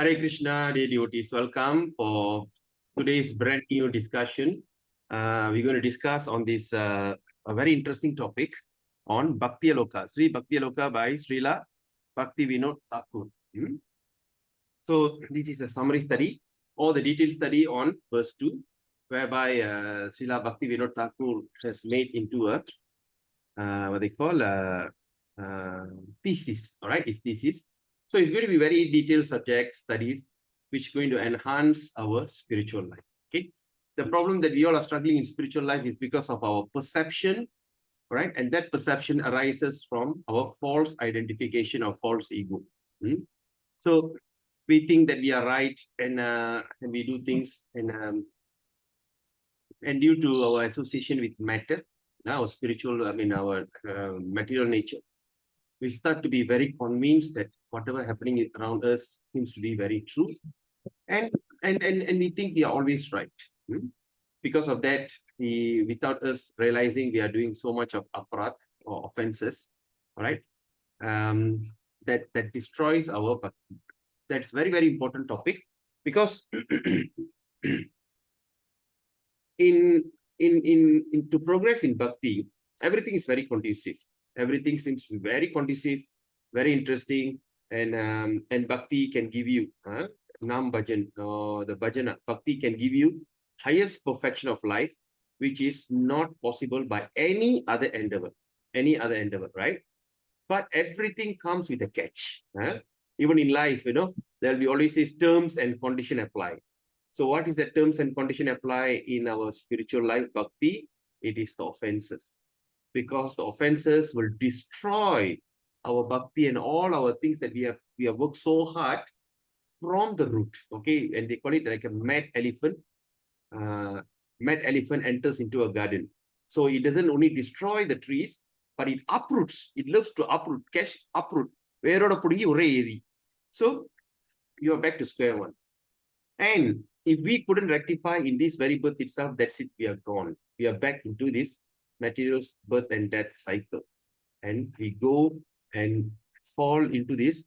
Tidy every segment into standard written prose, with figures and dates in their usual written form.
Hare Krishna, dear devotees. Welcome for today's brand new discussion. We're going to discuss on this a very interesting topic on Bhaktiyaloka. Sri Bhaktiyaloka by Srila Bhaktivinoda Thakura. So this is a summary study or the detailed study on verse 2, whereby Srila Bhaktivinoda Thakura has made into a what they call thesis. All right, it's thesis. So it's going to be very detailed subject studies, which is going to enhance our spiritual life. Okay. The problem that we all are struggling in spiritual life is because of our perception, right? And that perception arises from our false identification or false ego. So we think that we are right, and we do things, and due to our association with matter, our spiritual, our material nature, we start to be very convinced that whatever happening around us seems to be very true, and we think we are always right. Because of that, without us realizing, we are doing so much of aparat or offenses, all right? That destroys our bhakti. That's very, very important topic, because to progress in bhakti, everything is very conducive. Everything seems to be very conducive, very interesting, and bhakti can give you nam bhajan, the bhajana. Bhakti can give you highest perfection of life, which is not possible by any other endeavor, right? But everything comes with a catch. Even in life, there'll be always these terms and condition apply. So what is the terms and condition apply in our spiritual life, bhakti? It is the offenses. Because the offenses will destroy our bhakti and all our things that we have worked so hard from the root. Okay, and they call it like a mad elephant. Mad elephant enters into a garden. So it doesn't only destroy the trees, but it uproots. It loves to uproot, uproot. So you are back to square one. And if we couldn't rectify in this very birth itself, that's it, we are gone. We are back into this material birth and death cycle. And we go and fall into this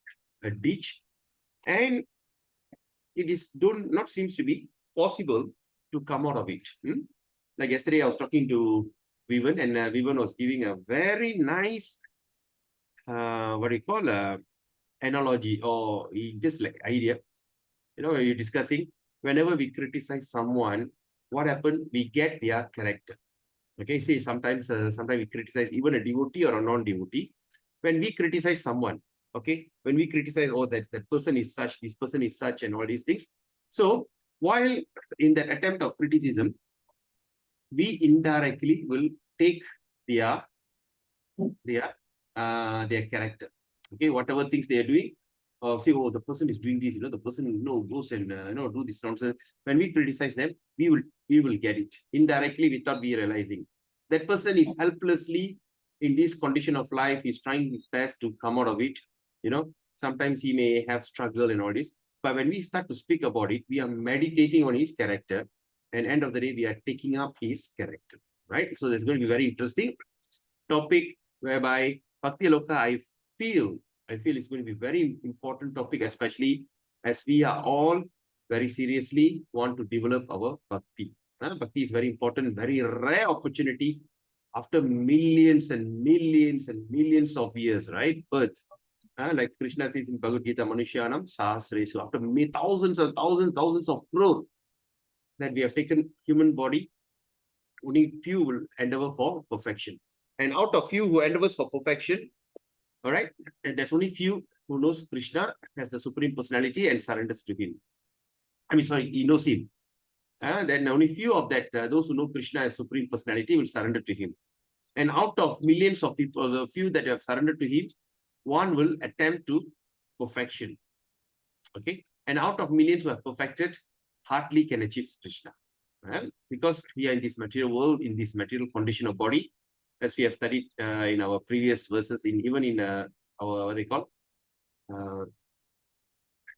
ditch. And it is not seems to be possible to come out of it. Like yesterday, I was talking to Vivan, and Vivan was giving a very nice, analogy, or just like idea. You're discussing, whenever we criticize someone, what happened? We get their character. Okay, see, sometimes we criticize even a devotee or a non-devotee. When we criticize someone, okay, when we criticize, oh, that person is such, this person is such, and all these things. So while in that attempt of criticism, we indirectly will take their character. Okay, whatever things they are doing, say, oh, the person is doing this, the person goes and do this nonsense. When we criticize them, we will get it indirectly without we realizing. That person is helplessly in this condition of life. He's trying his best to come out of it. Sometimes he may have struggle and all this. But when we start to speak about it, we are meditating on his character, and end of the day, we are taking up his character, right? So there's going to be very interesting topic, whereby Bhaktiyaloka, I feel it's going to be very important topic, especially as we are all very seriously want to develop our bhakti. Bhakti is very important, very rare opportunity after millions and millions and millions of years, right? Birth. Like Krishna says in Bhagavad Gita, Manushyanam Sahasresu, after thousands and thousands of crore that we have taken human body, only few will endeavor for perfection. And out of few who endeavors for perfection, all right, and there's only few who knows Krishna as the Supreme Personality and surrenders to him. He knows him. Then only few of that, those who know Krishna as Supreme Personality will surrender to him. And out of millions of people, the few that have surrendered to him, one will attempt to perfection. Okay, and out of millions who have perfected, hardly can achieve Krishna. Because we are in this material world, in this material condition of body, as we have studied in our previous verses, even in our, what they call,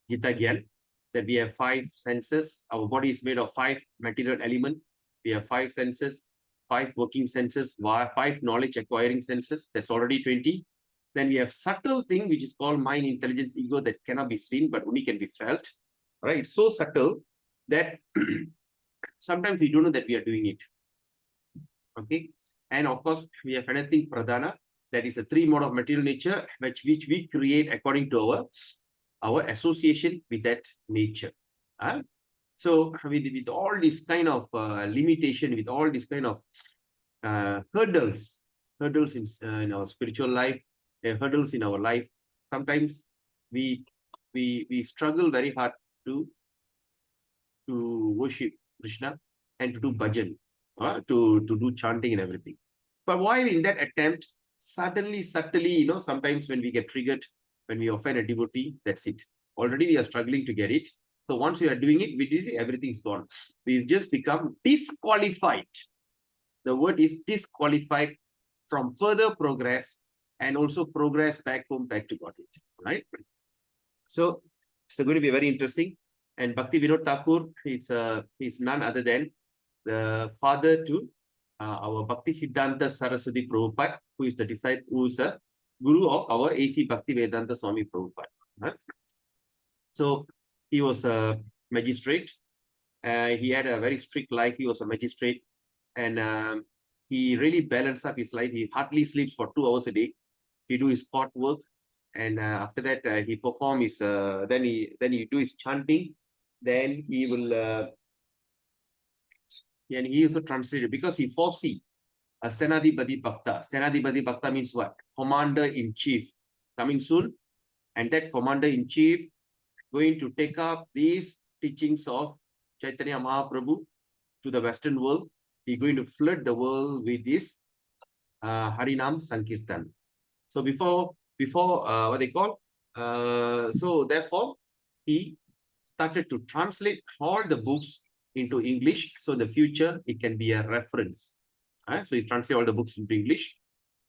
Gita Gyan, that we have 5 senses. Our body is made of 5 material elements. We have 5 senses, 5 working senses, 5 knowledge acquiring senses. That's already 20. Then we have subtle thing, which is called mind, intelligence, ego, that cannot be seen, but only can be felt. right? It's so subtle that sometimes we don't know that we are doing it. Okay. And of course, we have anything pradhana, that is the three mode of material nature, which we create according to our association with that nature. So with all this kind of limitation, with all this kind of hurdles in our spiritual life, hurdles in our life, sometimes we struggle very hard to worship Krishna and to do bhajan, to do chanting and everything. But while in that attempt, subtly, sometimes when we get triggered, when we offend a devotee, that's it. Already we are struggling to get it. So once we are doing it, we see everything's gone. We just become disqualified. The word is disqualified from further progress and also progress back home, back to Godhead, right? So it's going to be very interesting. And Bhaktivinoda Thakur is none other than the father to our Bhakti Siddhanta Saraswati Prabhupada, who is the disciple, who is a guru of our A.C. Bhaktivedanta Swami Prabhupada. Right? So he was a magistrate. He had a very strict life. He was a magistrate, and he really balanced up his life. He hardly sleeps for 2 hours a day. He do his court work, and after that he perform his. Then he do his chanting. Then he will. And he also translated because he foresee a Senadipati Bhakta. Senadipati Bhakta means what? Commander-in-chief coming soon. And that Commander-in-chief going to take up these teachings of Chaitanya Mahaprabhu to the Western world. He's going to flood the world with this Harinam Sankirtan. So before what they call, so therefore he started to translate all the books into English. So in the future, it can be a reference. So he translated all the books into English.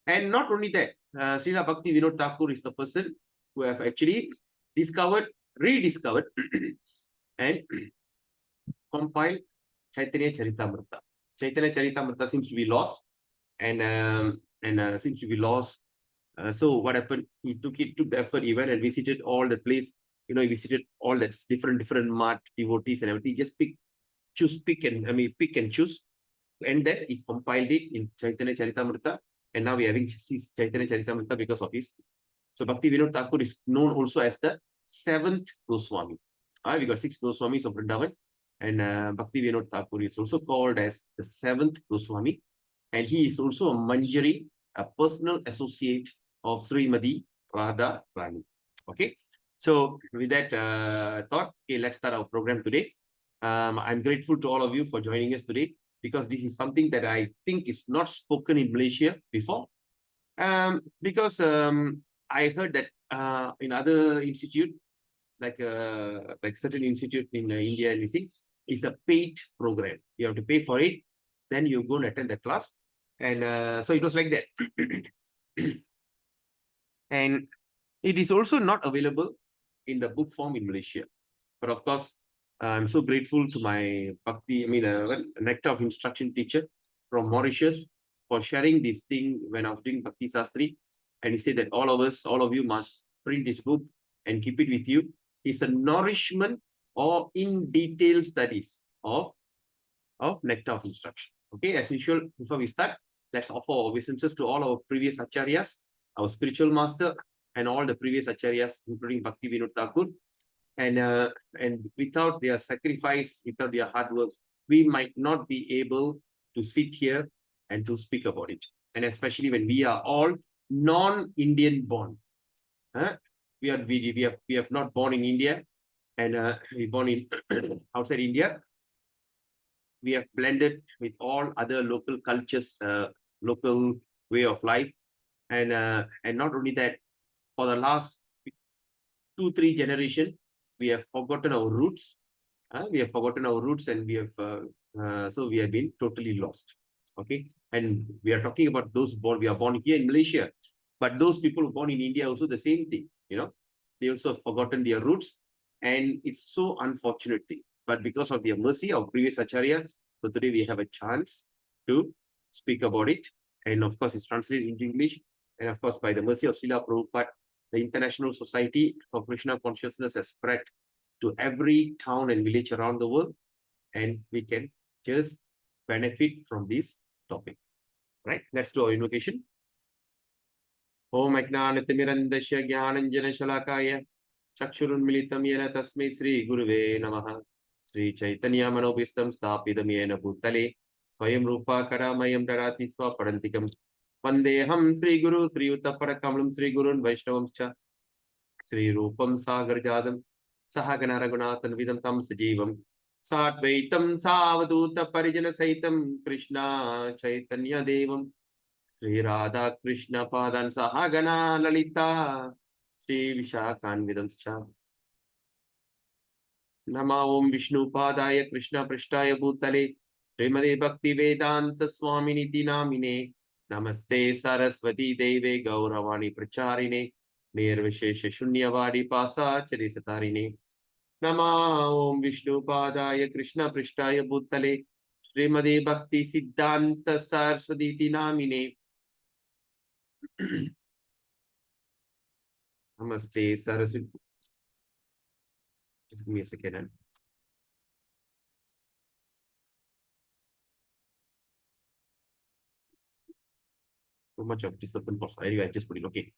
And not only that, Srila Bhaktivinoda Thakur is the person who have actually rediscovered, and compiled Chaitanya Charitamrita. Chaitanya Charitamrita seems to be lost, and seems to be lost. So what happened? He took the effort. He went and visited all the place. He visited all that different mart devotees and everything. Just pick and choose. And then he compiled it in Chaitanya Charitamrita. And now we are having Chaitanya Charitamrita because of his. So Bhaktivinoda Thakur is known also as the 7th Goswami. We got 6 Goswamis of Vrindavan. And Bhaktivinoda Thakur is also called as the 7th Goswami. And he is also a Manjari, a personal associate of Srimati Radha Rani. Okay. So with that thought, okay, let's start our program today. I'm grateful to all of you for joining us today, because this is something that I think is not spoken in Malaysia before. Because I heard that in other institute, like certain institute in India, and we see, is a paid program. You have to pay for it, then you go and attend the class. And so it was like that. And it is also not available in the book form in Malaysia. But of course, I'm so grateful to my Nectar of Instruction teacher from Mauritius for sharing this thing when I was doing Bhakti Sastri. And he said that all of you must print this book and keep it with you. It's a nourishment or in detail studies of Nectar of Instruction. Okay, as usual, before we start, let's offer our obeisances to all our previous acharyas, our spiritual master, and all the previous acharyas, including Bhaktivinoda Thakur. And without their sacrifice, without their hard work, we might not be able to sit here and to speak about it. And especially when we are all non-Indian born. We have not born in India, and we born in outside India. We have blended with all other local cultures, local way of life, and not only that, for the last 2-3 generations, we have forgotten our roots. And we have been totally lost. Okay, and we are talking about those born. We are born here in Malaysia, but those people born in India also the same thing. They also have forgotten their roots, and it's so unfortunate thing. But because of their mercy, our previous acharya, so today we have a chance to speak about it. And of course, it's translated into English. And of course, by the mercy of Srila Prabhupada, the International Society for Krishna Consciousness has spread to every town and village around the world, and we can just benefit from this topic. Right? Let's do our invocation. Om Ajnanatirmirandasya Jnananjana Shalakaya Chakshurunmilitam Yena Tasmai Sri Guruve Namaha Sri Chaitanya Manobhistam Stapidam Yena Bhutale Swayam Rupa Karamayam Darati Swaparantikam Vandeham Sri Guru Sri Uttaparakamlam Sri Gurun Vaishnavam Cha Sri Rupam Sagar Jadam Sahagana Raghunathan Vidam Tam Sajivam Satvaitam Savaduta Parijana Saitam Krishna Chaitanya Devam Sri Radha Krishna Padan Sahagana Lalita Sri Vishakhan Vidamscha Nama Om Vishnu Padaya Krishna Prishtaya Bhutale Srimade Bhakti Vedanta Swaminiti Namine Namaste Saraswati Deve Gauravani Pracharine Nirvishesha Shunyavadi Pasa Charisatarine Nama Om Vishnu Padaya Krishna Prishtaya Bhutale Srimade Bhakti Siddhanta Saraswati Namine Namaste Saraswati. Just give me a second. So much of disturbance. Anyway, I just put it. Okay.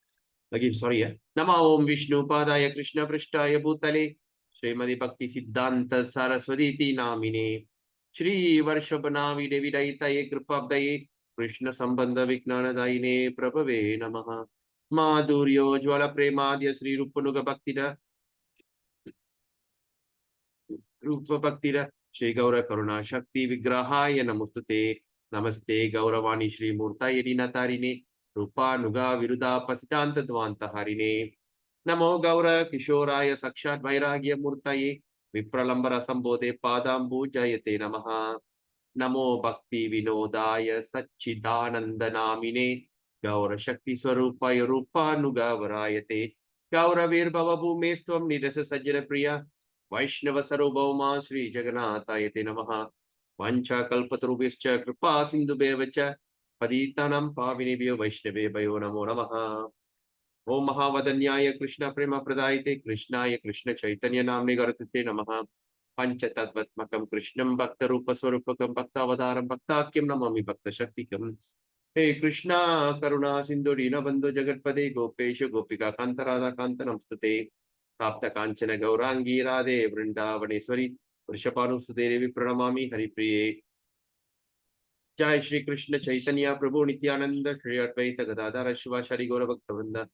Again, sorry. Yeah. Nama Om Vishnu Padaya Krishna Prishtaya Bhutale Srimadi Bhakti Siddhanta Saraswati Namine Shri Varshabhanavi Devi Daitaye Kripabdaye Krishna Sambandha Viknana Daine Prabhave Namaha Madhuryo Jwala Premadya Sri Rupanuga Bhaktida Rupa Bhaktida Shri Gaura Karuna Shakti Vigrahaya Namustute Namaste Gauravani Shri Murtaye Dinatarine Rupa Nuga Viruda Pasitanta Dvanta Harine Namo Gaura Kishoraya Sakshat Vairagya Murtaye Vipralambara Sambode Padambu Jayate Namaha Namo Bhaktivinodaya Satchidananda Namine Gaura Shakti Swarupaya Rupa Nuga Varayate Gaura Virbhava Bhumestvam Nidasa Sajjana Priya Vaishnava Sarobhauma Sri Jagannatayate Namaha Vancha Kalpatarubhischa Kripa Sindhubevacha Paditanam Pavinebhyo Vaishnavebhayo Namo Namaha Om Mahavadanyaya Krishna Prema Pradayate Krishnaya Krishna Chaitanya Namne Garatase Namaha Panchatattvatmakam Krishnam Bhakta Rupa Swarupakam Bhakta Avadaram Bhaktakyam Namami Bhakta Shaktikam Hey Krishna Karuna Sindhu Dina Bandhu Jagatpade Gopesha Gopika Kantarada Kantanam State Tapta Kanchana Gaurangi Radhe Vrindavaneshwari Vrishapanu Sudevi Pranamami Haripriye Jai Shri Krishna Chaitanya Prabhu Nityananda Shri Advaita Gadadhara Shiva Shari Gaura Bhaktavinda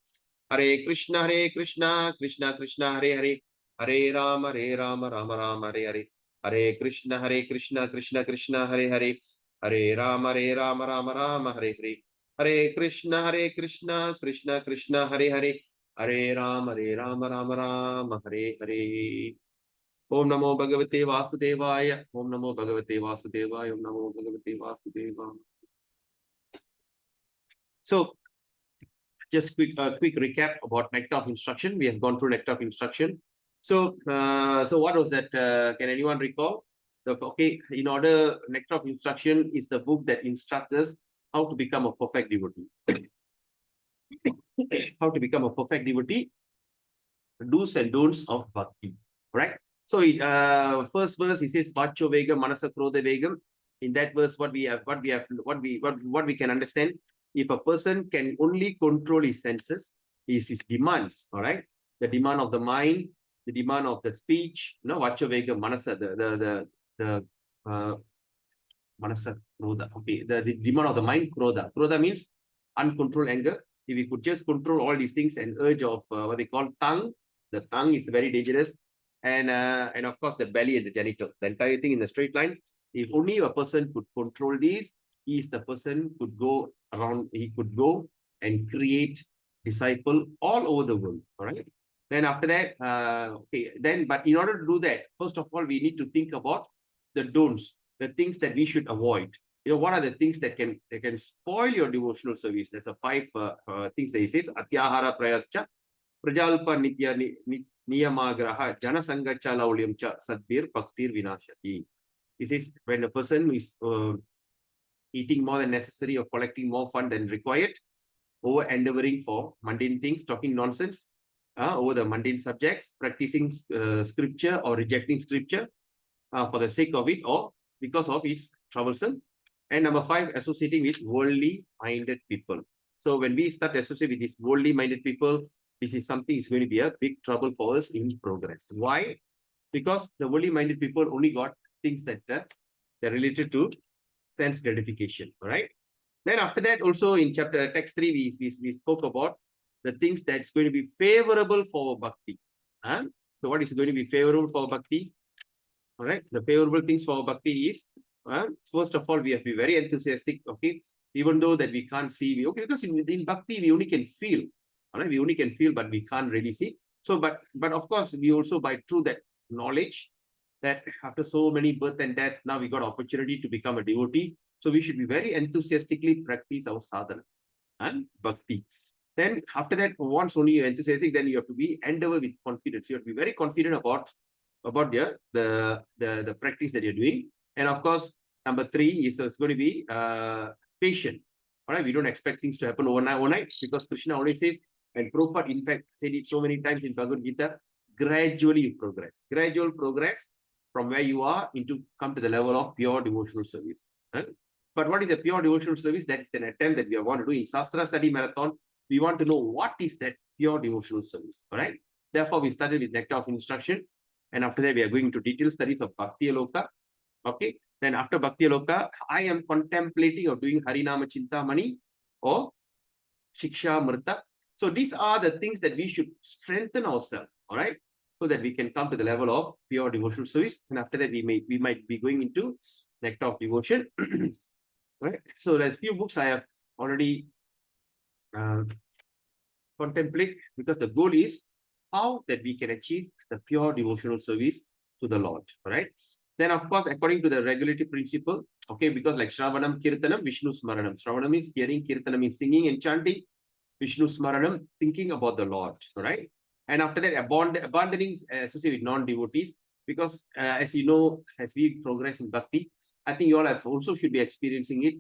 Hare Krishna Krishna Krishna Hare Hare Hare Rama Rama Rama Hare Hare Hare Krishna Krishna Krishna Hare Hare Hare Rama Rama Hare Hare Hare Krishna Krishna Hare Hare Hare Rama Rama Hare Hare Om Namo Bhagavate Vasudevaya Om Namo Bhagavate Vasudevaya Om Namo Bhagavate Vasudevaya. So just quick recap about Nectar of Instruction. We have gone through Nectar of Instruction. So what was that? Can anyone recall? Okay, in order, Nectar of Instruction is the book that instructs us how to become a perfect devotee. How to become a perfect devotee, do's and don'ts of bhakti. Right? So first verse, he says, Vacho Vegam, Manasa Krodha Vegam. In that verse, what we can understand, if a person can only control his senses, is his demands, all right? The demand of the mind, the demand of the speech, Vacho Vegam, Manasa, the Manasa Krodha. Okay, the demand of the mind, Krodha. Krodha means uncontrolled anger. If we could just control all these things, and urge of what they call tongue, the tongue is very dangerous. And of course, the belly and the genital, the entire thing in the straight line. If only a person could control these, the person could go around, he could go and create disciple all over the world. All right. Then after that, but in order to do that, first of all, we need to think about the don'ts, the things that we should avoid. What are the things that can spoil your devotional service? There's a 5 things that he says. Atyāhāra prayascha, prajalpa nitya niyamagraha, janasangacha laulyamcha, sadbir bhaktir vinashati. This is when a person is eating more than necessary or collecting more fund than required, over endeavoring for mundane things, talking nonsense, over the mundane subjects, practicing scripture or rejecting scripture for the sake of it or because of its troublesome. And number 5, associating with worldly minded people. So when we start associating with these worldly minded people, this is something is going to be a big trouble for us in progress. Why? Because the worldly minded people only got things that they're related to sense gratification. All right. Then after that, also in chapter text 3, we spoke about the things that's going to be favorable for bhakti. So what is going to be favorable for bhakti? All right. The favorable things for bhakti is, first of all, we have to be very enthusiastic. Okay. Even though that we can't see, okay, because in bhakti, we only can feel. All right. We only can feel, but we can't really see. So, but of course, we also by through that knowledge that after so many birth and death, now we got opportunity to become a devotee. So we should be very enthusiastically practice our sadhana and bhakti. Then after that, once only you're enthusiastic, then you have to be endeavor with confidence. You have to be very confident about the practice that you're doing. And of course, number 3 is it's going to be patient. All right, we don't expect things to happen overnight because Krishna always says, and Prabhupada in fact said it so many times in Bhagavad Gita, gradually you progress. Gradual progress from where you are into come to the level of pure devotional service. Right? But what is a pure devotional service? That's an attempt that we want to do in Sastra study marathon. We want to know what is that pure devotional service. All right. Therefore, we started with Nectar of Instruction. And after that, we are going into detailed studies of Bhaktiyaloka. Okay. Then after Bhaktiyaloka, I am contemplating of doing Harinama Chintamani or Shiksha Mrta. So these are the things that we should strengthen ourselves. All right. So that we can come to the level of pure devotional service. And after that, we might be going into Nectar of Devotion. Right. So there's a few books I have already contemplate because the goal is how that we can achieve the pure devotional service to the Lord. Right. Then of course, according to the regulatory principle, okay, because like Shravanam, Kirtanam, Vishnu Smaranam. Shravanam is hearing, Kirtanam is singing and chanting, Vishnu Smaranam, thinking about the Lord. Right. And after that, abandoning associated with non-devotees, because as you know, as we progress in bhakti, I think you all have also should be experiencing it.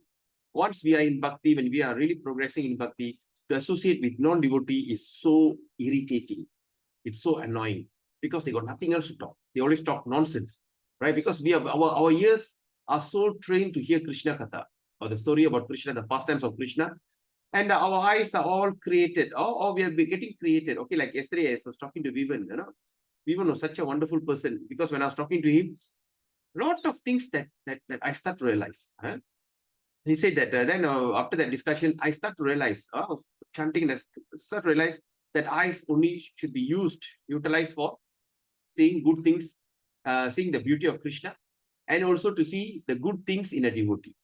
Once we are in bhakti, when we are really progressing in bhakti, to associate with non-devotee is so irritating. It's so annoying because they got nothing else to talk. They always talk nonsense, right? Because we have our ears are so trained to hear Krishna Katha or the story about Krishna, the pastimes of Krishna. And our eyes are all created, or we are getting created. Okay, like yesterday I was talking to Vivan, Vivan was such a wonderful person because when I was talking to him, a lot of things that I start to realize. He said that then after that discussion, I start to realize, chanting, start to realize that eyes only should be utilized for seeing good things, seeing the beauty of Krishna, and also to see the good things in a devotee.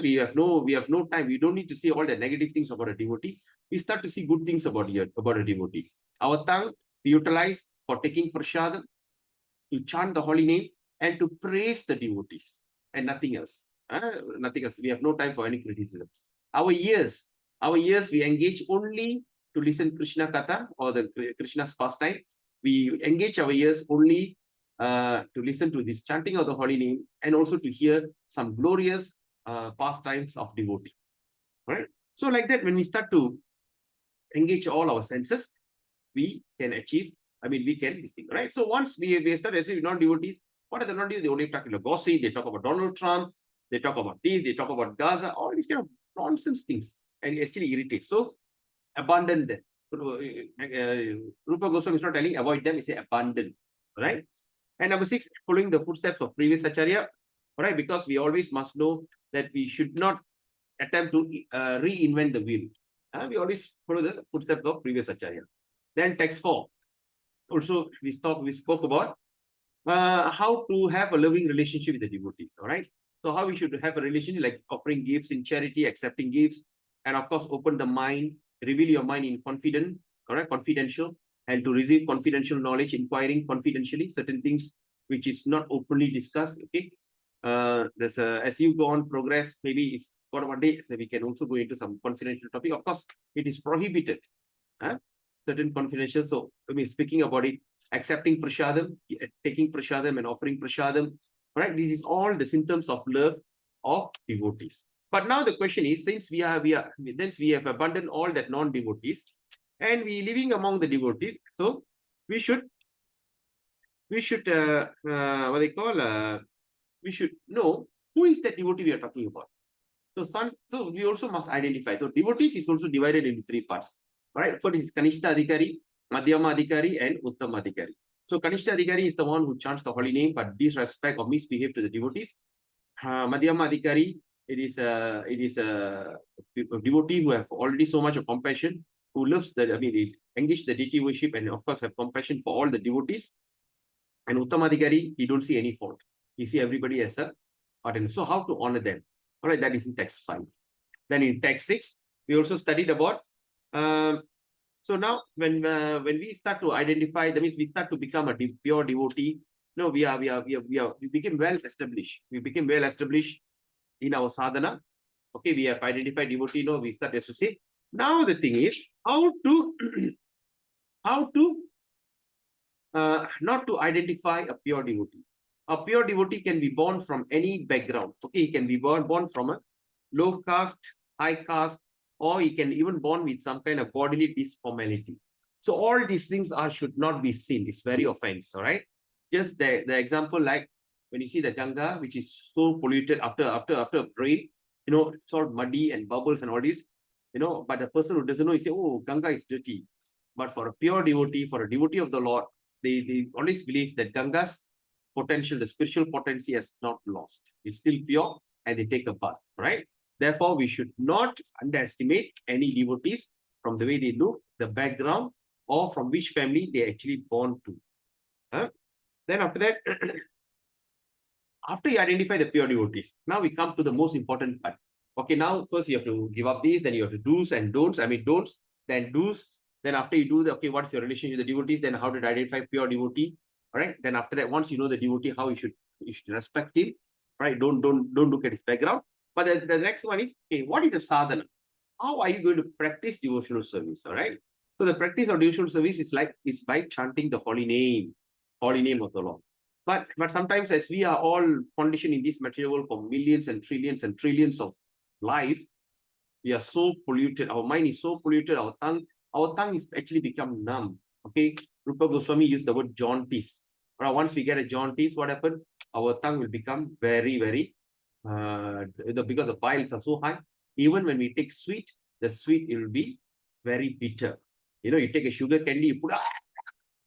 We have no time. We don't need to see all the negative things about a devotee. We start to see good things about a devotee. Our tongue we utilize for taking prasadam, to chant the holy name, and to praise the devotees, and nothing else. Nothing else. We have no time for any criticism. Our ears we engage only to listen Krishna Katha or the Krishna's pastime. We engage our ears only to listen to this chanting of the holy name and also to hear some glorious pastimes of devotee. Right? So like that, when we start to engage all our senses, we can achieve, we can this thing, right? So once we start receiving non-devotees, what are the non-devotees? They only talk about gossip, they talk about Donald Trump, they talk about this, they talk about Gaza, all these kind of nonsense things, and it actually irritates. So abandon them. Rupa Goswami is not telling avoid them, he say abandon, right? And number 6, following the footsteps of previous Acharya, right? Because we always must know that we should not attempt to reinvent the wheel. We always follow the footsteps of previous Acharya. Then text 4. Also, we spoke about how to have a loving relationship with the devotees. All right. So how we should have a relationship, like offering gifts in charity, accepting gifts, and of course, open the mind, reveal your mind in confidential, and to receive confidential knowledge, inquiring confidentially certain things which is not openly discussed. Okay. As you go on progress, maybe if for one day we can also go into some confidential topic. Of course, it is prohibited. Certain confidential. So speaking about it, accepting prasadam, taking prasadam and offering prasadam. Right? This is all the symptoms of love of devotees. But now the question is, since we have abandoned all that non-devotees, and we living among the devotees. So we should what they call we should know who is the devotee we are talking about. So we also must identify. So devotees is also divided into three parts. All right. First is Kanishta Adhikari, Madhyama Adhikari, and Uttama Adhikari. So Kanishta Adhikari is the one who chants the holy name but disrespect or misbehave to the devotees. Madhyama Adhikari, it is a devotee who have already so much of compassion, who loves engage the deity worship and of course have compassion for all the devotees. And Uttama Adhikari, he don't see any fault. He see everybody as a partner. So how to honor them? All right, that is in text 5. Then in text 6, we also studied about. So now, when we start to identify, that means we start to become a pure devotee. No, we became well established. We became well established in our sadhana. Okay, we have identified devotee. No, we start to say. Now the thing is how to not to identify a pure devotee. A pure devotee can be born from any background. Okay, he can be born from a low caste, high caste, or he can even born with some kind of bodily disformality. So all these things should not be seen. It's very offense. All right. Just the example, like when you see the Ganga, which is so polluted after rain, it's all muddy and bubbles and all this, but the person who doesn't know, he say, oh, Ganga is dirty. But for a pure devotee, for a devotee of the Lord, they always believe that Ganga's potential, the spiritual potency has not lost. It's still pure and they take a bath, right? Therefore, we should not underestimate any devotees from the way they look, the background, or from which family they actually born to. Then after that, after you identify the pure devotees, now we come to the most important part. Okay, now first you have to give up these, then you have to do's and don'ts. Don'ts, then do's. Then after you do okay, what's your relationship with the devotees? Then how to identify pure devotee? All right. Then after that, once you know the devotee, how you should respect him. Right. Don't look at his background. But the next one is, okay, what is the sadhana? How are you going to practice devotional service? All right. So the practice of devotional service is by chanting the holy name of the Lord. But sometimes, as we are all conditioned in this material world for millions and trillions of life, we are so polluted. Our mind is so polluted. Our tongue is actually become numb. Okay, Rupa Goswami used the word jaundice. Once we get a jaundice, what happened? Our tongue will become very, very, because the piles are so high. Even when we take sweet, the sweet will be very bitter. You take a sugar candy, you put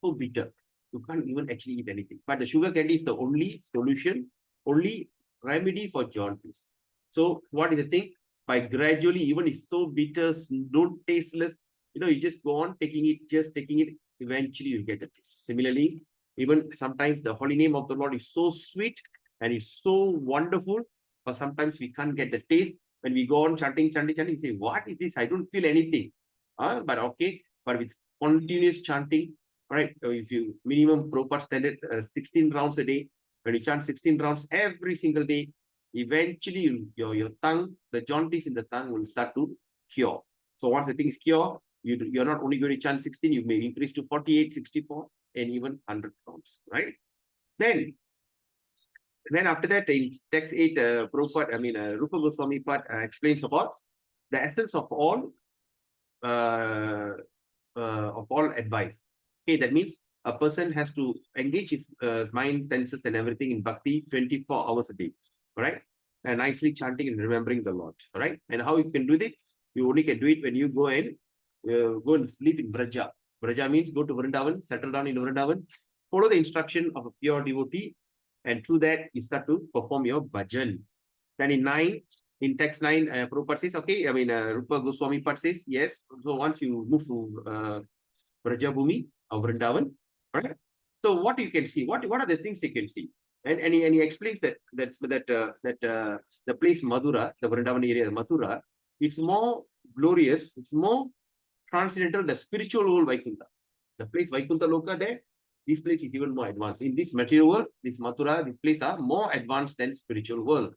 so bitter. You can't even actually eat anything. But the sugar candy is the only solution, only remedy for jaundice. So what is the thing? By gradually, even it's so bitter, don't tasteless, you just go on taking it, eventually you get the taste. Similarly, even sometimes the holy name of the Lord is so sweet and it's so wonderful, but sometimes we can't get the taste. When we go on chanting, we say, what is this? I don't feel anything. But with continuous chanting, right? If you minimum proper standard 16 rounds a day, when you chant 16 rounds every single day, eventually your tongue, the jaundice in the tongue will start to cure. So once the thing is cured, you're not only going to chant 16, you may increase to 48, 64, and even 100 rounds, right? Then after that, in text 8, Rupa Goswami part explains about the essence of all advice. Okay, that means a person has to engage his mind, senses, and everything in bhakti 24 hours a day. All right, and nicely chanting and remembering the Lord. All right, and how you can do it? You only can do it when you go and live in Braja. Braja means go to Vrindavan, settle down in Vrindavan, follow the instruction of a pure devotee, and through that you start to perform your bhajan. Then in text 9, Prabhupada says, okay, Rupa Goswami part says, yes. So once you move to Braja Bhumi or Vrindavan, right? So what you can see, what are the things you can see? And he explains that the place Madura, the Vrindavan area, Mathura, it's more glorious, it's more transcendental, the spiritual world Vaikuntha. The place Vaikuntha Loka there, this place is even more advanced. In this material world, this Mathura, this place are more advanced than spiritual world.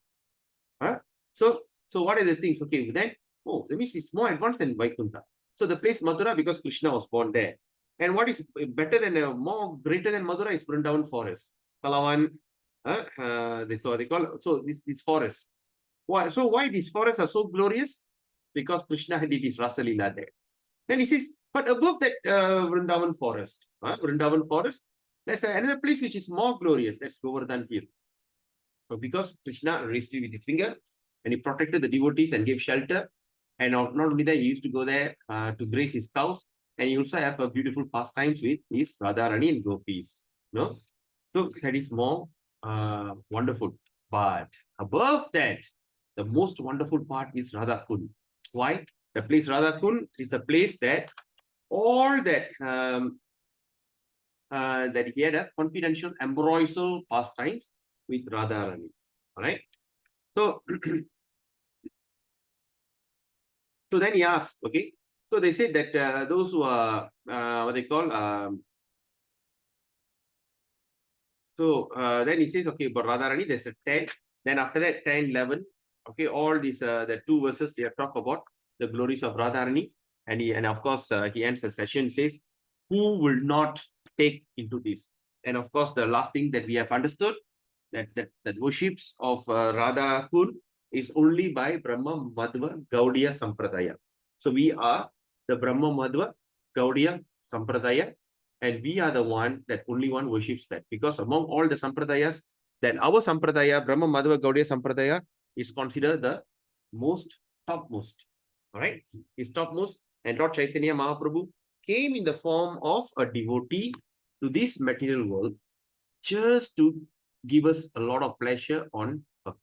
So what are the things? Okay, then, that means it's more advanced than Vaikuntha. So the place Mathura, because Krishna was born there. And what is better than, greater than Mathura is Vrindavan forest. Palawan, that's what they call it. So this forest. Why? So why these forests are so glorious? Because Krishna did his Rasa Leela there. Then he says, but above that Vrindavan forest, there's another place which is more glorious. That's lower than here. So because Krishna raised it with his finger and he protected the devotees and gave shelter. And not only that, he used to go there to graze his cows. And he also have a beautiful pastimes with his Radharani and Gopis. No? So that is more wonderful. But above that, the most wonderful part is Radhakund. Why? The place Radhakund is the place that all that that he had a confidential ambrosial pastimes with Radharani. All right. So, so then he asked, okay. So they said that those who are what they call then he says, okay, but Radharani, there's a 10. Then after that, 10, 11. Okay, all these the two verses they talk about the glories of Radharani. And of course he ends the session, says, who will not take into this? And of course, the last thing that we have understood that worships of Radha Kun is only by Brahma Madhva Gaudiya Sampradaya. So we are the Brahma Madhva Gaudiya Sampradaya, and we are the one that only one worships that. Because among all the Sampradayas, then our Sampradaya, Brahma Madhva Gaudiya Sampradaya, is considered the most topmost. All right, is topmost. And Lord Chaitanya Mahaprabhu came in the form of a devotee to this material world just to give us a lot of pleasure on Bhakti.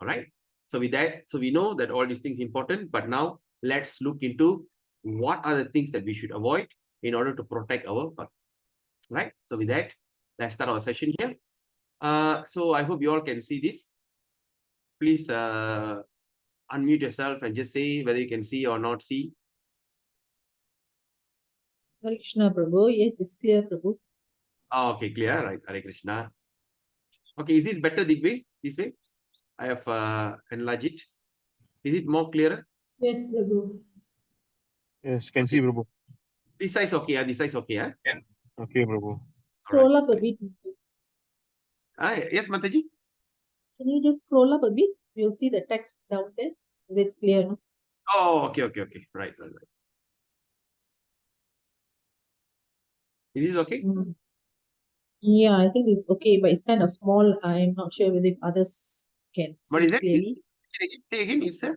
All right. So with that, so we know that all these things are important, but now let's look into what are the things that we should avoid in order to protect our Bhakti. Right. So with that, let's start our session here. So I hope you all can see this. Please unmute yourself and just say whether you can see or not see. Hare Krishna, Prabhu. Yes, it's clear, Prabhu. Oh, okay, clear. Right. Hare Krishna. Okay, is this better this way? This way? I have enlarged it. Is it more clearer? Yes, Prabhu. Yes, can see, Prabhu. This size okay, this size okay, Yeah. Okay, Prabhu. Scroll up a bit. Yes, Mataji? Can you just scroll up a bit? You'll see the text down there. It's clear, no? Oh, okay. Right. Is it okay? Yeah, I think it's okay, but it's kind of small. I'm not sure whether others can see What is that? clearly. Say again, it's a...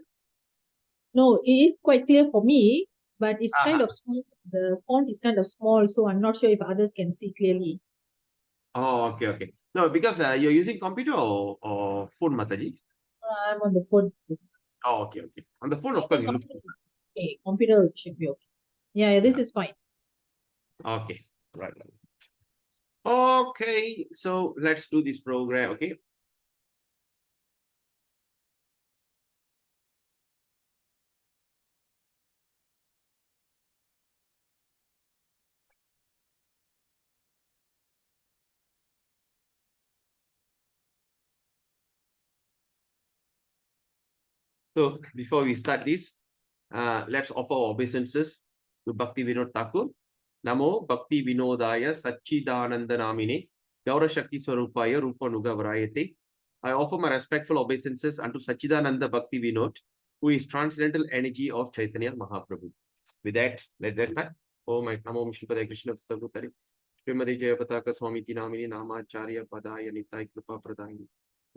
No, it is quite clear for me, but it's kind of small. The font is kind of small, so I'm not sure if others can see clearly. Oh, okay. No, because you're using computer or phone, Mataji? I'm on the phone. Oh, okay. On the phone, of course, you look... Okay, computer should be okay. Yeah, this is fine. Okay, right. Okay, so let's do this program, okay? So before we start this, let's offer obeisances to Bhaktivinoda Thakur. Namo Bhaktivinodaya Satchidananda Namine Gaura Shakti Swarupaya Rupa Nuga Varayate. I offer my respectful obeisances unto Satchidananda Bhaktivinod, who is transcendental energy of Chaitanya Mahaprabhu. With that, let's start. Om Namo Shripadaya Krishna Savutari. Srimadi Jayapataka Swamiti Namini Namacharya Padaya Nitai Kripa Pradayani.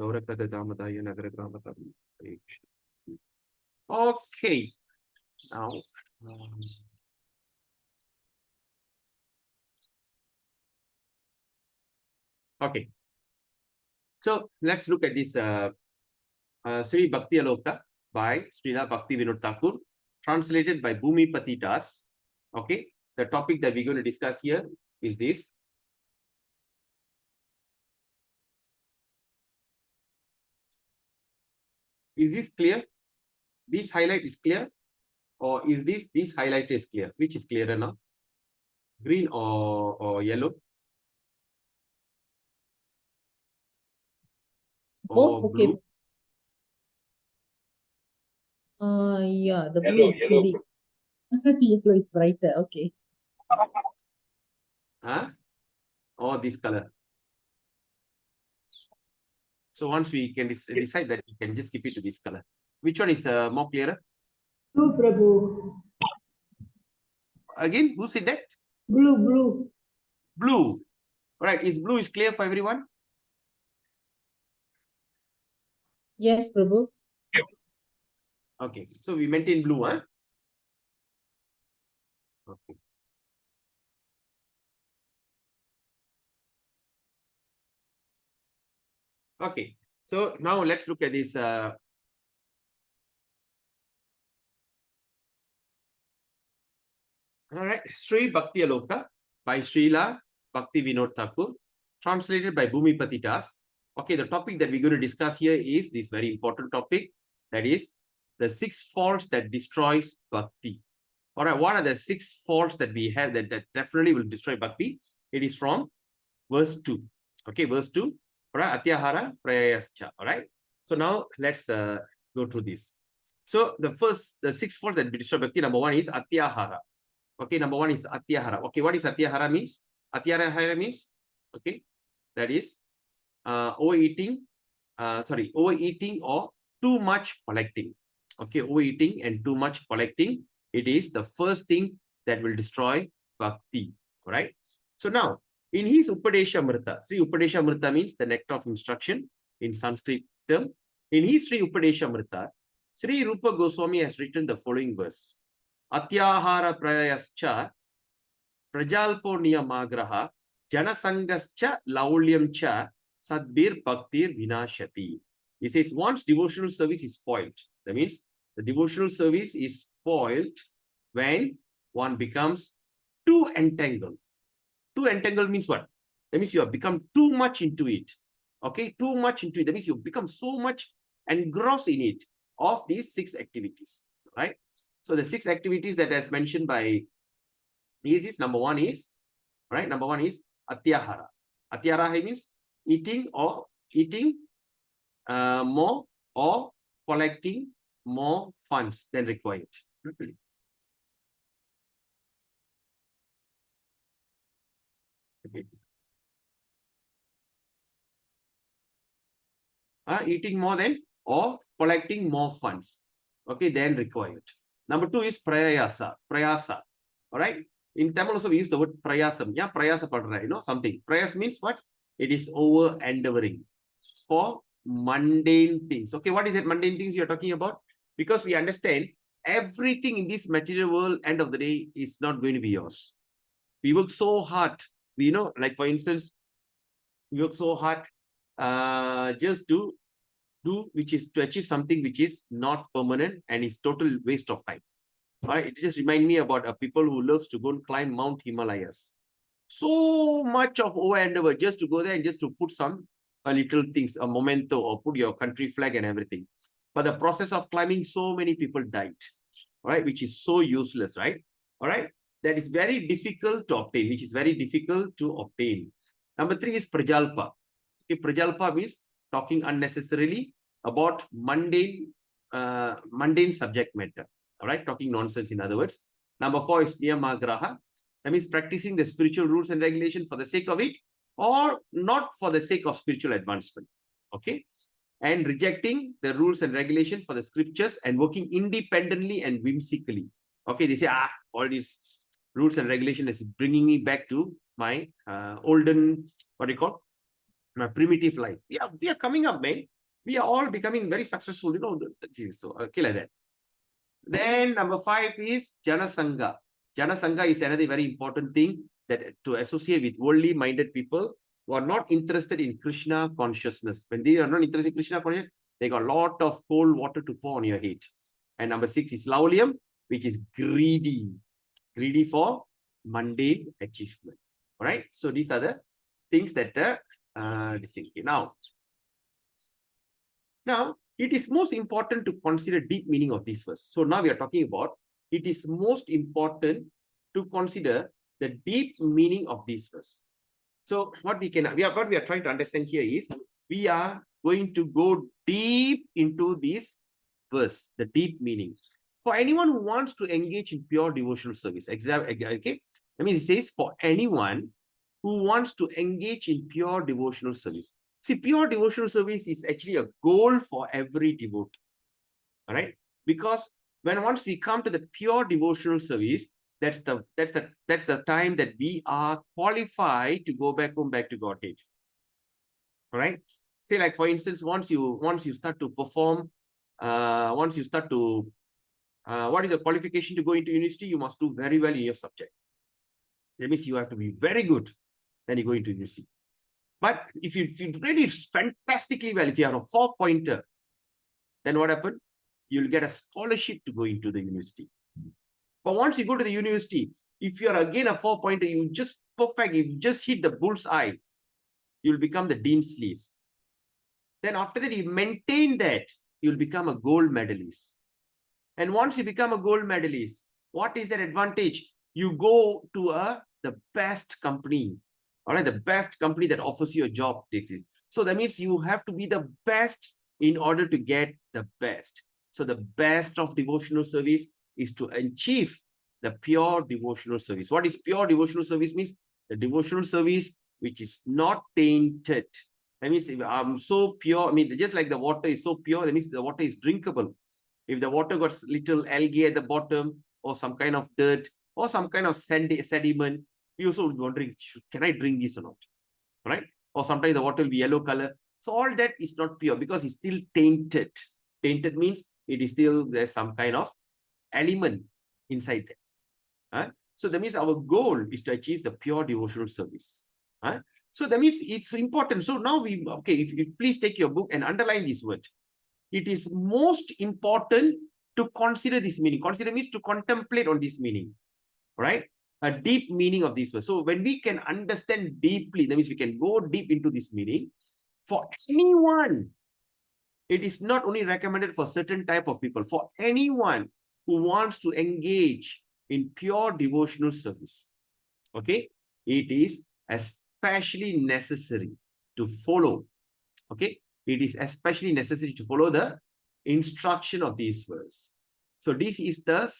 Gaura Kada Damadaya Nagara Gramatari. Okay. Now, okay. So let's look at this Sri Bhaktiyaloka by Srila Bhaktivinoda Thakur, translated by Bhumipati Das. Okay. The topic that we're going to discuss here is this. Is this clear? This highlight is clear? Or is this highlight is clear? Which is clearer now? Green or yellow? Or okay. blue? Yeah, the blue is really yellow is brighter. Okay. Huh? Or this color? So once we can decide that, we can just keep it to this color. Which one is more clearer? Blue, Prabhu. Again, who said that? Blue. Blue. Right. Is blue is clear for everyone? Yes, Prabhu. Okay. So we maintain blue, huh? Okay. Okay. So now let's look at this. All right. Sri Bhaktiyaloka by Srila Bhaktivinoda Thakur, translated by Bhumipati Das. Okay, the topic that we're going to discuss here is this very important topic, that is the 6 faults that destroys bhakti. All right, what are the 6 faults that we have that definitely will destroy bhakti? It is from verse 2. Okay, verse 2. All right, Atyāhāra prayascha. All right. So now let's go through this. So the 6 faults that destroy bhakti, number 1 is Atyāhāra. Okay, number 1 is Atyāhāra. Okay, what is Atyāhāra means? Atyāhāra means, okay, that is overeating or too much collecting. Okay, overeating and too much collecting. It is the first thing that will destroy bhakti. All right. So now, in his Upadeshamrita, Sri Upadeshamrita means the nectar of instruction in Sanskrit term. In his Sri Upadeshamrita, Sri Rupa Goswami has written the following verse. Atyāhāra prayascha prajalpo niyamagraha janasangascha laulyamcha sadbir bhaktir vinashati. He says once devotional service is spoiled, that means the devotional service is spoiled when one becomes too entangled. Too entangled means what? That means you have become too much into it. Okay, too much into it. That means you've become so much engrossed in it of these 6 activities, right? So the 6 activities that as mentioned by Thesis, number 1 is, right? Number 1 is Atyāhāra. Atyāhāra means eating more or collecting more funds than required. Okay. Eating more than or collecting more funds, okay, than required. Number 2 is prayasa. All right. In Tamil also we use the word prayasam. Yeah, prayasa padra, you know, something. Prayas means what? It is over endeavoring for mundane things. Okay, what is it? Mundane things you are talking about? Because we understand everything in this material world, end of the day, is not going to be yours. We work so hard. You know, like for instance, we work so hard just to achieve something which is not permanent and is total waste of time. All right, it just reminds me about people who loves to go and climb Mount Himalayas. So much of over endeavor just to go there and just to put some little things, a memento, or put your country flag and everything. But the process of climbing, so many people died. All right, which is so useless, right? All right, that is very difficult to obtain, which is very difficult to obtain. Number 3 is prajalpa. Okay, prajalpa means talking unnecessarily about mundane subject matter. All right, talking nonsense, in other words. Number 4 is niyamagraha. That means practicing the spiritual rules and regulation for the sake of it or not for the sake of spiritual advancement. Okay, and rejecting the rules and regulation for the scriptures and working independently and whimsically. Okay, they say, all these rules and regulation is bringing me back to my olden, what do you call, my primitive life. Yeah, we are coming up, man. We are all becoming very successful, you know. So, okay, like that. Then number 5 is Janasanga. Janasanga is another very important thing that to associate with worldly minded people who are not interested in Krishna consciousness. When they are not interested in Krishna consciousness, they got a lot of cold water to pour on your head. And number 6 is Laulyam, which is greedy for mundane achievement. All right. So these are the things that this thing. Now, it is most important to consider deep meaning of this verse. So now we are talking about it is most important to consider the deep meaning of this verse. So what we are trying to understand here is we are going to go deep into this verse, the deep meaning. For anyone who wants to engage in pure devotional service, okay, I mean, it says for anyone who wants to engage in pure devotional service. See, pure devotional service is actually a goal for every devotee. All right, because once we come to the pure devotional service, that's the time that we are qualified to go back home, back to Godhead. All right. Say, like, for instance, once you start to perform, once you start to what is the qualification to go into university? You must do very well in your subject. That means you have to be very good, then you go into university. But if you really fantastically well, if you have a 4-pointer, then what happens? You'll get a scholarship to go into the university. But once you go to the university, if you're again a 4-pointer, you just perfect, you just hit the bullseye, you'll become the dean's list. Then after that, you maintain that, you'll become a gold medalist. And once you become a gold medalist, what is that advantage? You go to the best company, all right, the best company that offers you a job. So that means you have to be the best in order to get the best. So the best of devotional service is to achieve the pure devotional service. What is pure devotional service means? The devotional service which is not tainted. That means if I'm so pure, I mean, just like the water is so pure, that means the water is drinkable. If the water got little algae at the bottom, or some kind of dirt, or some kind of sediment, you also wondering, can I drink this or not? Right? Or sometimes the water will be yellow color. So all that is not pure because it's still tainted. Tainted means it is still, there's some kind of element inside there. So that means our goal is to achieve the pure devotional service. So that means it's important. So now if you please take your book and underline this word. It is most important to consider this meaning. Consider means to contemplate on this meaning, right? A deep meaning of this word. So when we can understand deeply, that means we can go deep into this meaning. For anyone, it is not only recommended for certain type of people. For anyone who wants to engage in pure devotional service, okay, it is especially necessary to follow, okay, it is especially necessary to follow the instruction of these verse. So this is the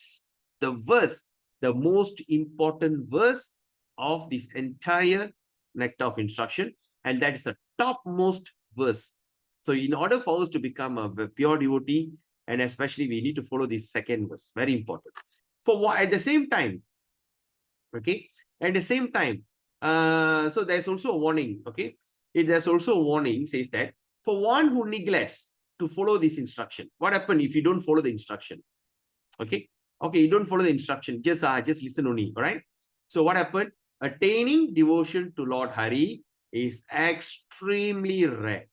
verse, the most important verse of this entire nectar of instruction, and that is the topmost verse. So in order for us to become a pure devotee, and especially we need to follow this second verse, very important. For at the same time, okay, at the same time, so there's also a warning, okay. There's also a warning, says that for one who neglects to follow this instruction, what happens if you don't follow the instruction? Okay, you don't follow the instruction, just listen only, all right? So what happened? Attaining devotion to Lord Hari is extremely rare.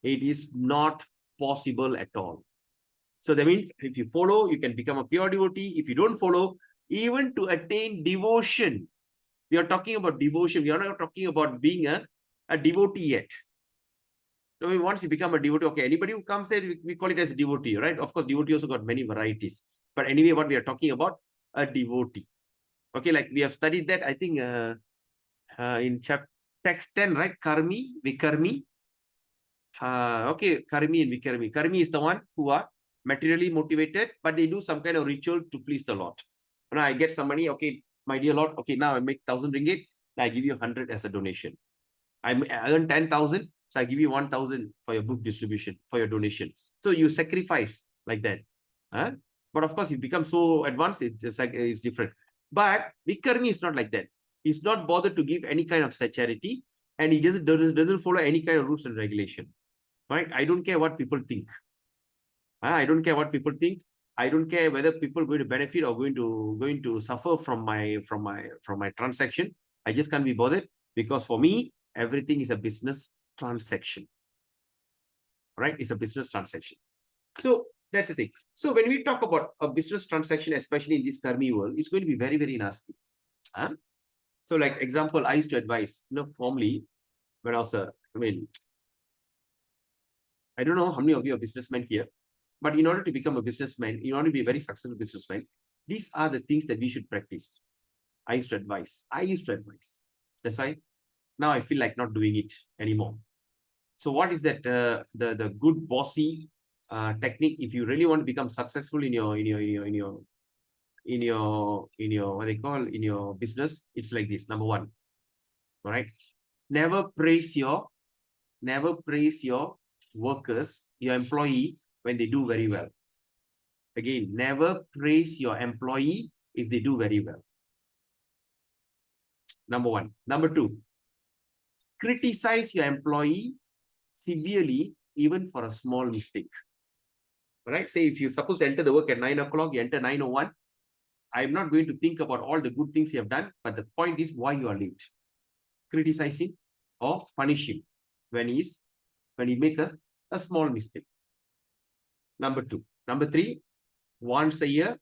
It is not possible at all. So that means if you follow, you can become a pure devotee. If you don't follow, even to attain devotion, we are talking about devotion. We are not talking about being a devotee yet. So once you become a devotee, okay, anybody who comes there, we call it as a devotee, right? Of course, devotee also got many varieties. But anyway, what we are talking about, a devotee. Okay, like we have studied that, I think, in text 10, right? Karmi, Vikarmi. Okay, Karmi and Vikarmi. Karmi is the one who are materially motivated, but they do some kind of ritual to please the Lord. Now I get some money, okay, my dear Lord, okay, now I make 1,000 ringgit, I give you 100 as a donation. I earn 10,000, so I give you 1,000 for your book distribution, for your donation. So you sacrifice like that. But of course, you become so advanced, it's just like it's different. But Vikarmi is not like that. He's not bothered to give any kind of charity, and he just doesn't follow any kind of rules and regulation. Right? I don't care what people think. I don't care what people think. I don't care whether people are going to benefit or going to suffer from my transaction. I just can't be bothered, because for me, everything is a business transaction. Right? It's a business transaction. So that's the thing. So when we talk about a business transaction, especially in this karmi world, it's going to be very, very nasty. So like example, I used to advise, formerly when I was I don't know how many of you are businessmen here, but in order to become a businessman, in order to be a very successful businessman, these are the things that we should practice. I used to advise. That's why now I feel like not doing it anymore. So what is that? The good bossy technique. If you really want to become successful in your what they call in your business, it's like this. Number one, all right. Never praise your workers, your employee, when they do very well. Again, never praise your employee if they do very well. Number one. Number two, criticize your employee severely, even for a small mistake. Right? Say if you're supposed to enter the work at 9 o'clock, you enter 9:01. I'm not going to think about all the good things you have done, but the point is why you are late. Criticize him or punish him when he make a small mistake. Number two. Number three, once a year,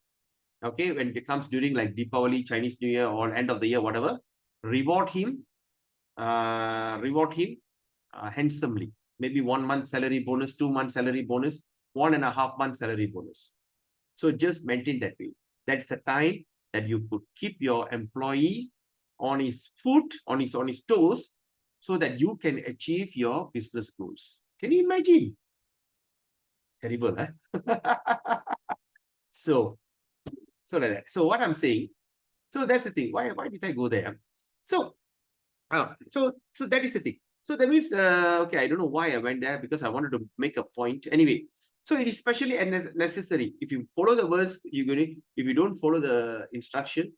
okay, when it comes during like Deepavali, Chinese New Year, or end of the year, whatever, reward him handsomely. Maybe 1 month salary bonus, 2 month salary bonus, 1.5 month salary bonus. So just maintain that way. That's the time that you could keep your employee on his foot, on his toes, so that you can achieve your business goals. Can you imagine? Terrible, huh? So like that. So what I'm saying, so that's the thing. Why did I go there? So that is the thing. So that means, okay, I don't know why I went there, because I wanted to make a point. Anyway, so it is especially necessary. If you follow the verse, if you don't follow the instruction,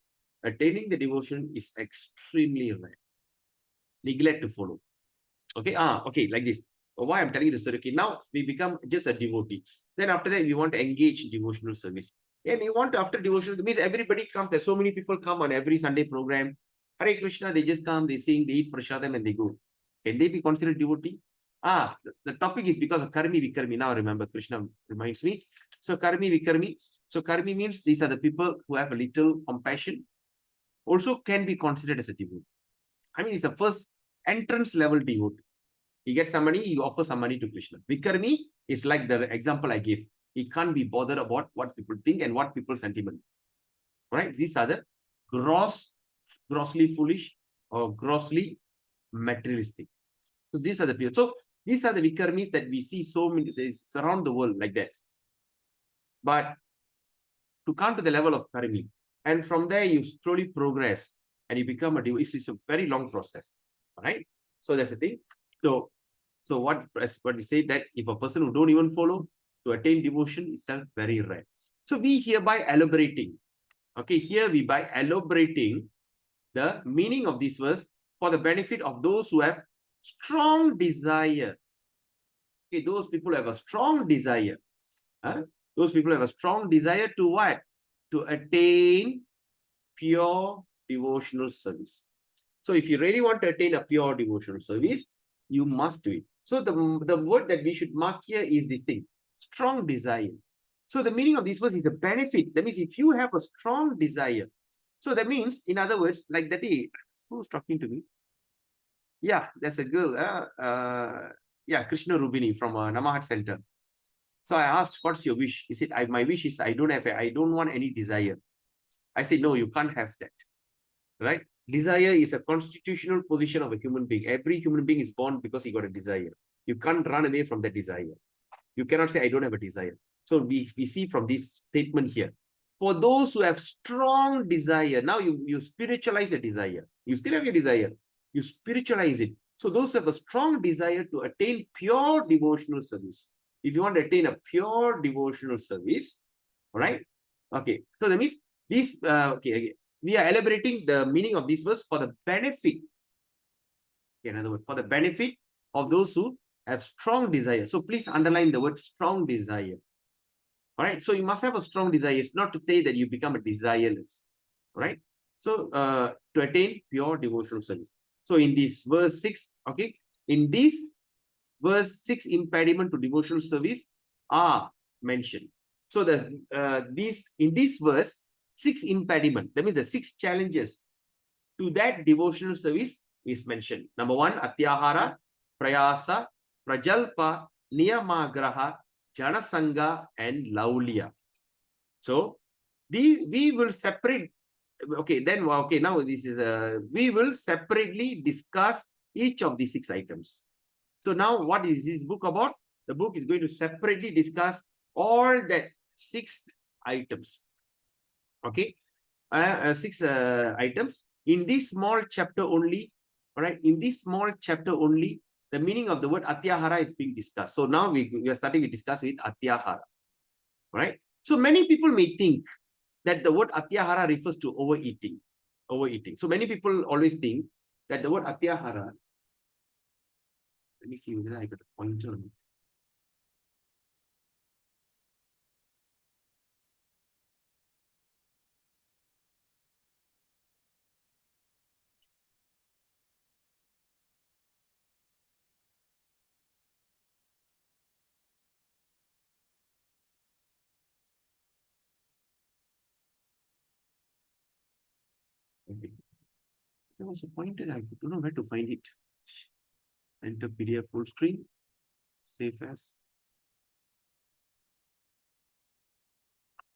attaining the devotion is extremely rare. Neglect to follow. Okay, okay, like this. Why I'm telling you this story? Okay, now we become just a devotee. Then after that, we want to engage in devotional service. And you want to, after devotional, it means everybody comes. There's so many people come on every Sunday program. Hare Krishna, they just come, they sing, they eat prasadam, and they go. Can they be considered devotee? The topic is because of karmi vikarmi. Now remember, Krishna reminds me. So karmi vikarmi. So karmi means these are the people who have a little compassion. Also can be considered as a devotee. I mean, it's the first entrance level devotee. He gets some money, he offers some money to Krishna. Vikarmi is like the example I gave. He can't be bothered about what people think and what people sentiment. Right? These are the grossly foolish or grossly materialistic. So these are the people. So these are the vikarmis that we see so many around the world like that. But to come to the level of karmi, and from there you slowly progress and you become a devotee. It's a very long process. Right? So that's the thing. So what we say, that if a person who don't even follow, to attain devotion is very rare. So we hereby elaborating. Okay, here we by elaborating the meaning of this verse for the benefit of those who have strong desire. Okay, those people have a strong desire. Those people have a strong desire to what? To attain pure devotional service. So if you really want to attain a pure devotional service, you must do it. So the word that we should mark here is this thing, strong desire. So the meaning of this verse is a benefit. That means if you have a strong desire, so that means, in other words, like that day, who's talking to me? Yeah, there's a girl. Yeah, Krishna Rubini from Namahat Center. So I asked, what's your wish? He said, my wish is I don't want any desire. I said, no, you can't have that. Right? Desire is a constitutional position of a human being. Every human being is born because he got a desire. You can't run away from that desire. You cannot say, I don't have a desire. So we see from this statement here, for those who have strong desire, now you spiritualize a desire. You still have your desire. You spiritualize it. So those who have a strong desire to attain pure devotional service. If you want to attain a pure devotional service, all right? Okay, so that means this, okay, we are elaborating the meaning of this verse for the benefit. Okay, in other words, for the benefit of those who have strong desire. So please underline the word strong desire. All right, so you must have a strong desire. It's not to say that you become a desireless. All right, so to attain pure devotional service. So in this verse 6, okay, in this verse 6, impediment to devotional service are mentioned. So in this verse, 6 impediment, that means the 6 challenges to that devotional service is mentioned. Number 1, Atyāhāra, Prayasa, Prajalpa, Niyamagraha, Janasanga, and Laulya. So we will separate. Okay, then okay, now this is we will separately discuss each of the 6 items. So now what is this book about? The book is going to separately discuss all that 6 items. Okay, 6 items in this small chapter only. All right, in this small chapter only, the meaning of the word Atyāhāra is being discussed. So now we are starting to discuss with Atyāhāra. Right. So many people may think that the word Atyāhāra refers to overeating. overeating. So many people always think that the word Atyāhāra, let me see whether I got a pointer on it. Okay. There was a pointer, I don't know where to find it. Enter PDF full screen, save as.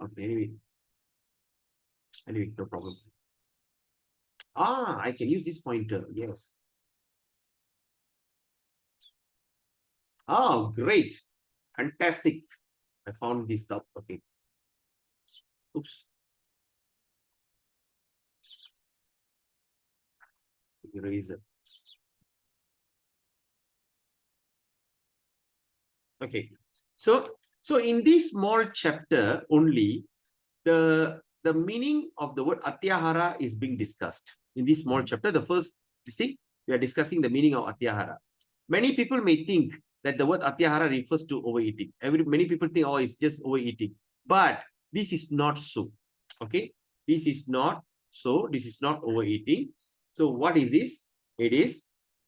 Okay, anyway, no problem. I can use this pointer, yes. Oh, great, fantastic. I found this stuff, okay. Oops. Eraser. Okay, so in this small chapter only, the meaning of the word Atyāhāra is being discussed. In this small chapter, the first thing, we are discussing the meaning of Atyāhāra. Many people may think that the word Atyāhāra refers to overeating. Many people think, oh, it's just overeating. But this is not so. Okay, this is not so. This is not overeating. So what is this? It is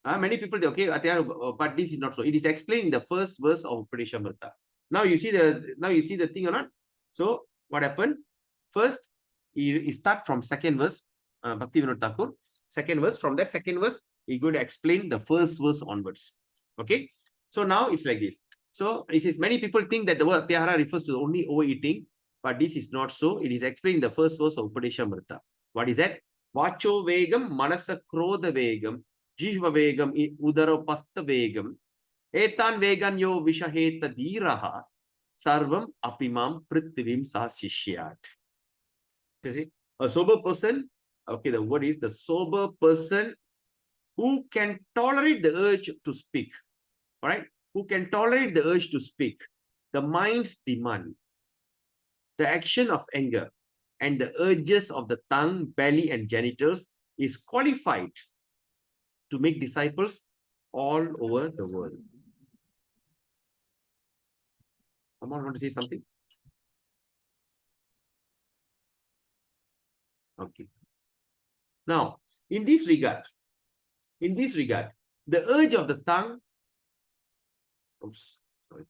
many people think, okay, Atyāhāra, but this is not so. It is explained in the first verse of Upadeshamrita. Now you see the thing or not? So what happened? First, you start from second verse, Bhaktivinoda Thakur. Second verse. From that second verse, he's going to explain the first verse onwards. Okay. So now it's like this. So it says many people think that the word Atyāhāra refers to only overeating, but this is not so. It is explained in the first verse of Upadeshamrita. What is that? Vacho vegam, manasa krodha vegam, jihva vegam, udara pasta vegam, etan vegan yo vishaheta dhiraha, sarvam apimam prithivim sa shishyat. You see, a sober person, okay, the word is the sober person who can tolerate the urge to speak, all right? Who can tolerate the urge to speak, the mind's demand, the action of anger, and the urges of the tongue, belly, and genitals is qualified to make disciples all over the world. Someone want to say something? Okay. Now, in this regard, the urge of the tongue, oops, sorry.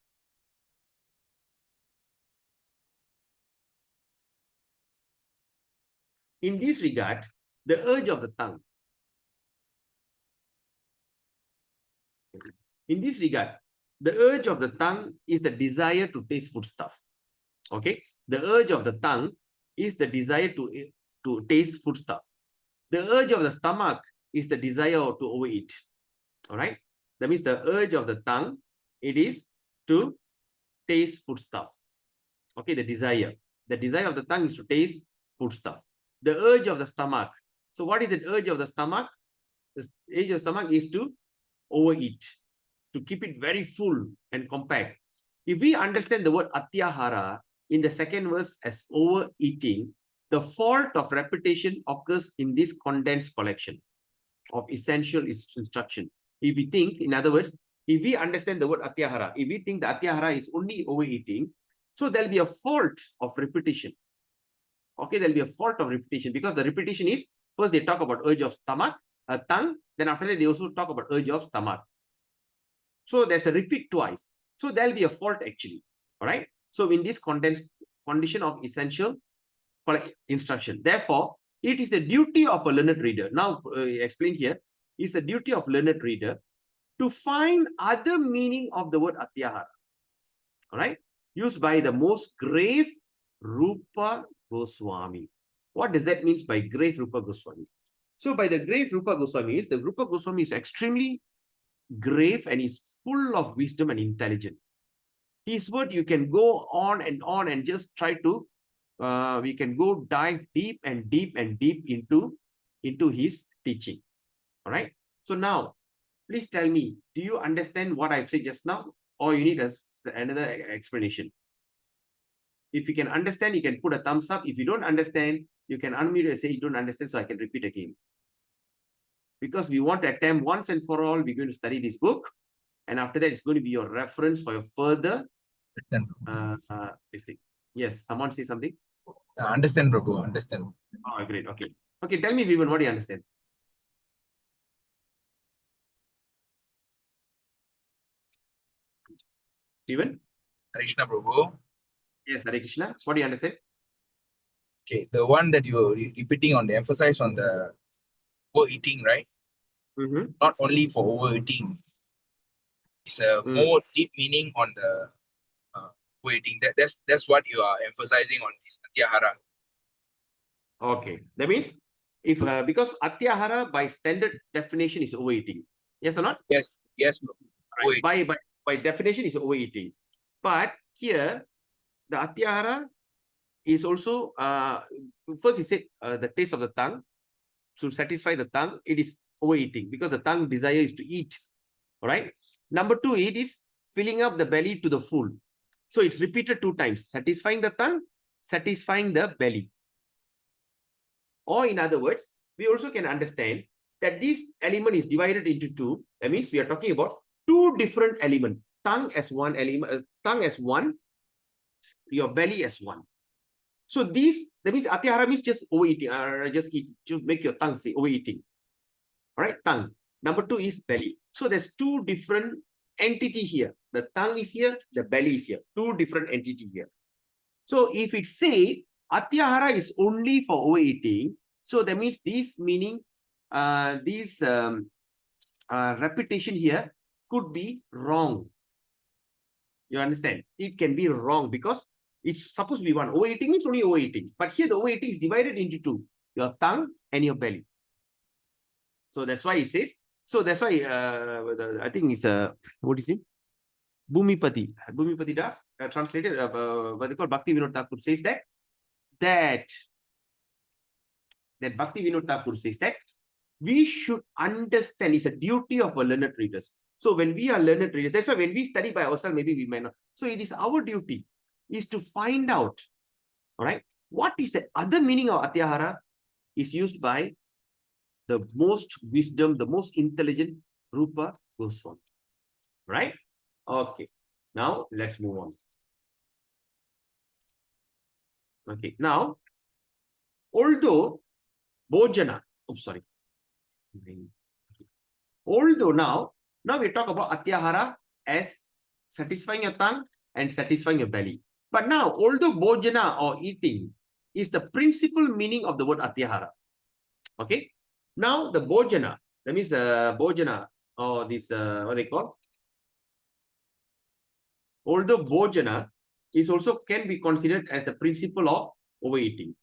In this regard, the urge of the tongue. In this regard, the urge of the tongue is the desire to taste foodstuff. Okay, the urge of the tongue is the desire to taste foodstuff. The urge of the stomach is the desire to overeat. All right, that means the urge of the tongue, it is to taste foodstuff. Okay, the desire of the tongue is to taste foodstuff. The urge of the stomach. So what is the urge of the stomach? The urge of the stomach is to overeat, to keep it very full and compact. If we understand the word Atyāhāra in the second verse as overeating, the fault of repetition occurs in this condensed collection of essential instruction. If we think, in other words, if we understand the word Atyāhāra, if we think the Atyāhāra is only overeating, so there'll be a fault of repetition. Okay, there'll be a fault of repetition because the repetition is, first they talk about urge of stomach, tongue, then after that they also talk about urge of stomach. So there's a repeat twice. So there'll be a fault actually. All right. So in this condensed condition of essential instruction, therefore, it is the duty of a learned reader. Now, explained here, it's the duty of learned reader to find other meaning of the word Atyāhāra. All right. Used by the most grave Rupa Goswami. What does that mean by grave Rupa Goswami? So by the grave Rupa Goswami, the Rupa Goswami is extremely grave and is full of wisdom and intelligence. His word, you can go on and just try to, we can go dive deep and deep and deep into his teaching. All right. So now, please tell me, do you understand what I've said just now, or you need another explanation? If you can understand, you can put a thumbs up. If you don't understand, you can unmute and say you don't understand, so I can repeat again. Because we want to attempt once and for all, we're going to study this book. And after that, it's going to be your reference for your further. Yes, someone say something. Understand, Prabhu. Understand. Oh, great. Okay. Okay, tell me, Vivan, what do you understand? Vivan? Krishna, Prabhu. Yes, Hare Krishna. What do you understand? Okay, the one that you are repeating on the emphasize on the overeating, right? Not only for overeating. It's a more deep meaning on the overeating. That's what you are emphasizing on this Atyāhāra. Okay, that means if because Atyāhāra by standard definition is overeating. Yes or not? Yes, yes, Prabhu. Right. By definition is overeating. But here, the Atyāhāra is also first he said the taste of the tongue. To satisfy the tongue, it is overeating because the tongue desire is to eat. All right. Number two, it is filling up the belly to the full. So it's repeated 2 times, satisfying the tongue, satisfying the belly. Or in other words, we also can understand that this element is divided into 2. That means we are talking about 2 different elements. Tongue as one element, tongue as one, your belly as one. So that means Atyāhāra means just overeating, just eat, to make your tongue say overeating. All right, tongue. Number 2 is belly. So there's 2 different entities here. The tongue is here, the belly is here. 2 different entities here. So if it say Atyāhāra is only for overeating, so that means this meaning, this repetition here could be wrong. You understand? It can be wrong because it's supposed to be one. Overeating means only overeating. But here the overeating is divided into 2. Your tongue and your belly. So that's why it says, so that's why I think it's what is it? Bhumipati. Bhumipati Das translated, what they call Bhaktivinoda Thakur says that Bhaktivinoda Thakur says that we should understand, it's a duty of our learned readers. So when we are learned readers, that's why when we study by ourselves, maybe we might not. So it is our duty is to find out, all right, what is the other meaning of Atyāhāra is used by the most wisdom, the most intelligent Rupa Goswami, right? Okay, now let's move on. Okay, now, although Bhojana, although now we talk about Atyāhāra as satisfying your tongue and satisfying your belly. But now, although Bhojana or eating is the principal meaning of the word Atyāhāra, okay? Now the Bhojana, that means Bhojana or this, what they call? Although Bhojana is also can be considered as the principle of overeating.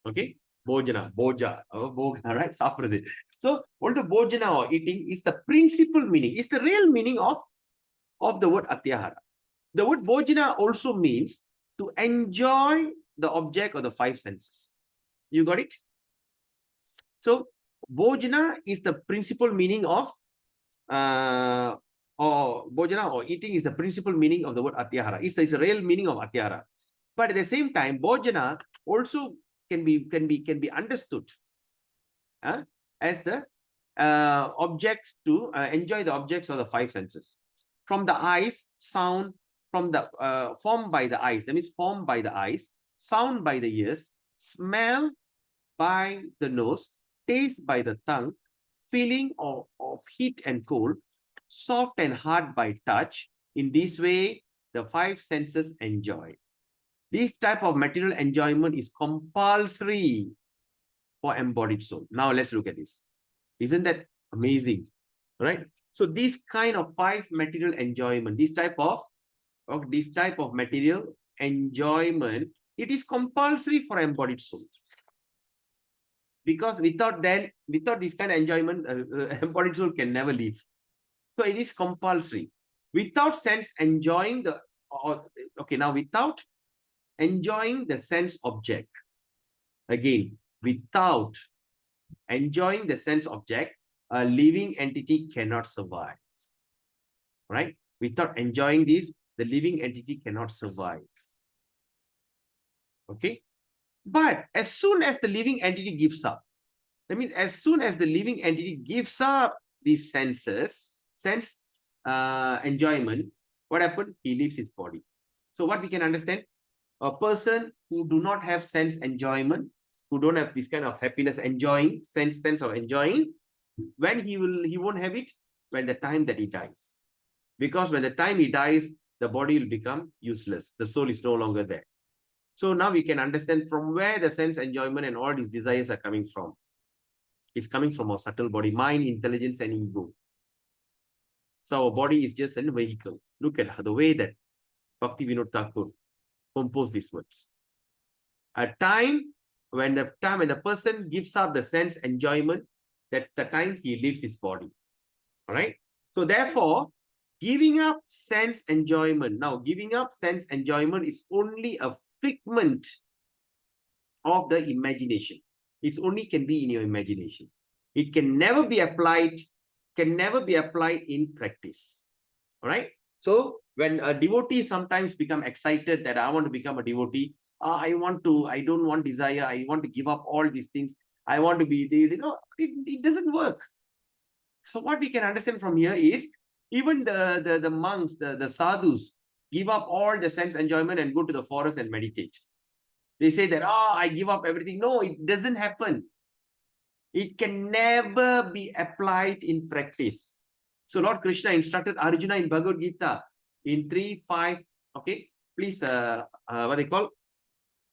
Okay? Bhojana, Bhoja, Bhoga, right? Saprade. So, although Bhojana or eating is the principal meaning, is the real meaning of the word Atyāhāra. The word Bhojana also means to enjoy the object of the 5 senses. You got it? So, Bhojana is the principal meaning of, or Bhojana or eating is the principal meaning of the word Atyāhāra. It's the real meaning of Atyāhāra. But at the same time, Bhojana also can be understood as the object to enjoy the objects of the 5 senses. From the eyes, sound, from the formed by the eyes, that means formed by the eyes, sound by the ears, smell by the nose, taste by the tongue, feeling of heat and cold, soft and hard by touch. In this way, the 5 senses enjoy. This type of material enjoyment is compulsory for embodied soul. Now let's look at this. Isn't that amazing? Right? So this kind of 5 material enjoyment, this type of material enjoyment, it is compulsory for embodied soul. Because without this kind of enjoyment, embodied soul can never live. So it is compulsory. Without sense enjoying the, without enjoying the sense object. Again, without enjoying the sense object, a living entity cannot survive. Right? Without enjoying this, the living entity cannot survive. Okay? But as soon as the living entity gives up, that means as soon as the living entity gives up these sense enjoyment, what happened? He leaves his body. So what we can understand, a person who do not have sense enjoyment, who don't have this kind of happiness, enjoying, sense of enjoying, when he won't have it when the time that he dies. Because when the time he dies, the body will become useless. The soul is no longer there. So now we can understand from where the sense enjoyment and all these desires are coming from. It's coming from our subtle body, mind, intelligence, and ego. So our body is just a vehicle. Look at the way that Bhaktivinoda Thakur composed these words. A time when the person gives up the sense enjoyment, that's the time he leaves his body. All right. So therefore, giving up sense enjoyment. Now, giving up sense enjoyment is only a figment of the imagination. It only can be in your imagination. It can never be applied, in practice. All right. So when a devotee sometimes become excited that I want to become a devotee, I don't want desire, I want to give up all these things, I want to be this, it doesn't work. So what we can understand from here is, even the monks, the sadhus, give up all the sense enjoyment and go to the forest and meditate. They say that, I give up everything. No, it doesn't happen. It can never be applied in practice. So Lord Krishna instructed Arjuna in Bhagavad Gita in 3:5. Okay, please, what they call,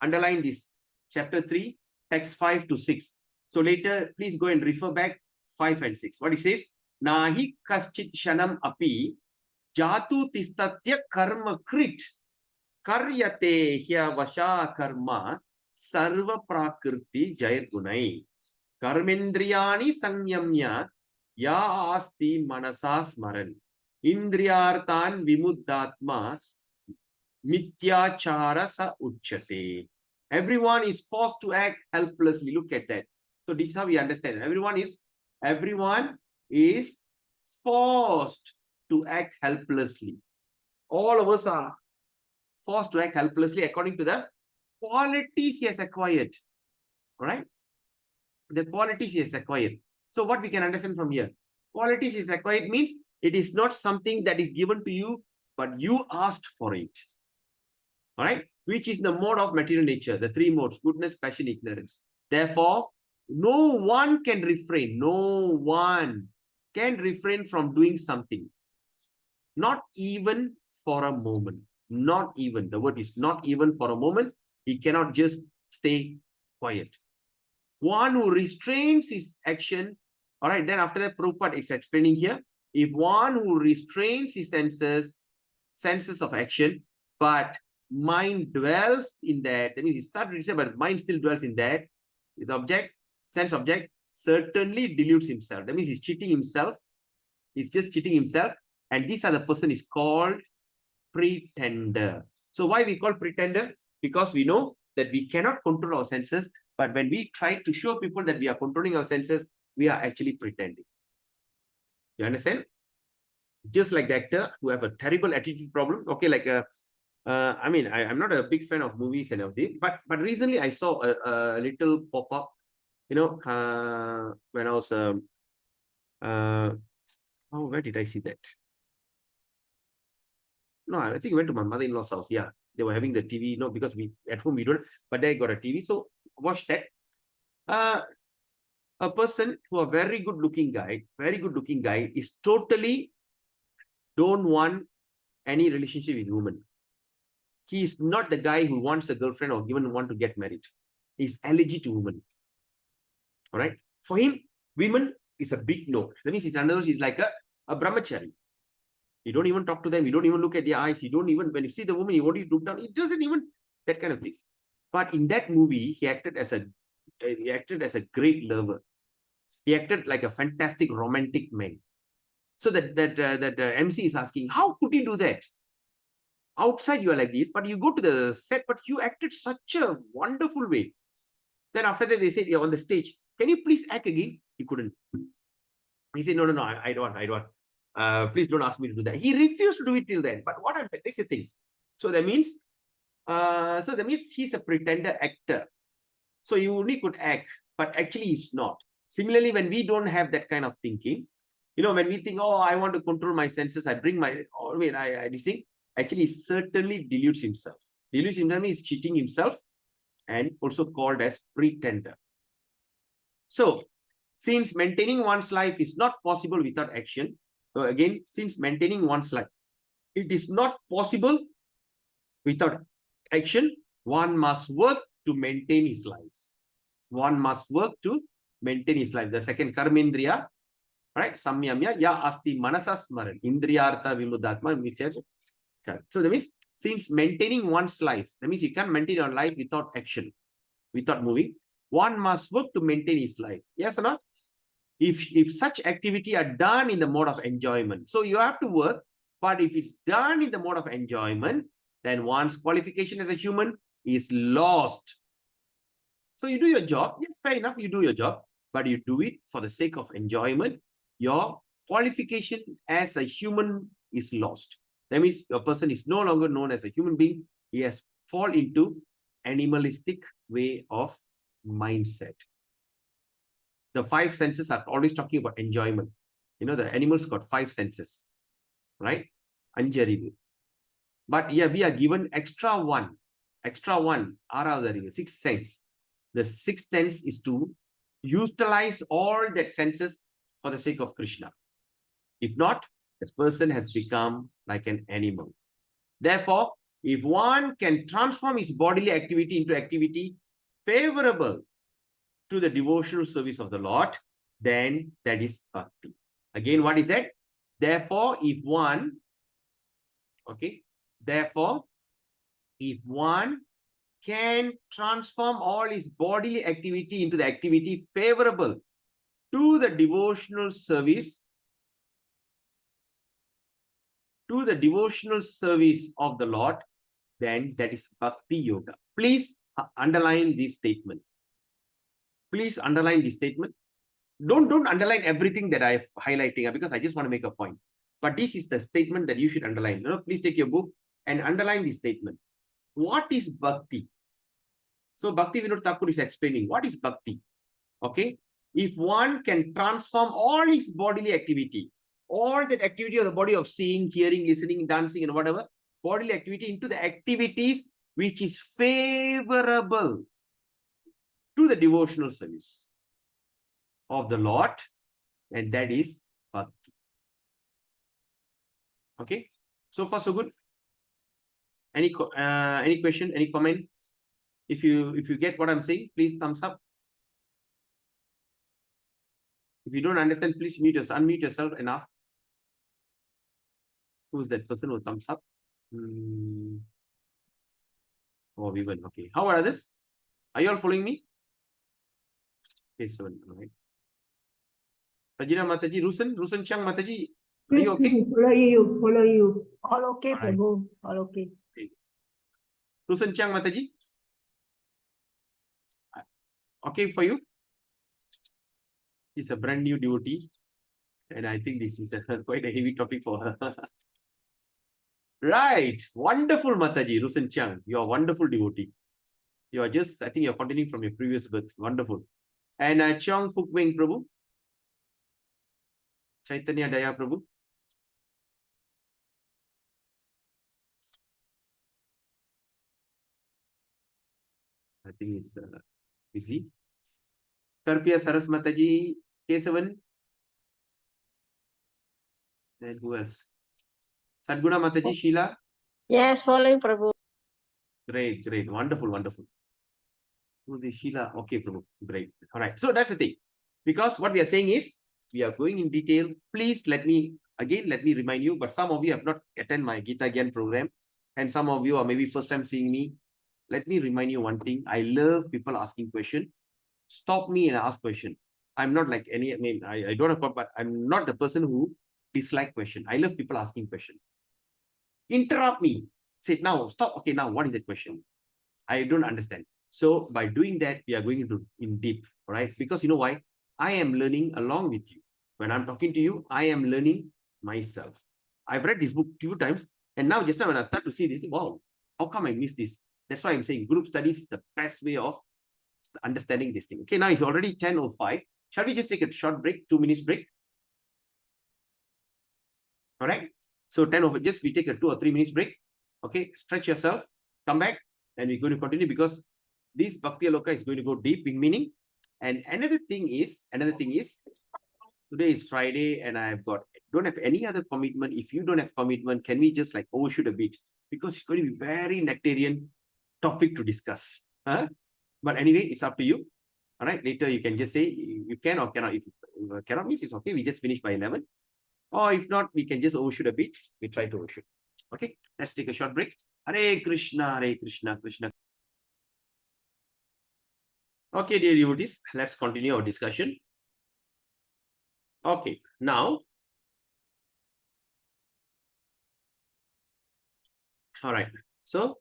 underline this, chapter 3, text 5 to 6. So later, please go and refer back 5 and 6. What it says? Nahi kaschit shanam api jatu tistatya karma krit karyate hya vasha karma sarva prakriti jair gunai karmendriyani samyamya ya asti manasa smaran indriyartan vimuddatma mityachara sa uchyate. Everyone is forced to act helplessly. Look at that. So this is how we understand. Everyone is forced to act helplessly. All of us are forced to act helplessly according to the qualities he has acquired. All right? The qualities he has acquired. So what we can understand from here? Qualities he has acquired means it is not something that is given to you, but you asked for it. All right? Which is the mode of material nature, the 3 modes: goodness, passion, ignorance. Therefore, no one can refrain from doing something. Not even for a moment. Not even. The word is not even for a moment. He cannot just stay quiet. One who restrains his action. All right, then after that, Prabhupada is explaining here. If one who restrains his senses of action, but mind dwells in that means he started to say, but mind still dwells in that, the sense object, certainly deludes himself. That means he's cheating himself. He's just cheating himself. And this other person is called pretender. So why we call pretender? Because we know that we cannot control our senses, but when we try to show people that we are controlling our senses, we are actually pretending. You understand? Just like the actor who have a terrible attitude problem. Okay, like I'm not a big fan of movies and everything, but recently I saw a little pop-up, when I was where did I see that? No, I think I went to my mother-in-law's house. Yeah, they were having the TV. No, because we at home we don't, but they got a TV. So watch that. A person who a very good-looking guy is totally don't want any relationship with women. He is not the guy who wants a girlfriend or even want to get married. He's allergic to women. All right. For him, women is a big no. That means he's like a brahmachari. You don't even talk to them. You don't even look at their eyes. You don't even, when you see the woman, you want to look down. It doesn't even, that kind of things. But in that movie, he acted as a great lover. He acted like a fantastic romantic man. So that MC is asking, how could you do that? Outside you are like this, but you go to the set, but you acted such a wonderful way. Then after that, they said, you're on the stage, can you please act again? He couldn't. He said, no, I don't want. Please don't ask me to do that. He refused to do it till then. But what happened? This is the thing. So that means he's a pretender actor. So you only could act, but actually it's not. Similarly, when we don't have that kind of thinking, when we think, oh, I want to control my senses, I bring my, this thing, actually certainly deludes himself. Deludes himself means cheating himself and also called as pretender. So, since maintaining one's life is not possible without action, so again, since maintaining one's life, it is not possible without action, one must work to maintain his life. One must work to maintain his life. The second, karmendriya, right? Samyamya, ya asti manasasmaran, indriyartha vimudatma. So that means, since maintaining one's life, that means you can't maintain your life without action, without moving. One must work to maintain his life. Yes or not? If such activity are done in the mode of enjoyment, so you have to work, but if it's done in the mode of enjoyment, then one's qualification as a human is lost. So you do your job, yes, fair enough, you do your job, but you do it for the sake of enjoyment, your qualification as a human is lost. That means your person is no longer known as a human being, he has fallen into animalistic way of mindset. The five senses are always talking about enjoyment. The animals got five senses, right? Anjarivu. But yeah, we are given extra one, sixth sense. The sixth sense is to utilize all that senses for the sake of Krishna. If not, the person has become like an animal. Therefore, if one can transform his bodily activity into activity favorable to the devotional service of the Lord, then that is bhakti. Again, what is that? Therefore, if one can transform all his bodily activity into the activity favorable to the devotional service, of the Lord, then that is Bhakti Yoga. Please underline this statement. Please underline this statement. Don't underline everything that I'm highlighting because I just want to make a point. But this is the statement that you should underline. Please take your book and underline this statement. What is Bhakti? So Bhaktivinoda Thakur is explaining what is Bhakti. Okay? If one can transform all his bodily activity, all that activity of the body of seeing, hearing, listening, dancing, and whatever, bodily activity into the activities which is favorable to the devotional service of the Lord, and that is Bhakti. Okay? So far, so good. Any question, any comment? If you get what I'm saying, please thumbs up. If you don't understand, please unmute yourself and ask. Who's that person who thumbs up? Oh, we went. Okay. How are others? Are you all following me? Okay, so all right. Rajina Mataji, Rusan Chang Mataji, are you okay? Follow you. All okay, All right. Prabhu. All okay. Rusan Chang Mataji? Okay for you? She's a brand new devotee, and I think this is quite a heavy topic for her. Right. Wonderful, Mataji, Rusan Chang. You are a wonderful devotee. You are just, I think you're continuing from your previous birth. Wonderful. And Cheong Fuk Wing Prabhu. Chaitanya Daya Prabhu. I think he's busy. Karpia Saras Mataji, Kesavan. And who else? Sadguna Mataji, Sheila. Yes, following Prabhu. Great, great. Wonderful, wonderful. Who's the Sheila? Okay, Prabhu. Great. All right. So that's the thing. Because what we are saying is, we are going in detail. Please let me remind you, but some of you have not attended my Gita Gyan program, and some of you are maybe first time seeing me. Let me remind you one thing. I love people asking questions. Stop me and ask question. I'm not like any, I don't have, but I'm not the person who dislike question. I love people asking question. Interrupt me. Say, now, stop. Okay, now, what is the question? I don't understand. So by doing that, we are going into in deep, right? Because you know why? I am learning along with you. When I'm talking to you, I am learning myself. I've read this book a few times, and now just now when I start to see this, wow, how come I missed this? That's why I'm saying group studies is the best way of understanding this thing. Okay, now it's already 10:05. Shall we just take a short break, 2 minutes break? All right. So 10:05, just we take a 2 or 3 minutes break. Okay, stretch yourself, come back, and we're going to continue because this Bhaktiyaloka is going to go deep in meaning. And another thing is, today is Friday and don't have any other commitment. If you don't have commitment, can we just like overshoot a bit? Because it's going to be very nectarian topic to discuss. Huh? But anyway, it's up to you. All right, later you can just say you can or cannot. If cannot means it's okay. We just finish by 11. Or if not, we can just overshoot a bit. We try to overshoot. Okay, let's take a short break. Hare Krishna, Krishna. Okay, dear devotees, let's continue our discussion. Okay, now, all right. So,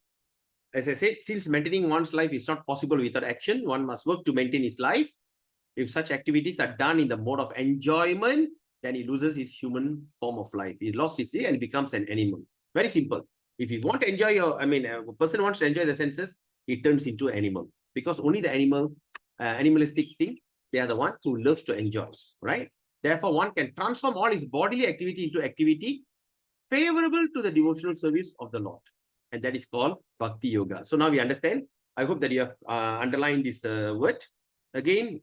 as I said, since maintaining one's life is not possible without action, one must work to maintain his life. If such activities are done in the mode of enjoyment, then he loses his human form of life. He lost his and becomes an animal. Very simple. If you want to enjoy a person wants to enjoy the senses, he turns into an animal. Because only the animalistic thing, they are the ones who love to enjoy, right? Therefore, one can transform all his bodily activity into activity favorable to the devotional service of the Lord. And that is called Bhakti Yoga. So now we understand. I hope that you have underlined this word. Again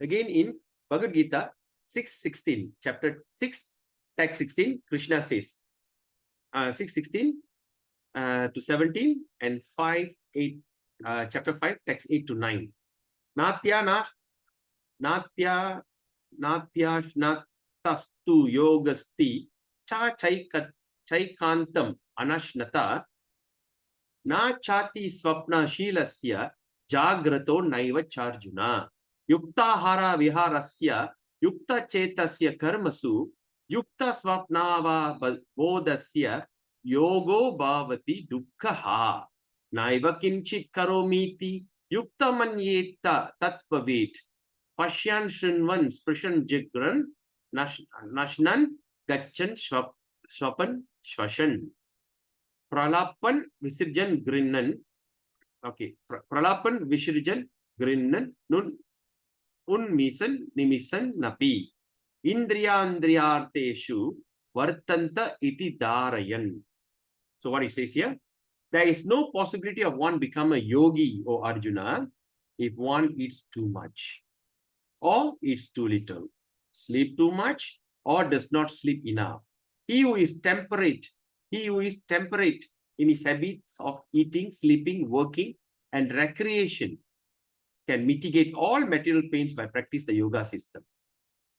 in Bhagavad Gita 6:16, chapter 6, text 16, Krishna says, 6:16 to 17 and 5:8, chapter 5, text 8 to 9. Natya tastu yogasti cha chaikantam anashnata na chati swapna shilasya jagrato naiva charjuna Yuktahara viharasya yukta chetasya karmasu yukta swapnava bodasya yogo bhavati dukkha naiva kinchit karomiti yukta manyeta tatvavet Pashyan Shrinvan Sprishan Jigran Nashnan Gachan Swapan Shvashan Pralapan Visirjan Grinnan. Okay, Pralapan Visirjan Grinnan Nun Unmisan Nimisan Napi Indriyandriyarteshu Vartanta iti Darayan. So what it says here, there is no possibility of one become a yogi, O Arjuna, if one eats too much, or eats too little, sleep too much, or does not sleep enough. He who is temperate in his habits of eating, sleeping, working, and recreation can mitigate all material pains by practice the yoga system.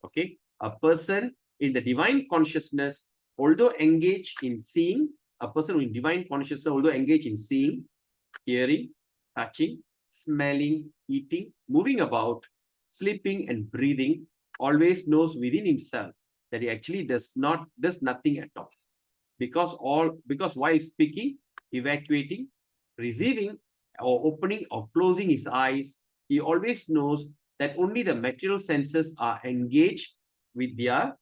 Okay, a person in the divine consciousness, although engaged in seeing, hearing, touching, smelling, eating, moving about, sleeping, and breathing, always knows within himself that he actually does nothing at all. Because while speaking, evacuating, receiving, or opening or closing his eyes, he always knows that only the material senses are engaged with their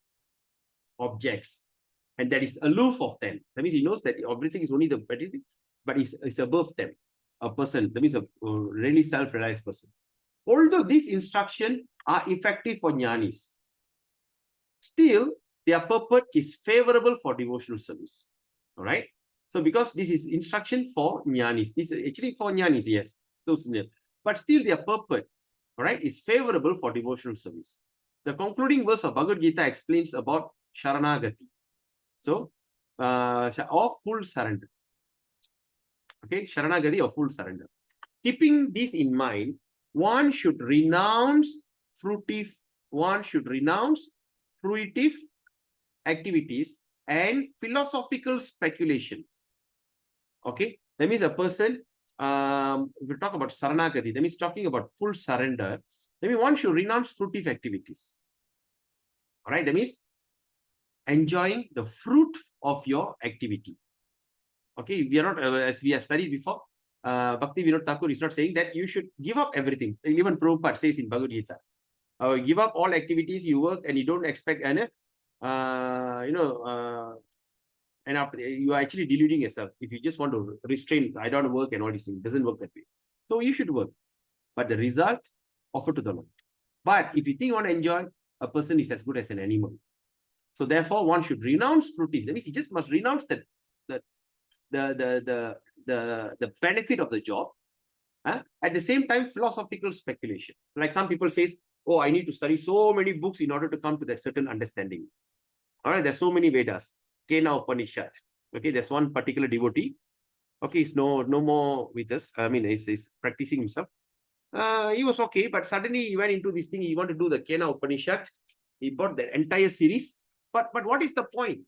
objects, and that is aloof of them. That means he knows that everything is only the material, but is above them. A person, that means a really self-realized person. Although these instructions are effective for jnanis, still their purport is favorable for devotional service. All right. So because this is instruction for jnanis, this is actually for jnanis, yes. But still their purport, all right, is favorable for devotional service. The concluding verse of Bhagavad Gita explains about Sharanagati. So, or full surrender. Okay, Sharanagati or full surrender. Keeping this in mind, one should renounce fruitive activities and philosophical speculation. Okay, that means a person, if we talk about Saranagati, that means talking about full surrender, that means one should renounce fruitive activities. All right, that means enjoying the fruit of your activity. Okay, we are not, as we have studied before, Bhaktivinoda Thakura is not saying that you should give up everything. Even Prabhupada says in Bhagavad Gita, give up all activities, you work and you don't expect, and after you are actually deluding yourself. If you just want to restrain, I don't work and all these things, it doesn't work that way. So you should work. but the result offered to the Lord. But if you think you want to enjoy, a person is as good as an animal. So therefore, one should renounce fruitage. That means he just must renounce the benefit of the job. At the same time, philosophical speculation. Like some people say, oh, I need to study so many books in order to come to that certain understanding. All right, there's so many Vedas. Kena Upanishad. Okay, there's one particular devotee. Okay, he's no more with us. I mean, he's practicing himself. He was okay, but suddenly he went into this thing. He wanted to do the Kena Upanishad. He bought the entire series. But what is the point?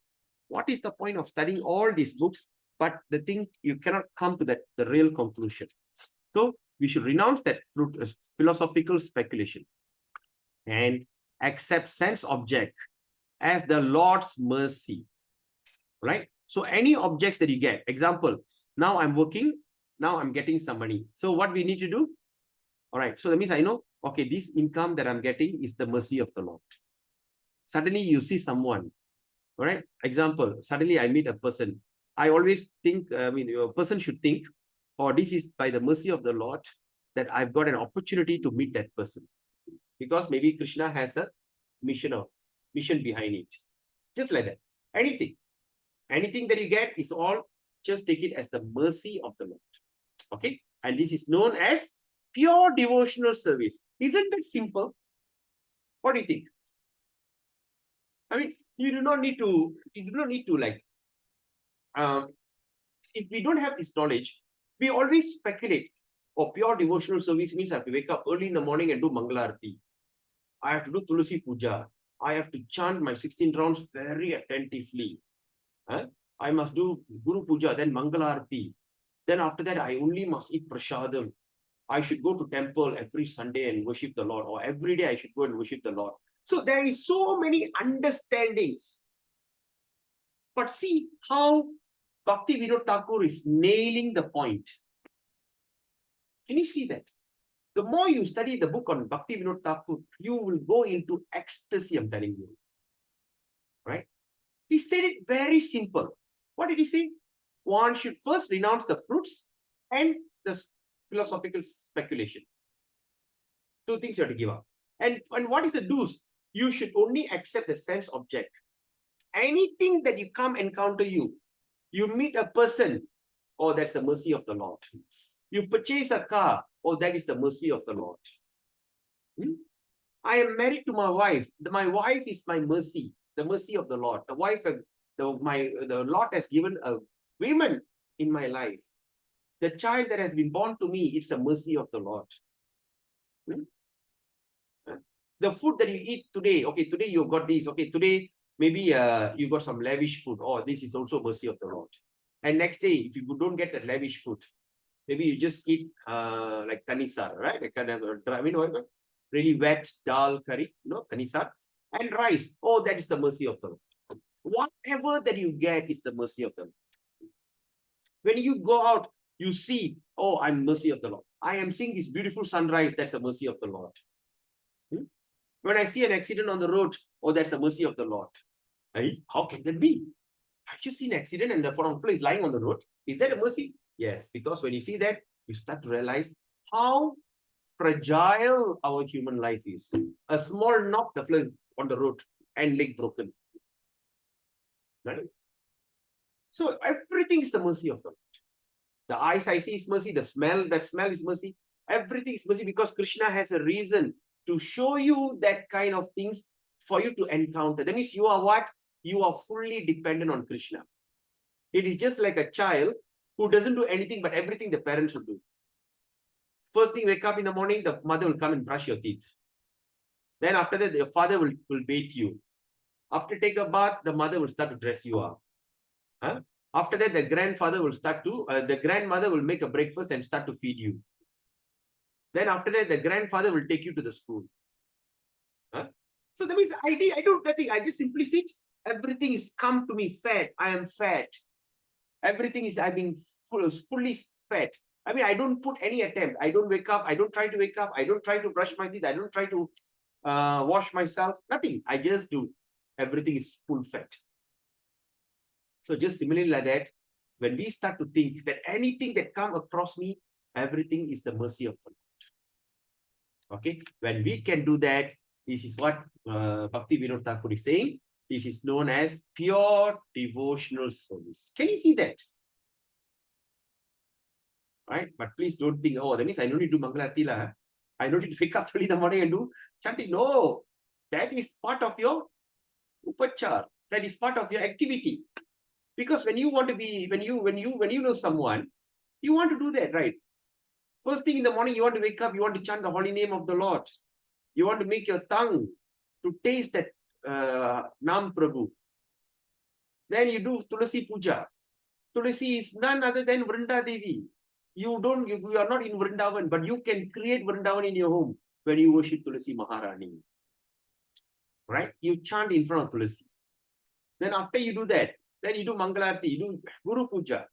What is the point of studying all these books? But the thing, you cannot come to the real conclusion. So we should renounce that philosophical speculation and accept sense object as the Lord's mercy. Right? So any objects that you get, example, now I'm working, now I'm getting some money. So what we need to do? All right. So that means I know, okay, this income that I'm getting is the mercy of the Lord. Suddenly you see someone, all right? Example, suddenly I meet a person. I always think, a person should think, oh, this is by the mercy of the Lord that I've got an opportunity to meet that person. Because maybe Krishna has a mission behind it. Just like that. Anything that you get is all, just take it as the mercy of the Lord. Okay? And this is known as pure devotional service. Isn't that simple? What do you think? I mean, you do not need to like, if we don't have this knowledge, we always speculate. Oh, pure devotional service means I have to wake up early in the morning and do Mangalarti. I have to do Tulasi Puja. I have to chant my 16 rounds very attentively. I must do Guru Puja, then Mangalarti. Then after that, I only must eat Prasadam. I should go to temple every Sunday and worship the Lord, or every day I should go and worship the Lord. So there is so many understandings. But see how Bhaktivinoda Thakur is nailing the point. Can you see that? The more you study the book on Bhaktivinoda Thakur, you will go into ecstasy, I'm telling you. Right? He said it very simple. What did he say? One should first renounce the fruits and the philosophical speculation. Two things you have to give up. And what is the do's? You should only accept the sense object. Anything that you come encounter you meet a person, oh, that's the mercy of the Lord. You purchase a car, oh, that is the mercy of the Lord. I am married to my wife. My wife is my mercy, the mercy of the Lord. The Lord has given a woman in my life. The child that has been born to me, it's a mercy of the Lord. The food that you eat today, okay, today you got this, okay, today maybe you got some lavish food. Oh, this is also mercy of the Lord. And next day, if you don't get that lavish food, maybe you just eat like tanisar, right? Like kind of really wet dal curry, tanisar, and rice. Oh, that is the mercy of the Lord. Whatever that you get is the mercy of the Lord. When you go out, you see, oh, I'm mercy of the Lord. I am seeing this beautiful sunrise, that's the mercy of the Lord. When I see an accident on the road, oh, that's the mercy of the Lord. Hey, how can that be? I just seen an accident and the floor is lying on the road. Is that a mercy? Yes, because when you see that, you start to realize how fragile our human life is. A small knock, the floor is on the road and leg broken. Right? So everything is the mercy of the Lord. The eyes I see is mercy, that smell is mercy. Everything is mercy because Krishna has a reason to show you that kind of things for you to encounter. That means you are what? You are fully dependent on Krishna. It is just like a child who doesn't do anything but everything the parents should do. First thing, wake up in the morning, the mother will come and brush your teeth. Then after that, your father will bathe you. After take a bath, the mother will start to dress you up. After that, the grandfather will the grandmother will make a breakfast and start to feed you. Then after that, the grandfather will take you to the school. So that means I do nothing. I just simply sit. Everything is come to me fed. I am fed. Everything is, I've been fully fed. I mean, I don't put any attempt. I don't wake up. I don't try to wake up. I don't try to brush my teeth. I don't try to wash myself. Nothing. I just do. Everything is full fed. So just similarly like that, when we start to think that anything that comes across me, everything is the mercy of the Lord. Okay, when we can do that, this is what Bhaktivinoda Thakura is saying. This is known as pure devotional service. Can you see that? Right? But please don't think, oh, that means I don't need to do Mangalarti lah. I don't need to wake up early in the morning and do chanting. No, that is part of your upachar. That is part of your activity. Because when you want to be, when you know someone, you want to do that, right? First thing in the morning, you want to wake up, you want to chant the holy name of the Lord. You want to make your tongue to taste that Nam Prabhu. Then you do Tulasi Puja. Tulasi is none other than Vrinda Devi. You are not in Vrindavan, but you can create Vrindavan in your home when you worship Tulasi Maharani. Right? You chant in front of Tulasi. Then after you do that, then you do Mangalarti, you do Guru Puja.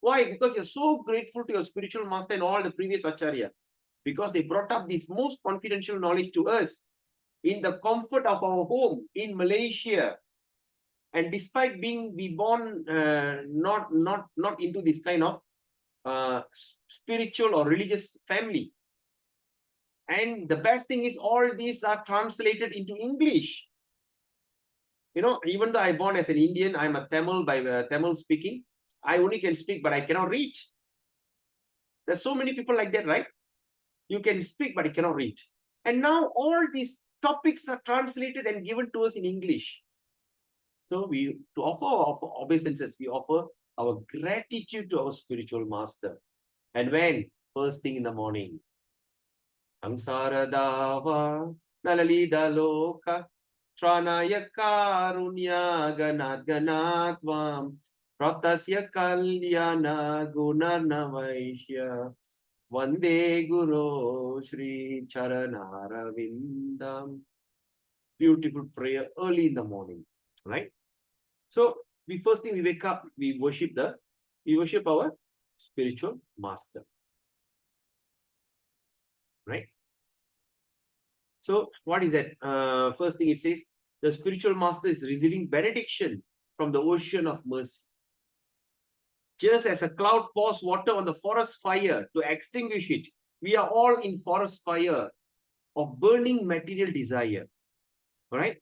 Why? Because you're so grateful to your spiritual master and all the previous Acharya. Because they brought up this most confidential knowledge to us in the comfort of our home in Malaysia. And despite being born not into this kind of spiritual or religious family. And the best thing is all these are translated into English. You know, even though I'm born as an Indian, I'm a Tamil by Tamil speaking. I only can speak, but I cannot read. There's so many people like that, right? You can speak, but you cannot read. And now all these topics are translated and given to us in English. So to offer our obeisances, we offer our gratitude to our spiritual master. And when? First thing in the morning. Samsara dava nalalida loka tranaya karunya ganat ganatvam pratasya kalyana gunarnavaishya Vande Guru Shri Charanara Vindam. Beautiful prayer early in the morning, right? So first thing we wake up, we worship our spiritual master, right? So what is that? First thing it says, the spiritual master is receiving benediction from the ocean of mercy. Just as a cloud pours water on the forest fire to extinguish it, we are all in forest fire of burning material desire. All right?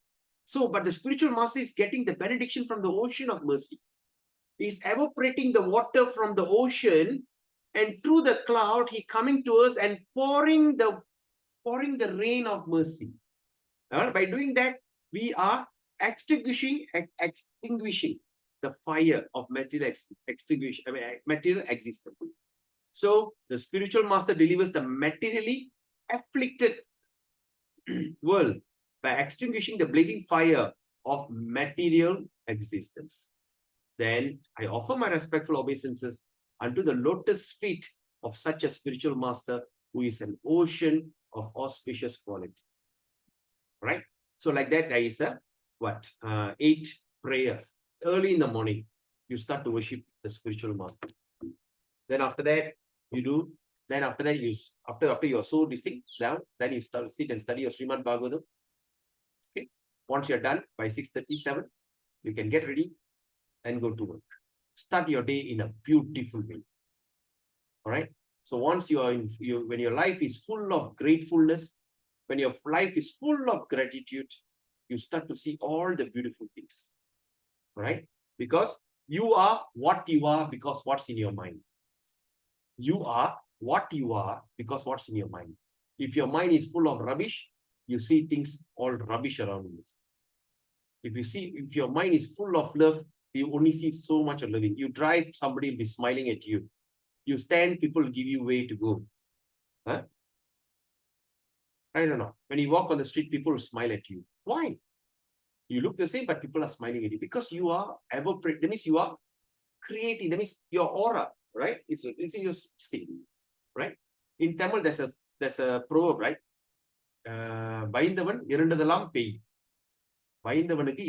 So, but the spiritual master is getting the benediction from the ocean of mercy. He's evaporating the water from the ocean, and through the cloud, he coming to us and pouring the rain of mercy. All right? By doing that, we are extinguishing the fire of material material existence. So the spiritual master delivers the materially afflicted world by extinguishing the blazing fire of material existence. Then I offer my respectful obeisances unto the lotus feet of such a spiritual master who is an ocean of auspicious quality. Right? So like that, there is a 8 prayer. Early in the morning, you start to worship the spiritual master. Then after that, after you are so distinct down, then you start to sit and study your Srimad Bhagavatam. Okay. Once you're done by 6:37, you can get ready and go to work. Start your day in a beautiful way. All right. So once when your life is full of gratefulness, when your life is full of gratitude, you start to see all the beautiful things. Right? Because you are what you are because what's in your mind. You are what you are because what's in your mind. If your mind is full of rubbish, you see things all rubbish around you. If your mind is full of love, you only see so much of loving. You drive, somebody will be smiling at you. You stand, people will give you way to go. Huh? I don't know. When you walk on the street, people will smile at you. Why? You look the same, but people are smiling at you because you are evaporating. That means you are creating. That means your aura, right? It's in your state, right? In Tamil, there's a proverb, right? Bayindavan irundadalam pei. Bayindavanukku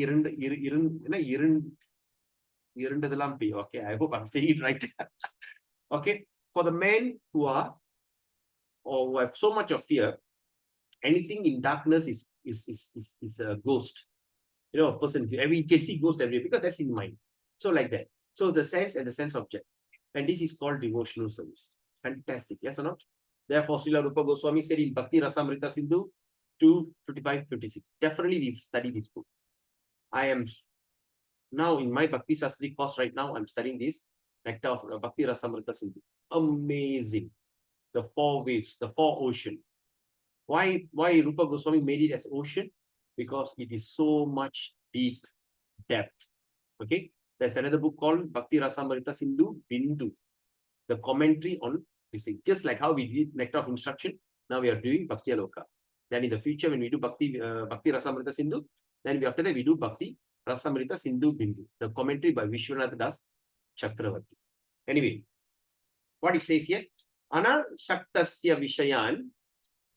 irundadalam pei. Okay, I hope I'm saying it right. Okay, for the men who have so much of fear, anything in darkness is a ghost. You know, a person, you can see ghost everywhere because that's in mind. So like that. So the sense and the sense object. And this is called devotional service. Fantastic. Yes or not? Therefore, Srila Rupa Goswami said in Bhakti Rasamrita Sindhu 2:55-56. Definitely we've studied this book. I am now in my Bhakti Sastri course right now, I'm studying this Nectar of Bhakti Rasamrita Sindhu. Amazing. The four waves, the four ocean. Why Rupa Goswami made it as ocean? Because it is so much deep depth. Okay. There's another book called Bhakti Rasamrita Sindhu Bindu. The commentary on this thing. Just like how we did Nectar of Instruction, now we are doing Bhaktiyaloka. Then in the future, when we do Bhakti Rasamrita Sindhu, then after that we do Bhakti Rasamrita Sindhu Bindu. The commentary by Vishwanath Das Chakravarti. Anyway, what it says here, Ana Shaktasya Vishayan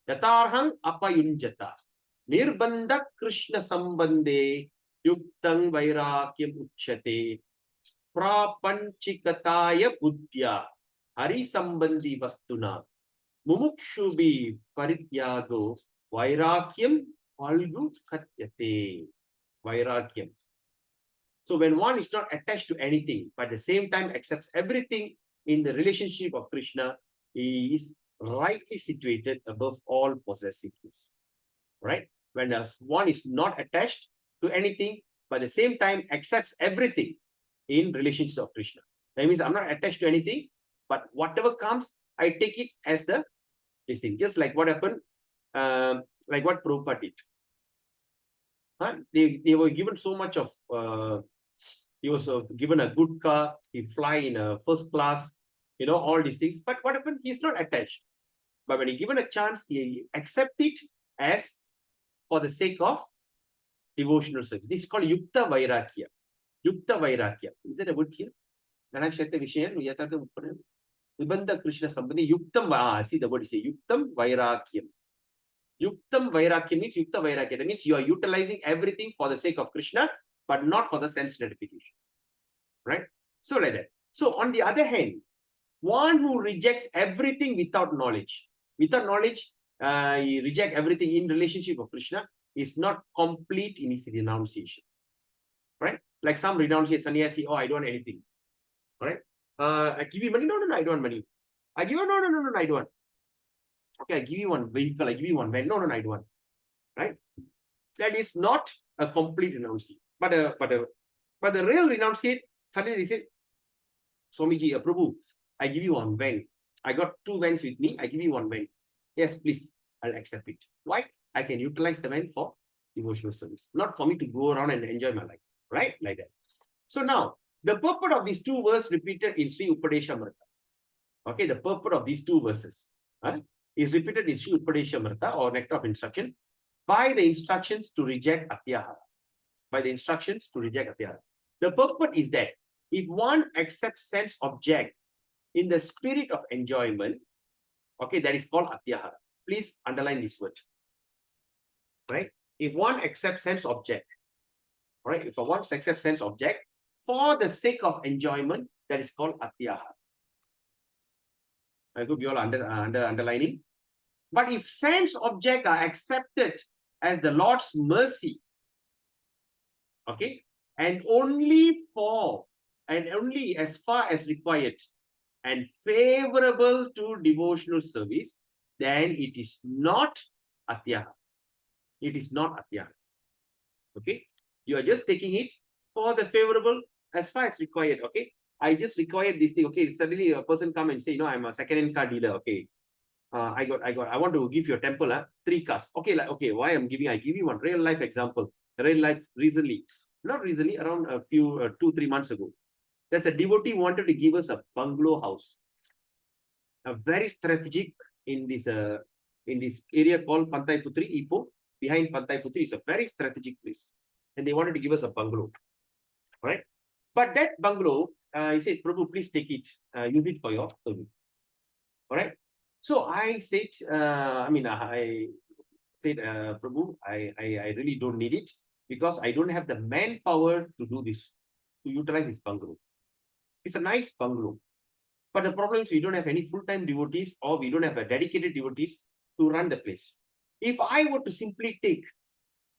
Yatarhang Apayunjata Nirbandha Krishna Sambande Yuktang Vairakyam Uchate Prapanchikataya Buddhya Hari Sambandhi Vastuna Mumukshubi Parityago Vairakyam Valgu Katyate. Vairakyam. So when one is not attached to anything, but at the same time accepts everything in the relationship of Krishna, he is rightly situated above all possessiveness. Right? When one is not attached to anything, but at the same time accepts everything in relationships of Krishna. That means I'm not attached to anything, but whatever comes, I take it as this thing. Just like what happened, like what Prabhupada did. They were given so much of, he was given a good car, he fly in a first class, all these things. But what happened? He's not attached. But when he given a chance, he accept it as for the sake of devotional service. This is called Yukta Vairākya. Yukta Vairākya. Is that a word here? Vibandha Krishna Sambandhi Yuktam. See the word is Yuktam Vairākyam. Yuktam Vairākyam means Yukta Vairākya. That means you are utilizing everything for the sake of Krishna, but not for the sense gratification. Right? So like that. So on the other hand, one who rejects everything without knowledge, he rejects everything in relationship of Krishna, is not complete in his renunciation. Right? Like some renunciation, sannyasi, oh, I don't want anything. Right? I give you money, no, I don't want money. I give you, no, I don't want. Okay, I give you one vehicle, I give you one van, no, I don't want. Right? That is not a complete renunciation. But the real renunciate, suddenly they say, Swamiji, Prabhu, I give you one van. I got 2 vans with me, I give you one van. Yes, please, I'll accept it. Why? I can utilize the van for devotional service, not for me to go around and enjoy my life. Right? Like that. So now, the purport of these 2 verses repeated in Sri Upadeshamrita. Okay, the purport of these 2 verses is repeated in Sri Upadeshamrita or Nectar of Instruction by the instructions to reject Atyāhāra. By the instructions to reject Atyāhāra. The purport is that if one accepts sense object in the spirit of enjoyment, okay, that is called Atyāhāra. Please underline this word. Right? If one accepts sense object, right? If one accepts sense object for the sake of enjoyment, that is called Atyāhāra. I hope you all underlining. But if sense objects are accepted as the Lord's mercy, okay, and only as far as required and favorable to devotional service, then it is not Atyāhāra. It is not Atyāhāra. Okay, you are just taking it for the favorable as far as required. Okay, I just required this thing. Okay, suddenly a person come and say, I'm a second-hand car dealer. Okay, I want to give you a temple, 3 cars. Okay, why I give you one real life example. Real life not recently, around a few 2-3 months ago. There's a devotee wanted to give us a bungalow house, a very strategic in this area called Pantai Putri, Ipoh. Behind Pantai Putri is a very strategic place, and they wanted to give us a bungalow. Right? But that bungalow, he said, Prabhu, please take it, use it for your service. All right. So I said, Prabhu, I really don't need it because I don't have the manpower to do this, to utilize this bungalow. It's a nice bungalow. But the problem is we don't have any full-time devotees or we don't have a dedicated devotees to run the place. If I were to simply take,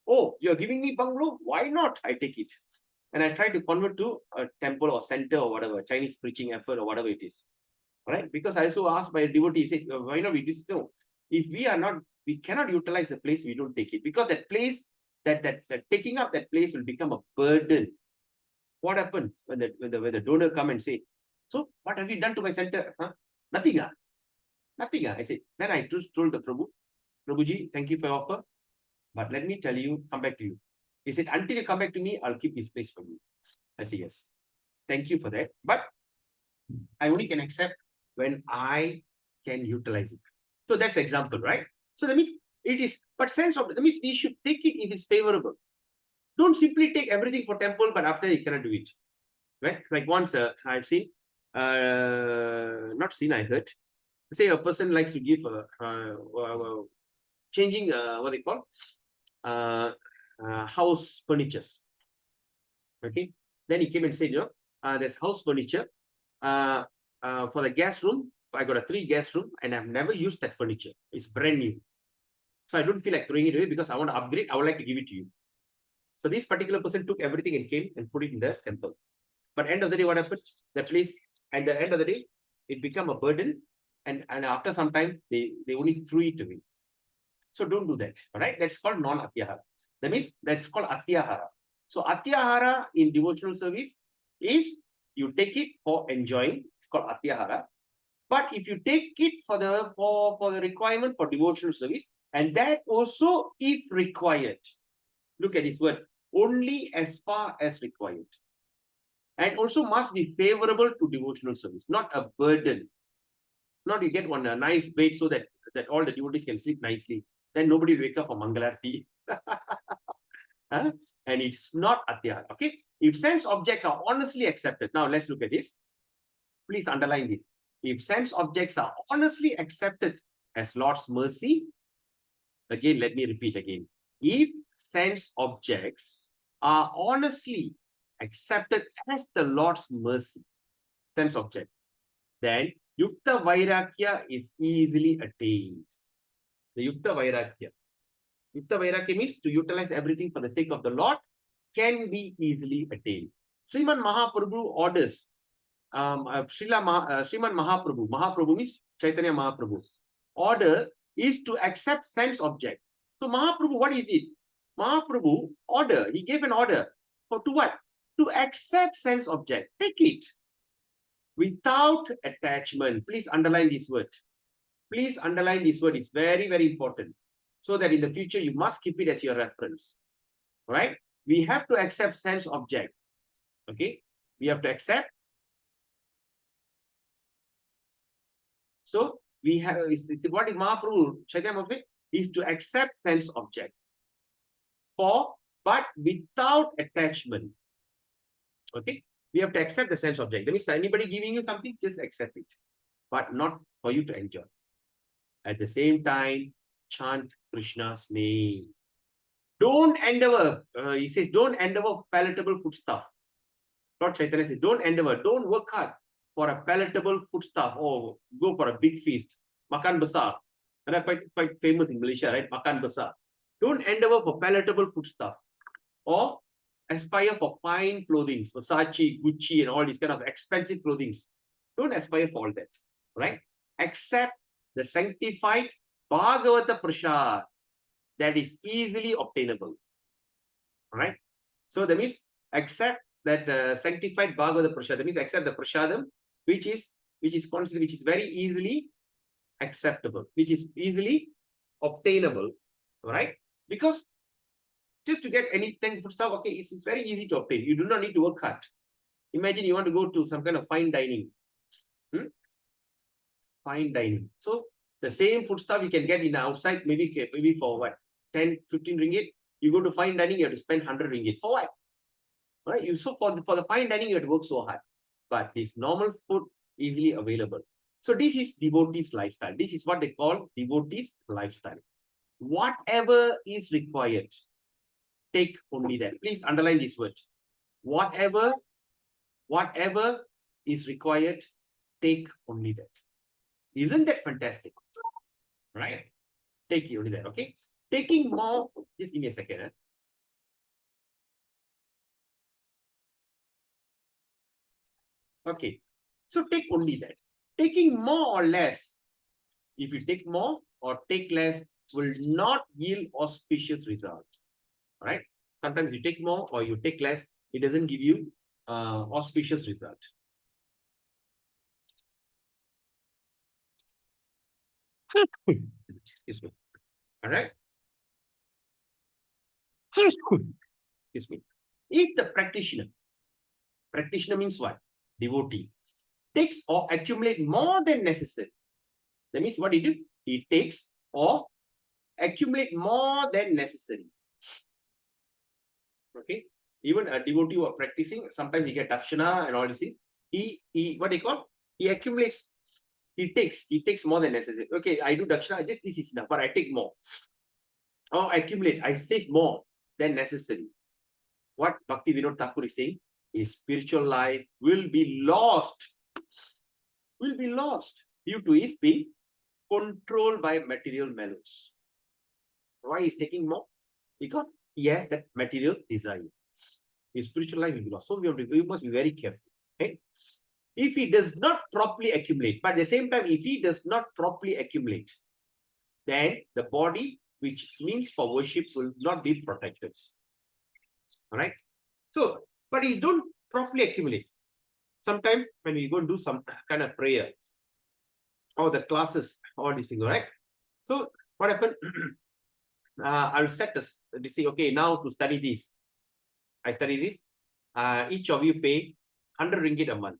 oh, you're giving me bungalow, why not? I take it. And I try to convert to a temple or center or whatever, Chinese preaching effort or whatever it is. right? Because I also asked by a devotee, he said, why not we just know? If we are not, we cannot utilize the place, we don't take it. Because that place, that taking up that place will become a burden. What happened when the donor come and say, so what have you done to my center? Huh? Nothing. Nothing. I said, then I just told the Prabhu, Prabhuji, thank you for your offer. But let me tell you, come back to you. He said, until you come back to me, I'll keep this place for you. I said, yes. Thank you for that. But I only can accept when I can utilize it. So that's example, right? So that means it is, but sense of, that means we should take it if it's favorable. Don't simply take everything for temple, but after you cannot do it. Right? Like once I've seen, not seen, I heard, say a person likes to give changing what they call house furnitures. Okay, then he came and said, there's house furniture for the guest room. I got a 3 guest room and I've never used that furniture. It's brand new, so I don't feel like throwing it away because I want to upgrade. I would like to give it to you. So this particular person took everything and came and put it in the temple. But end of the day, what happened? The place, at the end of the day, it became a burden, and after some time they only threw it away. So don't do that. All right, that's called non-Atyāhāra. That means that's called Atyāhāra. So Atyāhāra in devotional service is you take it for enjoying. It's called Atyāhāra. But if you take it for the requirement for devotional service, and that also if required, look at this word, only as far as required, and also must be favorable to devotional service, not a burden. Not you get one a nice bed so that all the devotees can sleep nicely. Then nobody wake up for Mangalarti. Huh? And it's not Atyāhāra. Okay, if sense objects are honestly accepted. Now let's look at this. Please underline this. If sense objects are honestly accepted as Lord's mercy, again, let me repeat again. If sense objects are honestly accepted as the Lord's mercy, sense object, then Yukta Vairagya is easily attained. The Yukta Vairagya. Yukta Vairagya means to utilize everything for the sake of the Lord can be easily attained. Sriman Mahaprabhu orders, Sriman Mahaprabhu, Mahaprabhu means Chaitanya Mahaprabhu, order is to accept sense object. So Mahaprabhu, what is it? Mahaprabhu order, he gave an order for to what? To accept sense object. Take it without attachment. Please underline this word. Please underline this word. It's very, very important. So that in the future, you must keep it as your reference. Right? We have to accept sense object. Okay? We have to accept. So we have, what is Mahaprabhu Chaitanya is to accept sense object but without attachment. Okay? We have to accept the sense object. That means anybody giving you something, just accept it, but not for you to enjoy. At the same time, chant Krishna's name. Don't endeavor, he says, don't endeavor palatable foodstuff. Lord Chaitanya says, don't endeavor, don't work hard for a palatable foodstuff or go for a big feast. Makan besar. And that's quite famous in Malaysia, right? Makan besar. Don't endeavor for palatable foodstuff or aspire for fine clothing, Versace, Gucci, and all these kind of expensive clothing. Don't aspire for all that, right? Accept the sanctified Bhagavata Prasad that is easily obtainable, right? So that means accept that sanctified Bhagavata Prasad. That means accept the Prasadam, which is very easily acceptable, which is easily obtainable, right? Because just to get anything for stuff, okay, it's very easy to obtain. You do not need to work hard. Imagine you want to go to some kind of fine dining. Fine dining. So the same food stuff you can get in the outside, maybe for what? 10, 15 ringgit. You go to fine dining, you have to spend 100 ringgit. For what? Right? So for the fine dining, you have to work so hard. But this normal food easily available. So this is devotee's lifestyle. This is what they call devotee's lifestyle. Whatever is required, take only that. Please underline this word. Whatever is required, take only that. Isn't that fantastic? Right? Take only that, okay? Taking more, just give me a second. Okay. So take only that. taking more or less, if you take more or take less, will not yield auspicious results. All right. Sometimes you take more or you take less, it doesn't give you auspicious result. Excuse me. All right. Excuse me. If the practitioner means what? Devotee, takes or accumulate more than necessary. That means what he do? He takes or accumulate more than necessary. Okay. Even a devotee who are practicing, sometimes he get dakshana and all these things. He what they call? He accumulates. He takes more than necessary. Okay, I do dakshana, just this is enough, but I take more. Or accumulate, I save more than necessary. What Bhaktivinoda Thakura is saying is spiritual life will be lost. Will be lost due to his being controlled by material mellows. Why is taking more? Because he has that material desire. His spiritual life will be lost. So we must be very careful. Right? If he does not properly accumulate, but at the same time, if he does not properly accumulate, then the body, which means for worship, will not be protected. All right. So, but he don't properly accumulate. Sometimes when we go and do some kind of prayer or the classes, all these things, right? So what happened? I'll set this to say, okay, now to study this. I study this. Each of you pay 100 ringgit a month.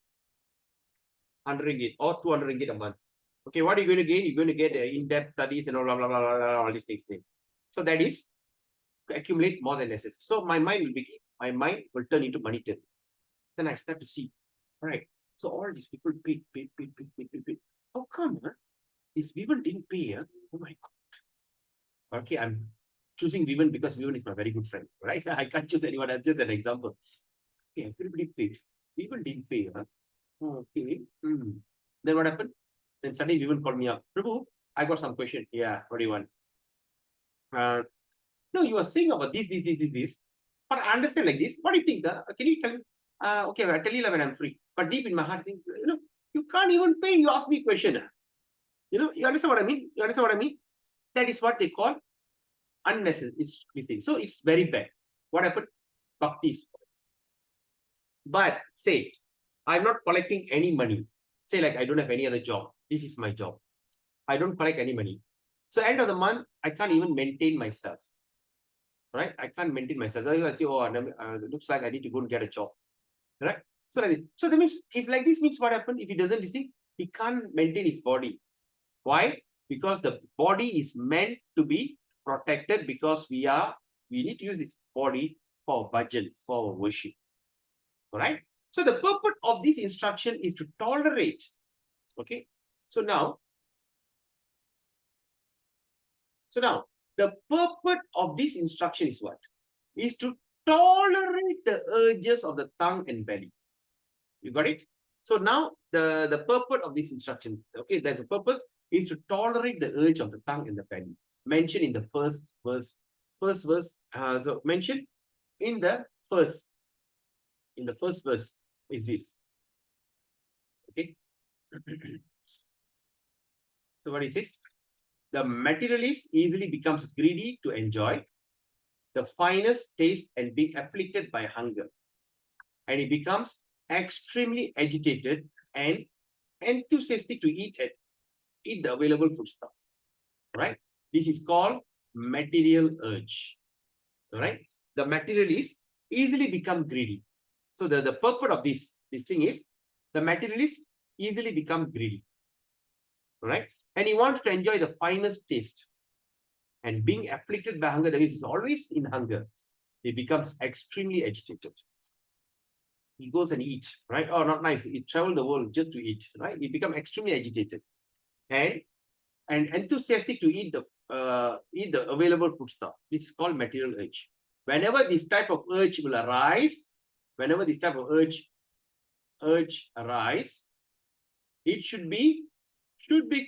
100 ringgit or 200 ringgit a month. Okay, what are you going to gain? You're going to get in-depth studies and all, blah, blah, blah, blah, blah, all these things. So that is to accumulate more than necessary. So my mind will turn into monetary. Then I start to see, all right, so all these people pay. How come? Huh? These people didn't pay. Huh? Oh my God. Okay, I'm choosing Vivan because Vivan is my very good friend, right? I can't choose anyone. I'm just an example. Okay, everybody paid. People didn't pay. Huh? Okay. Then what happened? Then suddenly Vivan called me up. Prabhu, I got some question. Yeah, what do you want? No, you are saying about this. But I understand like this. What do you think? Can you tell me? Okay, I'll tell you when I'm free. But deep in my heart, I think, you can't even pay. You ask me a question. You understand what I mean? You understand what I mean? That is what they call unnecessary. So it's very bad. What happened? Bhakti is. But say, I'm not collecting any money. Say like I don't have any other job. This is my job. I don't collect any money. So end of the month, I can't even maintain myself. Right? I can't maintain myself. I say, oh, it looks like I need to go and get a job. Right? So that means, if like this means what happened? If he doesn't listen, he can't maintain his body. Why? Because the body is meant to be protected because we need to use this body for bhajan, for worship. All right? So the purpose of this instruction is to tolerate. Okay? So now, the purpose of this instruction is what? Is to tolerate the urges of the tongue and belly. You got it? So now the purpose of this instruction, okay, there's a purpose, is to tolerate the urge of the tongue and the belly. Mentioned in the first verse. So mentioned in the first verse is this. Okay. So what is this? The materialist easily becomes greedy to enjoy the finest taste and being afflicted by hunger. And he becomes extremely agitated and enthusiastic to eat the available foodstuff. Right? This is called material urge. All right? The materialist easily become greedy. So the purpose of this thing is the materialist easily become greedy. All right? And he wants to enjoy the finest taste. And being afflicted by hunger, that is always in hunger, he becomes extremely agitated. He goes and eats, right? Oh, not nice. He traveled the world just to eat, right? He becomes extremely agitated and enthusiastic to eat the available foodstuff. This is called material urge. Whenever this type of urge will arise, it should be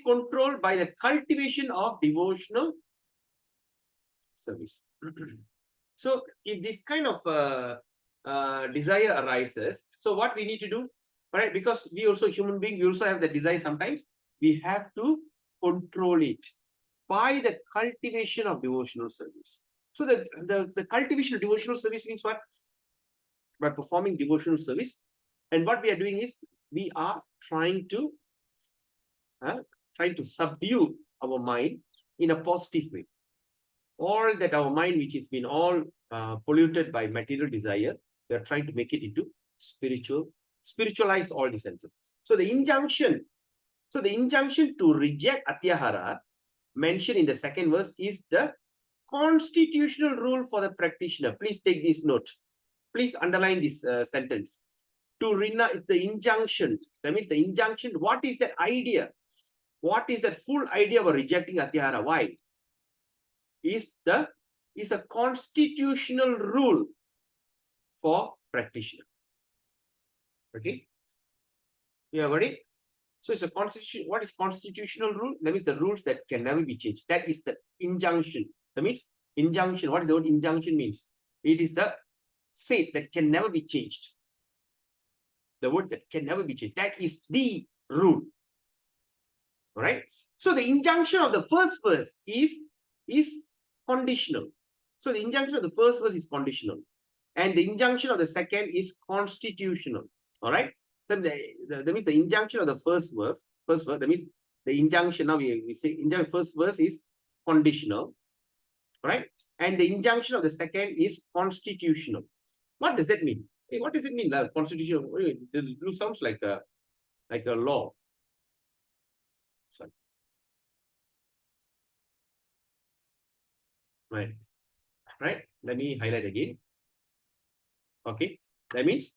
controlled by the cultivation of devotional service. So if this kind of desire arises, so what we need to do? right? Because we also human being, we also have the desire sometimes. We have to control it by the cultivation of devotional service. So the cultivation of devotional service means what? By performing devotional service. And what we are doing is we are trying to subdue our mind in a positive way. All that our mind, which has been all polluted by material desire, we are trying to make it into spiritualize all the senses. So the injunction to reject Atyāhāra mentioned in the second verse is the constitutional rule for the practitioner. Please take this note. Please underline this sentence. The injunction, that means the injunction, what is that idea? What is that full idea of rejecting Atyāhāra? Why? Is a constitutional rule for practitioner. Okay? You have got it? So it's a constitution. What is constitutional rule? That means the rules that can never be changed. That is the injunction. That means injunction. What is the word injunction means? It is the say that can never be changed. The word that can never be changed. That is the rule. All right. So the injunction of the first verse is conditional. So the injunction of the first verse is conditional, and the injunction of the second is constitutional. All right. So that means the injunction of the first verse, that means the injunction, now we say injunction first verse is conditional, right? And the injunction of the second is constitutional. What does that mean? Hey, what does it mean? Constitutional, it sounds like a law. Sorry. Right. Let me highlight again. Okay. That means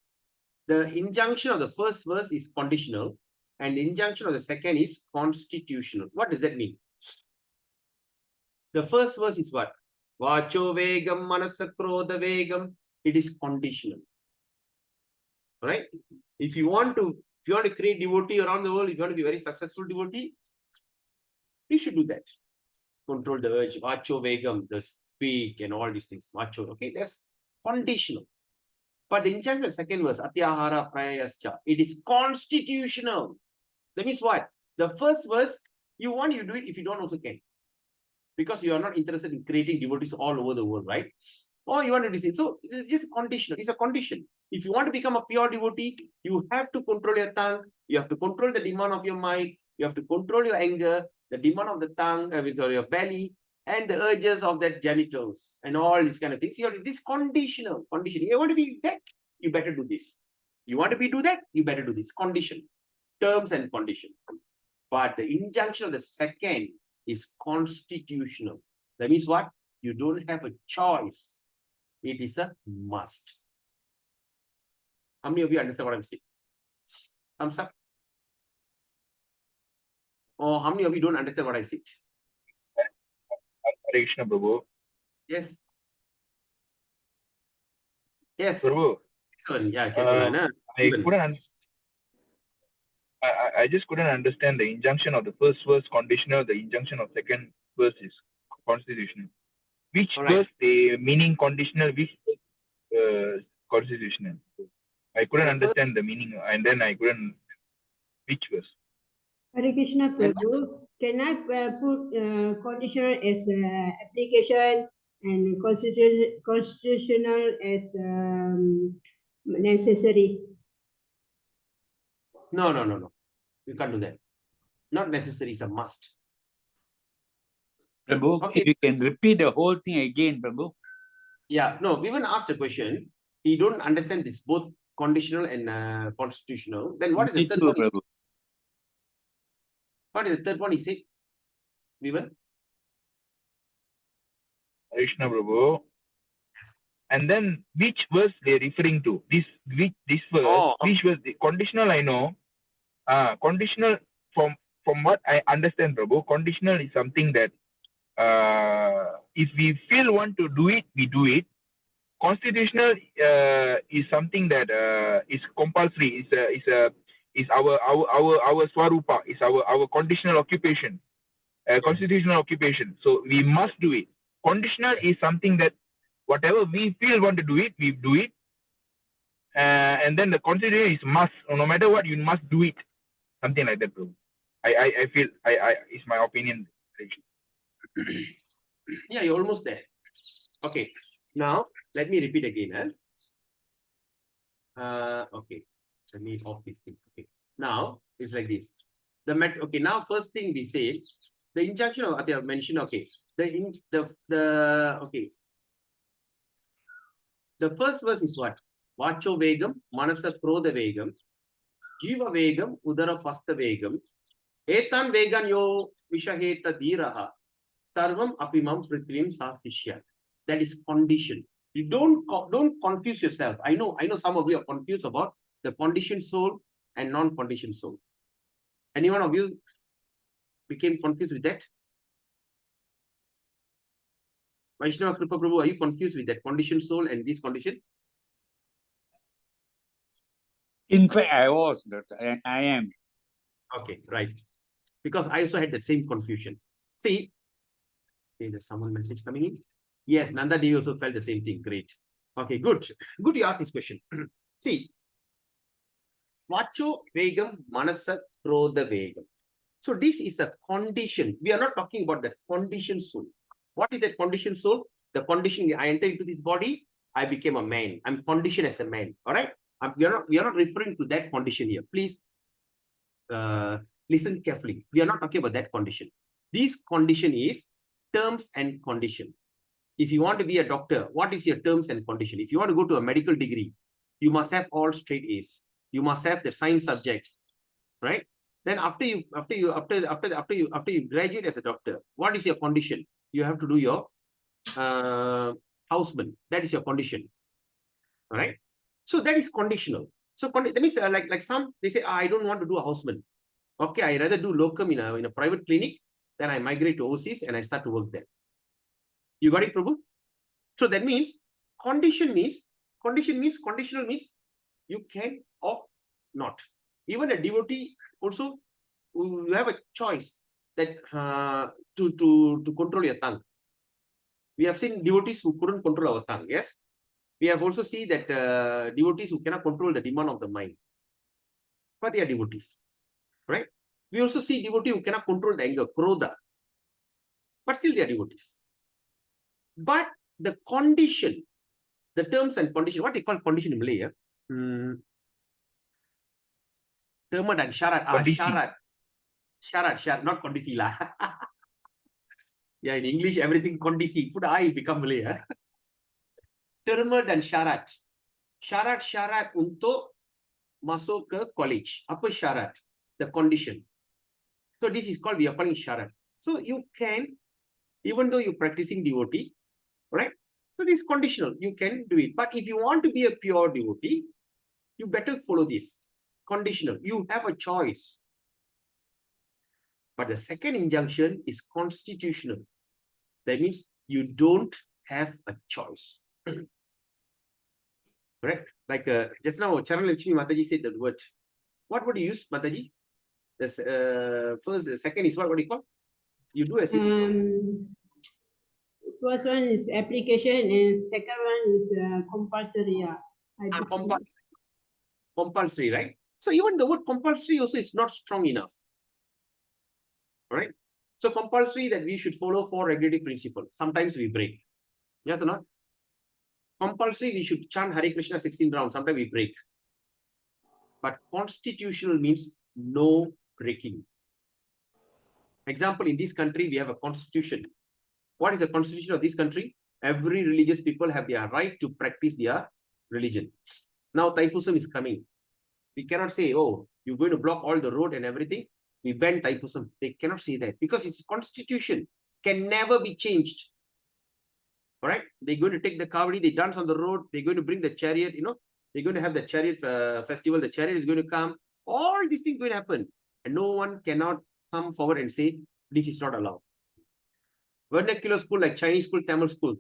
the injunction of the first verse is conditional, and the injunction of the second is constitutional. What does that mean? The first verse is what? Vacho vegam manasa krodha vegam. It is conditional. All right. If you want to create devotee around the world, if you want to be very successful devotee, you should do that. Control the urge. Vacho vegam, the speak and all these things. Vacho. Okay, that's conditional. But the injunction of the second verse, Atyāhāra prayascha, it is constitutional. That means what? The first verse, you want you do it, if you don't also can. Because you are not interested in creating devotees all over the world, right? Or you want to receive. So it's just conditional. It's a condition. If you want to become a pure devotee, you have to control your tongue. You have to control the demand of your mind. You have to control your anger, the demand of the tongue, or your belly, and the urges of that genitals and all these kind of things. You have this conditional condition. You want to be that, you better do this. You want to do that, you better do this. Condition, terms and condition. But the injunction of the second is constitutional. That means what? You don't have a choice. It is a must. How many of you understand what I'm saying? Thumbs up. Or how many of you don't understand what I said? Krishna Prabhu. Yes. Yes. Prabhu. Yeah, I just couldn't understand the injunction of the first verse conditional, the injunction of second verse is constitutional. Which verse the meaning conditional, which constitutional? I couldn't understand the meaning, and then I couldn't. Which verse? Hare Krishna Prabhu, can I put conditional as application and constitutional as necessary? No. You can't do that. Not necessary, it's a must. Prabhu, Okay. if you can repeat the whole thing again, Prabhu. Yeah, no, we even asked a question. He don't understand this, both conditional and constitutional. Then what is the Me third too, one? Prabhu. What is the third one he said? Vivan? Krishna Prabhu. And then which verse they're referring to? This verse, Oh, okay. which verse? The conditional I know. Conditional from what I understand, Prabhu, conditional is something that if we feel want to do it, we do it. Constitutional is something that is compulsory. Is our swarupa, is our conditional occupation, constitutional occupation. So we must do it. Conditional is something that whatever we feel want to do it, we do it. and then the consideration is must. No matter what, you must do it. Something like that, bro. I feel it's my opinion. Yeah, you're almost there. Okay. Now let me repeat again. Okay. Let me off this thing. Okay. Now it's like this. Okay. Now first thing we say, the injunction of Atyāhāra mentioned. Okay. Okay. The first verse is what? Vacho vegam, manasa krodha vegam, jiva vegam, udara pasta vegam, etan vegan yo vishaheta dhiraha, sarvam apimam prithvim sasishya. That is condition. You don't confuse yourself. I know some of you are confused about the conditioned soul and non-conditioned soul. Any one of you became confused with that? Vaishnava Kripa Prabhu, are you confused with that conditioned soul and this condition? In fact, I was, I am. Okay, right. Because I also had that same confusion. See, okay, there's someone message coming in. Yes, Nanda Devi also felt the same thing. Great. Okay, good. Good you asked this question. See, Vacho Vegam Manasa Krodha Vegam. So this is a condition. We are not talking about that conditioned soul. What is that conditioned soul? The condition, I entered into this body, I became a man. I'm conditioned as a man. All right. We are not referring to that condition here. Please listen carefully. We are not talking about that condition. This condition is terms and condition. If you want to be a doctor, what is your terms and condition? If you want to go to a medical degree, you must have all straight A's. You must have the science subjects, right? Then after you graduate as a doctor, what is your condition? You have to do your houseman. That is your condition. All right. So that is conditional. So that means like some, they say, I don't want to do a houseman. Okay, I rather do locum in a private clinic. Then I migrate to overseas and I start to work there. You got it, Prabhu? So that means conditional means you can or not. Even a devotee also, you have a choice that to control your tongue. We have seen devotees who couldn't control our tongue. Yes. We have also seen that devotees who cannot control the demand of the mind. But they are devotees. Right? We also see devotees who cannot control the anger, krodha. But still they are devotees. But the condition, the terms and condition, what they call condition in Malay, terma dan syarat. Syarat, not kondisi lah. Yeah, in English, everything kondisi. Put I become Malay. Terma dan syarat. Syarat untuk masuk ke college. Apa syarat? The condition. So this is called, we are calling syarat. So you can, even though you're practicing devotee, right? So this is conditional. You can do it. But if you want to be a pure devotee, you better follow this. Conditional. You have a choice. But the second injunction is constitutional. That means you don't have a choice. Correct? Like just now, Charan Lakshmi Mataji said that word. What would you use, Mataji? The second is what do you call? You do as First one is application and second one is compulsory. Compulsory, right? So even the word compulsory also is not strong enough. All right? So compulsory that we should follow 4 regulative principles. Sometimes we break. Yes or not? Compulsory we should chant Hare Krishna 16 rounds. Sometimes we break. But constitutional means no breaking. Example, in this country, we have a constitution. What is the constitution of this country? Every religious people have their right to practice their religion. Now, Thaipusam is coming. We cannot say, oh, you're going to block all the road and everything. We ban Thaipusam. They cannot say that because it's a constitution. Can never be changed. All right? They're going to take the kavadi, they dance on the road. They're going to bring the chariot, they're going to have the chariot festival. The chariot is going to come. All these things going to happen. And no one cannot come forward and say, this is not allowed. Vernacular school like Chinese school, Tamil school,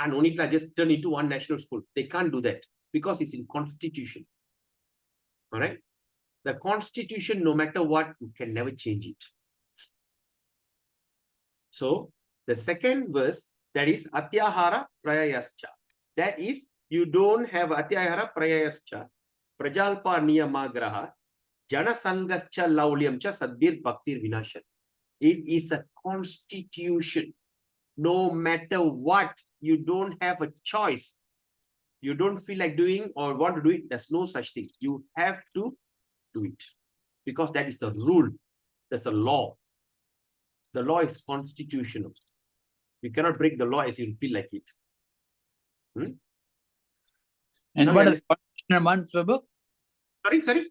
no need to just turn into one national school. They can't do that because it's in constitution. All right? The constitution, no matter what, you can never change it. So, the second verse, that is Atyāhāra prayayascha. That is, you don't have Atyāhāra Prayascha, Prajalpa Niyamagraha, Jana Sangascha Laulyamcha Sadbir Bhaktir Vinashat. It is a constitution. No matter what, you don't have a choice. You don't feel like doing or want to do it. There's no such thing. You have to do it because that is the rule. That's a law. The law is constitutional. You cannot break the law as you feel like it. And Now what you are the conditional ones, Prabhu? Sorry.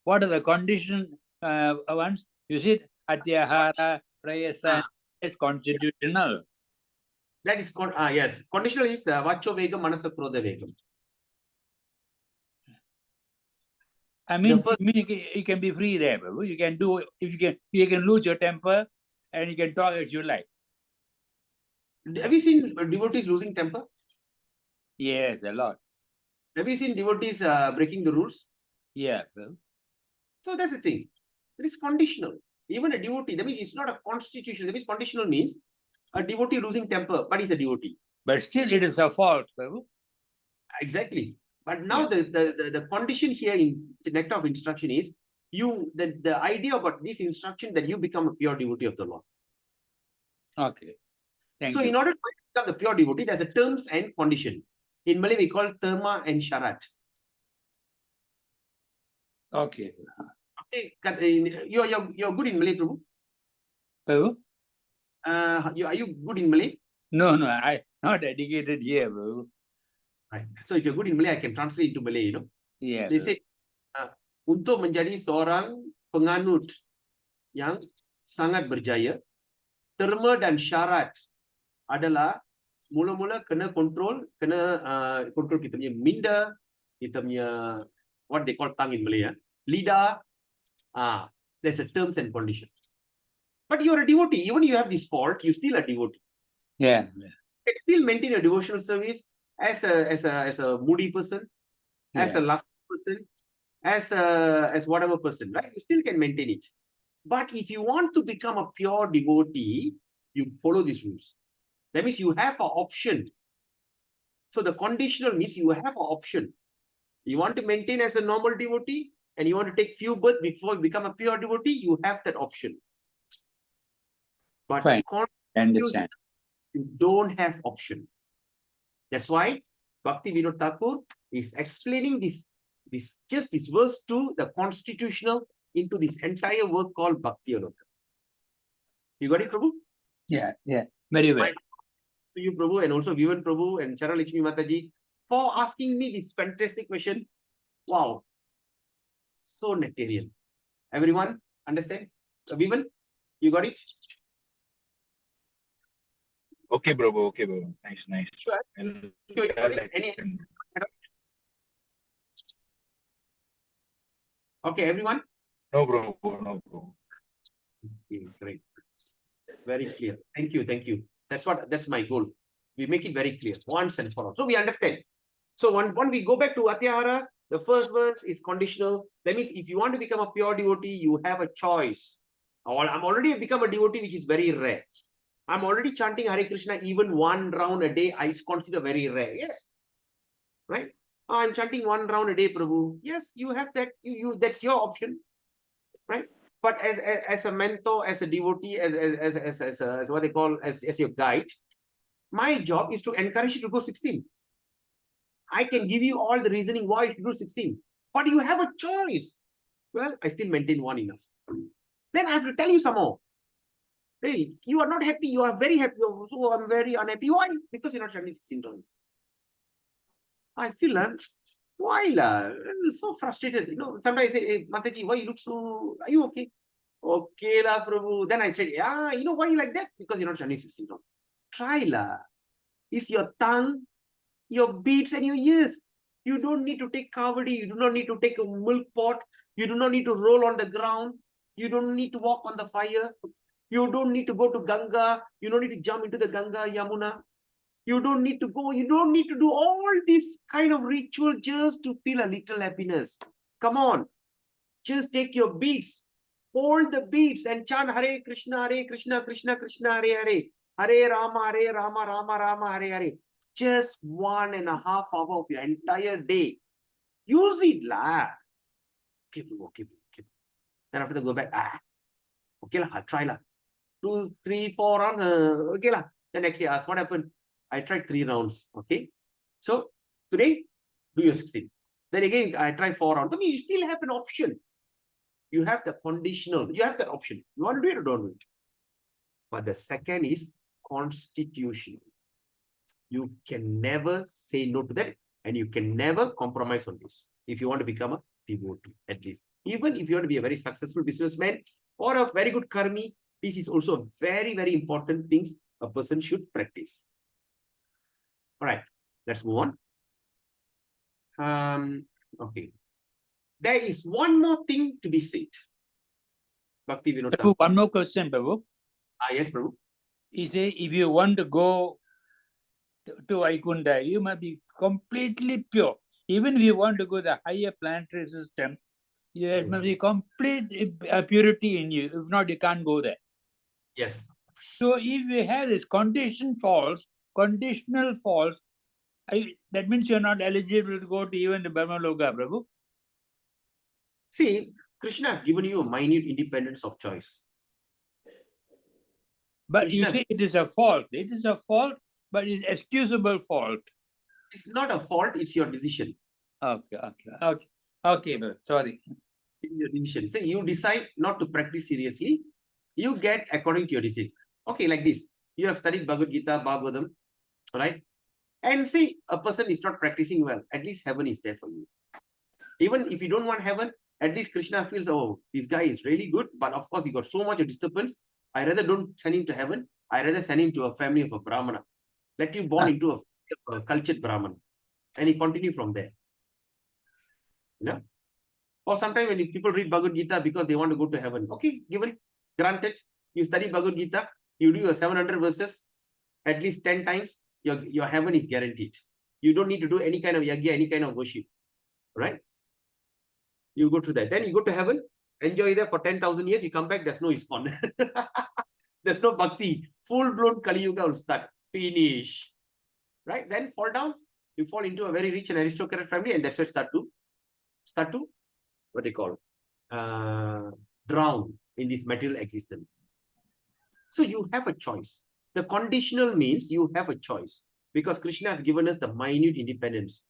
What are the condition ones? You see, Atyāhāra, Prayasa is constitutional. That is called, yes. Conditional is Vacho Vegam, Manasa Krodha Vegam. I mean, first- you can be free there, Prabhu. You can do, if you can lose your temper and you can talk as you like. Have you seen devotees losing temper? Yes, a lot. Have you seen devotees breaking the rules? Yeah, Prabhu. So that's the thing. It is conditional. Even a devotee, that means it's not a constitution. That means conditional means a devotee losing temper, but he's a devotee. But still it is a fault, Prabhu. Exactly. But now the condition here in the Nectar of instruction is the idea about this instruction that you become a pure devotee of the Lord. Okay. Thank So you. in order to become the pure devotee, there's a terms and condition. In Malay, we call terma and sharat. Okay. Okay, you're good in Malay, Prabhu? Prabhu? Are you good in Malay? No, I'm not educated here, Prabhu. Right. So if you're good in Malay, I can translate into Malay, Yeah. They Prabhu. say, untuk menjadi seorang penganut yang sangat berjaya, terma dan syarat adalah mula-mula kena kontrol kita punya minda, kita punya what they call tongue in Malay, lidah. There's a terms and condition. But you're a devotee. Even you have this fault, you're still a devotee. Yeah. You can still maintain a devotional service as a moody person, as a last person, as whatever person, right? You still can maintain it. But if you want to become a pure devotee, you follow these rules. That means you have an option. So the conditional means you have an option. You want to maintain as a normal devotee and you want to take few births before you become a pure devotee, you have that option. But Fine. I understand. you don't have option. That's why Bhaktivinoda Thakur is explaining this verse to the constitutional into this entire work called Bhaktiyaloka. You got it, Prabhu? Yeah. Very well. To you, Prabhu, and also Vivan Prabhu and Chara Lakshmi Mataji for asking me this fantastic question. Wow. So nectarian. Everyone understand? Vivan, you got it? Okay, Prabhu. Okay, Prabhu. Nice. Sure. Okay, everyone? No, Prabhu. Okay, great. Very clear. Thank you. That's my goal. We make it very clear once and for all. So we understand. So when we go back to Atyāhāra, the first verse is conditional. That means if you want to become a pure devotee, you have a choice. I'm already become a devotee, which is very rare. I'm already chanting Hare Krishna even one round a day. I consider very rare. Yes. Right? I'm chanting one round a day, Prabhu. Yes, you have that. That's your option. Right? But as a mentor, as a devotee, as what they call as your guide, my job is to encourage you to go 16. I can give you all the reasoning why you should do 16, but you have a choice. Well, I still maintain one enough. Then I have to tell you some more. Hey, you are not happy. You are very happy. So I'm very unhappy. Why? Because you're not chanting 16 times. I feel why lah? I'm so frustrated. Sometimes I say, hey, Mataji, why you look so? Are you okay? Okay lah, Prabhu. Then I said, yeah, why you like that? Because you're not chanting 16 times. Try lah. It's your tongue, your beats, and your ears. You don't need to take kavadi. You do not need to take a milk pot. You do not need to roll on the ground. You don't need to walk on the fire. You don't need to go to Ganga. You don't need to jump into the Ganga, Yamuna. You don't need to go. You don't need to do all this kind of ritual just to feel a little happiness. Come on. Just take your beats. Hold the beats and chant Hare Krishna, Krishna Krishna, Hare Hare. Hare Rama, Rama, Rama, Hare Hare. just 1.5 hours of your entire day. Use it, lah. Okay, bro, okay, bro, okay. Then after that, go back. Okay, lah, I'll try, lah. 2, 3, 4 rounds. Okay, lah. Then next day, ask what happened. I tried 3 rounds. Okay. So today, do your 16. Then again, I try 4 rounds. I mean, you still have an option. You have the conditional. You have that option. You want to do it or don't do it. But the second is constitutional. You can never say no to that, and you can never compromise on this. If you want to become a devotee, at least. Even if you want to be a very successful businessman or a very good karmi, this is also a very, very important things a person should practice. All right, let's move on. Okay. There is one more thing to be said. Bhaktivinoda. Prabhu, one more question, Prabhu. Yes, Prabhu. He say, if you want to go to Vaikunta, you must be completely pure. Even if you want to go to the higher planetary system, there must be complete purity in you. If not, you can't go there. Yes. So if we have this conditional false, that means you're not eligible to go to even the Bhaktiyaloka, Prabhu. See, Krishna has given you a minute independence of choice. But you Krishna- say it is a fault. It is a fault, but it's excusable fault. It's not a fault, it's your decision. Okay, but sorry. It's your decision. Say you decide not to practice seriously, you get according to your decision. Okay, like this. You have studied Bhagavad Gita, Bhagavatam, right? And see, a person is not practicing well. At least heaven is there for you. Even if you don't want heaven, at least Krishna feels, oh, this guy is really good, but of course he got so much of disturbance. I rather don't send him to heaven. I rather send him to a family of a Brahmana. Let you born into a cultured Brahmana. And he continue from there. You know? Or sometimes when people read Bhagavad Gita because they want to go to heaven. Okay, given, granted, you study Bhagavad Gita, you do your 700 verses at least 10 times, your heaven is guaranteed. You don't need to do any kind of yagya, any kind of worship. Right? You go through that. Then you go to heaven, enjoy there for 10,000 years, you come back, there's no ISKCON. There's no bhakti. Full-blown Kali Yuga will start. Finish. Right? Then fall down. You fall into a very rich and aristocratic family, and that's why start to what they call drown in this material existence. So you have a choice. The conditional means you have a choice because Krishna has given us the minute independence.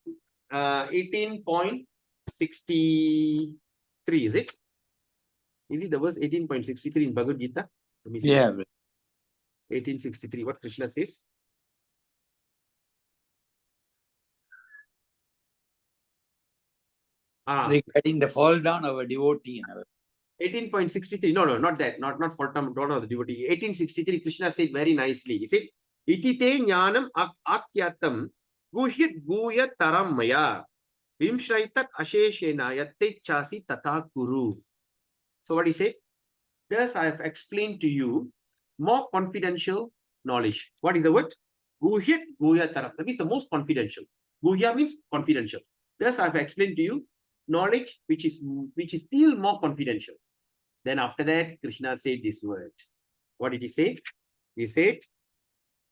18.63, is it? Is it the verse 18.63 in Bhagavad Gita? Let me see. Yeah. 1863, what Krishna says? Regarding the fall down of a devotee. 18.63, no, not that, not fall down of the devotee. 1863, Krishna said very nicely. He said, Itite jnanam atyātam guhyat guya taram maya vimshraitat asheshena yatte chasi tata kuru. So what he said? Thus I have explained to you more confidential knowledge. What is the word? Guhyat guya taram. That means the most confidential. Guhya means confidential. Thus I have explained to you knowledge which is still more confidential. Then after that, Krishna said this word. What did he say? He said,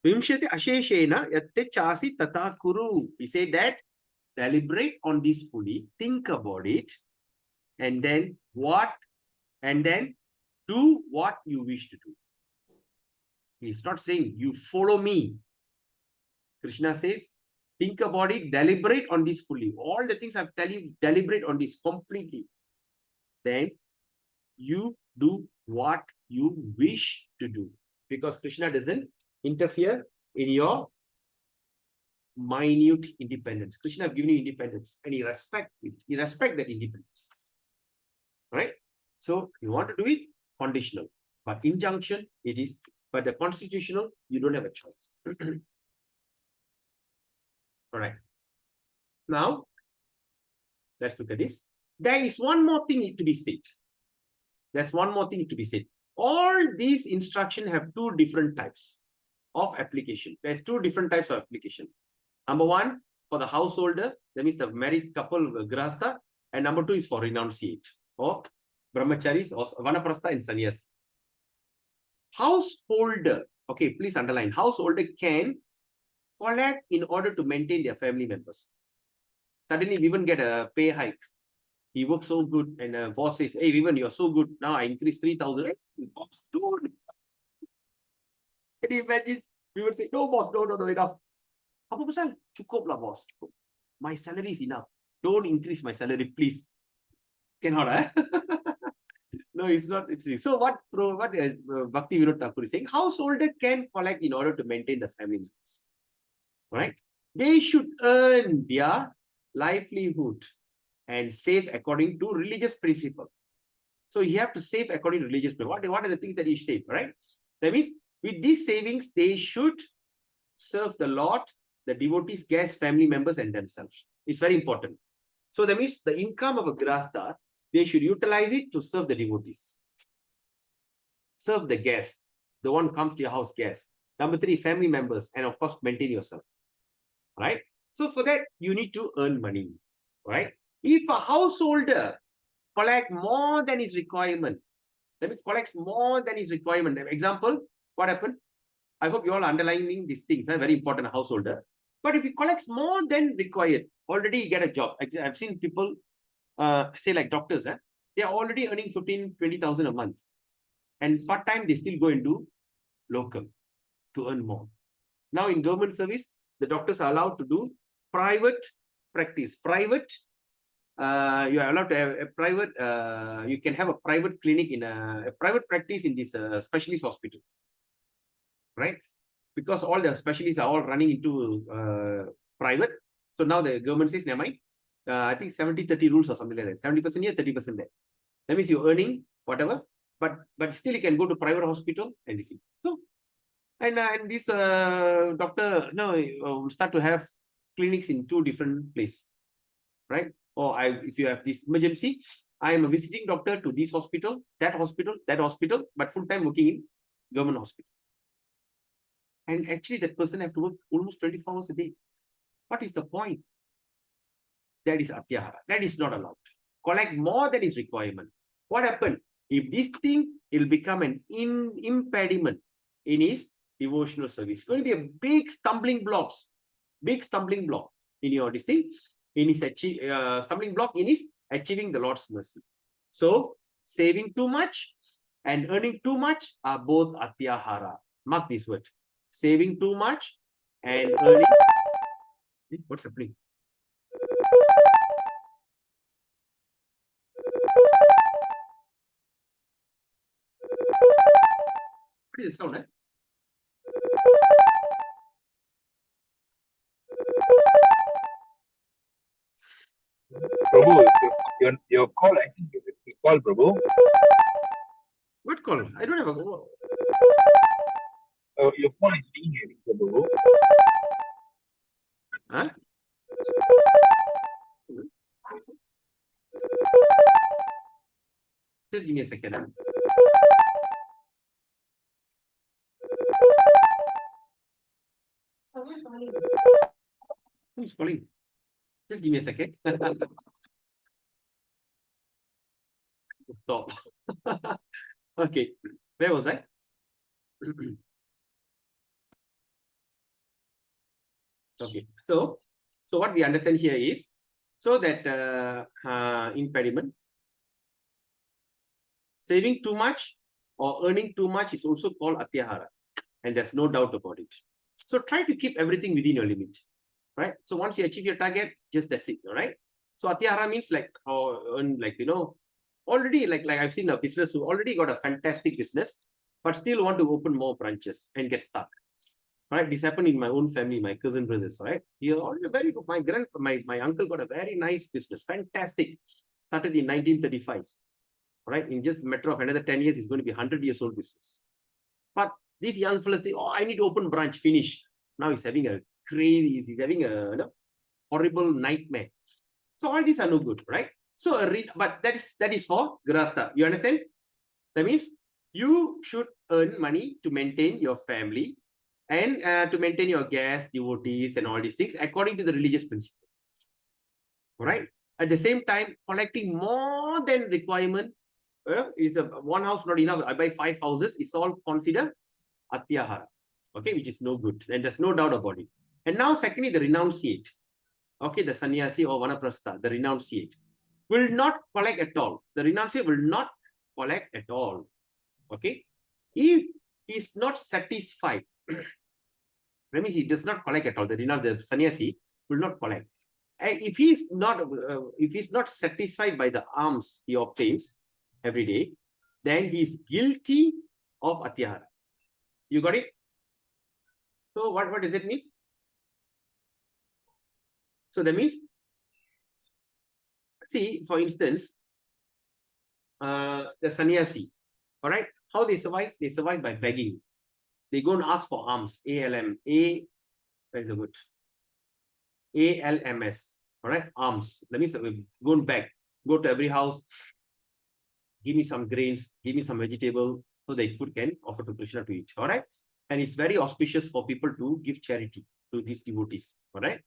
Vimshati asheshena yatte chasi tata kuru. He said that deliberate on this fully, think about it, and then do what you wish to do. He's not saying you follow me. Krishna says, think about it, deliberate on this fully. All the things I've tell you, deliberate on this completely. Then you do what you wish to do. Because Krishna doesn't interfere in your minute independence. Krishna has given you independence and he respects it. He respects that independence. Right? So you want to do it, conditional. But injunction, it is. But the constitutional, you don't have a choice. All right. Now, let's look at this. There is one more thing to be said. There's one more thing to be said. All these instructions have two different types of application. There's two different types of application. Number one, for the householder, that means the married couple, grahastha, and number two is for renunciate, or brahmacharis, or vanaprastha and sannyas. Householder, okay, please underline, householder can collect in order to maintain their family members. Suddenly, Vivan get a pay hike. He works so good, and the boss says, "Hey, Vivan, you're so good. Now I increase 3,000." Hey, boss, dude. Can you imagine? Vivan say, "No, boss, no, enough. Apa pasal? Cukup lah, boss. Cukup. My salary is enough. Don't increase my salary, please." Cannot, eh? No, it's not. So what Bhaktivinoda Thakura is saying, householder can collect in order to maintain the family members. Right? They should earn their livelihood and save according to religious principle. So you have to save according to religious principle. What are the things that you save, right? That means with these savings, they should serve the Lord, the devotees, guests, family members, and themselves. It's very important. So that means the income of a grasta, they should utilize it to serve the devotees. Serve the guests, the one who comes to your house, guests. Number 3, family members, and of course, maintain yourself. Right? So for that, you need to earn money. Right? If a householder collects more than his requirement, that means collects more than his requirement. Example, what happened? I hope you all are underlining these things. Very important, a householder. But if he collects more than required, already you get a job. I've seen people say like doctors, they are already earning 15,000, 20,000 a month. And part-time, they still go and do local to earn more. Now in government service, the doctors are allowed to do private practice. Private, you are allowed to have a private, you can have a private clinic in a private practice in this specialist hospital. Right? Because all the specialists are all running into private. So now the government says, never mind. I think 70-30 rules or something like that. 70% here, 30% there. That means you're earning whatever, but still you can go to private hospital and receive. So, and this doctor will start to have clinics in 2 different places, right? Or if you have this emergency, I am a visiting doctor to this hospital, that hospital, but full-time working in government hospital. And actually that person have to work almost 24 hours a day. What is the point? That is Atyāhāra. That is not allowed. Collect more than his requirement. What happened? If this thing will become an impediment in his devotional service, it's going to be a big stumbling block in your this thing, in his stumbling block in his achieving the Lord's mercy. So saving too much and earning too much are both Atyāhāra. Mark this word. Saving too much and earning. What's happening? What is the sound? Prabhu, your call, I think you call, Prabhu. What call? I don't have a call. Your phone is being here, Prabhu. Huh? Just give me a second. Who's calling? Just give me a second. Stop. Okay, where was I? Okay, so what we understand here is, so that impediment, saving too much or earning too much is also called Atyāhāra, and there's no doubt about it. So try to keep everything within your limit, right? So once you achieve your target, just that's it, all right? So Atyāhāra means like, already like I've seen a business who already got a fantastic business, but still want to open more branches and get stuck. Right? This happened in my own family, my cousin brothers, right? He already very good. My uncle got a very nice business, fantastic. Started in 1935. Right? In just a matter of another 10 years, it's going to be 100 years old business. But these young fellas say, oh, I need to open branch, finish. Now he's having a crazy, he's having a horrible nightmare. So all these are no good, right? So but that is for grasta. You understand? That means you should earn money to maintain your family and to maintain your guests, devotees, and all these things according to the religious principle. All right. At the same time, collecting more than requirement is one house not enough. I buy 5 houses. It's all considered Atyāhāra. Okay, which is no good, and there's no doubt about it. And now, secondly, the renunciate. Okay, the sannyasi or vanaprastha, the renunciate, will not collect at all. The renunciate will not collect at all. Okay, if he is not satisfied, I mean, he does not collect at all. The sannyasi will not collect. And if he is not satisfied by the alms he obtains every day, then he is guilty of Atyāhāra. You got it? So what does it mean? So that means, see, for instance, the sannyasi, all right, how they survive? They survive by begging. They go and ask for alms, ALM, where's the word? ALMS, all right, alms. That means go and beg, go to every house, give me some grains, give me some vegetable, so they can offer to Krishna to eat, all right? And it's very auspicious for people to give charity to these devotees, all right?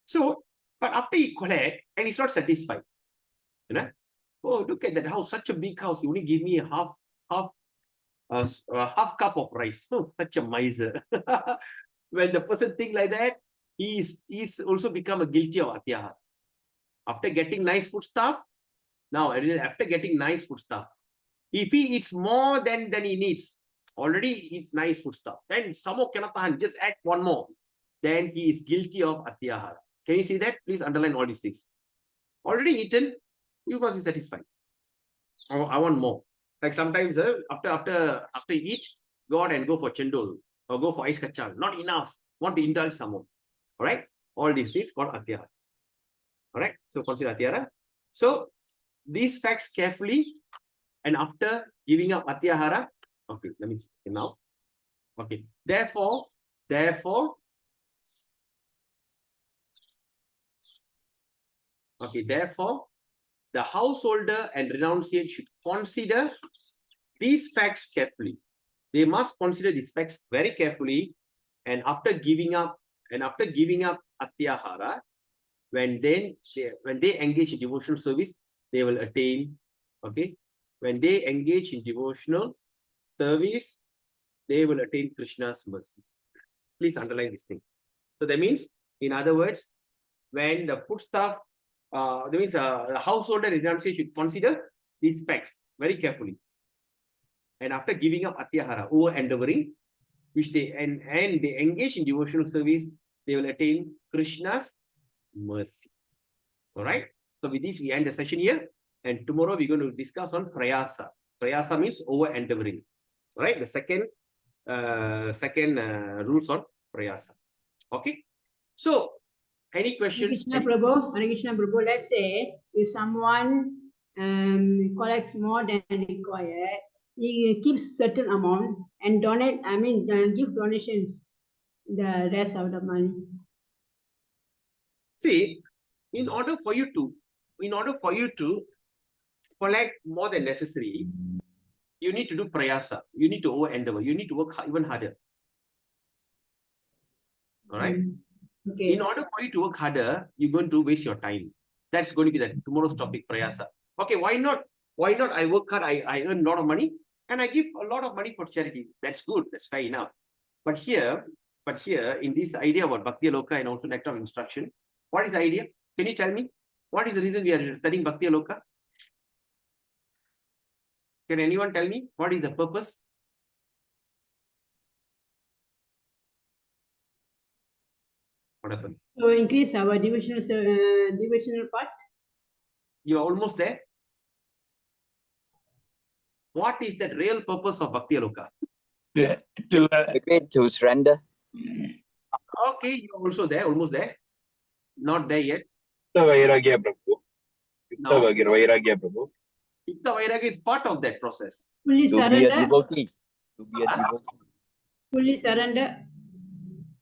So, but after he collect and he's not satisfied, you know, oh, look at that house, such a big house, you only give me a half cup of rice. Oh, such a miser. When the person think like that, he's also become a guilty of Atyāhāra. After getting nice food stuff, now after getting nice food stuff, if he eats more than he needs, already eat nice food stuff, then some more cannot tahan, just add one more, then he is guilty of Atyāhāra. Can you see that? Please underline all these things. Already eaten, you must be satisfied. I want more. Like sometimes after eat, go out and go for chendol or go for ice kacang. Not enough. Want to indulge some more. All right. All these things called Atyāhāra. All right. So consider Atyāhāra. So these facts carefully, and after giving up Atyāhāra, okay, let me see now. Okay. Therefore, the householder and renunciate should consider these facts carefully. They must consider these facts very carefully, and after giving up Atyāhāra, when they engage in devotional service, they will attain. Okay, when they engage in devotional service, they will attain Krishna's mercy. Please underline this thing. So that means, in other words, when the foodstuff, that means the householder renunciate should consider these facts very carefully. And after giving up Atyāhāra, over endeavoring, which they engage in devotional service, they will attain Krishna's mercy. All right. So with this, we end the session here. And tomorrow we're going to discuss on prayasa. Prayasa means over endeavoring. All right. The second rules on prayasa. Okay. So, any questions? Hare Krishna Prabhu, let's say if someone collects more than required, he keeps certain amount and donate, give donations the rest of the money. See, in order for you to collect more than necessary, you need to do prayasa. You need to over endeavor. You need to work even harder. All right. Okay. In order for you to work harder, you're going to waste your time. That's going to be tomorrow's topic, prayasa. Okay, why not? Why not? I work hard, I earn a lot of money, and I give a lot of money for charity. That's good. That's fair enough. But here, in this idea about Bhaktiyaloka and also Nectar of Instruction, what is the idea? Can you tell me? What is the reason we are studying Bhaktiyaloka? Can anyone tell me what is the purpose? What happened? So increase our devotional part. You're almost there. What is the real purpose of Bhaktiyaloka? To surrender. Okay, you're also there, almost there. Not there yet. Yukta Vairagya Prabhu. No. Yukta Vairagya Prabhu. Yukta Vairagya is part of that process. Fully To be a surrender. devotee. To be a devotee. Fully surrender.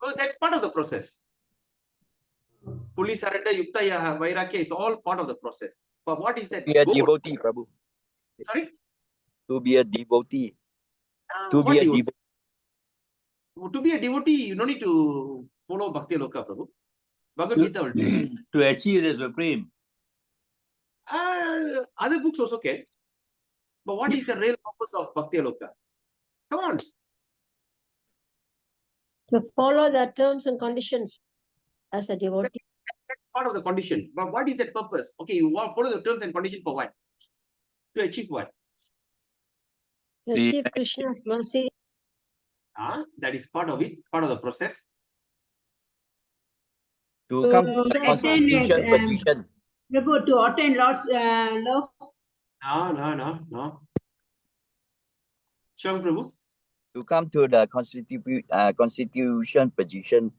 Oh, that's part of the process. Fully surrender, Yukta Vairagya is all part of the process. But what is that? To be a goal? devotee, Prabhu. Sorry? To be a devotee. To What be a devotee? devotee. To be a devotee, you don't need to follow Bhaktiyaloka, Prabhu. Bhagavad Gita will do. To achieve the supreme. Other books also can. But what is the real purpose of Bhaktiyaloka? Come on. To follow the terms and conditions as a devotee. That's part of the condition. But what is that purpose? Okay, you follow the terms and conditions for what? To achieve what? To achieve Krishna's mercy. That is part of it, part of the process. To come to the attain constitution position. Prabhu, to attain Lord's love. No. Shang Prabhu. To come to the constitution position.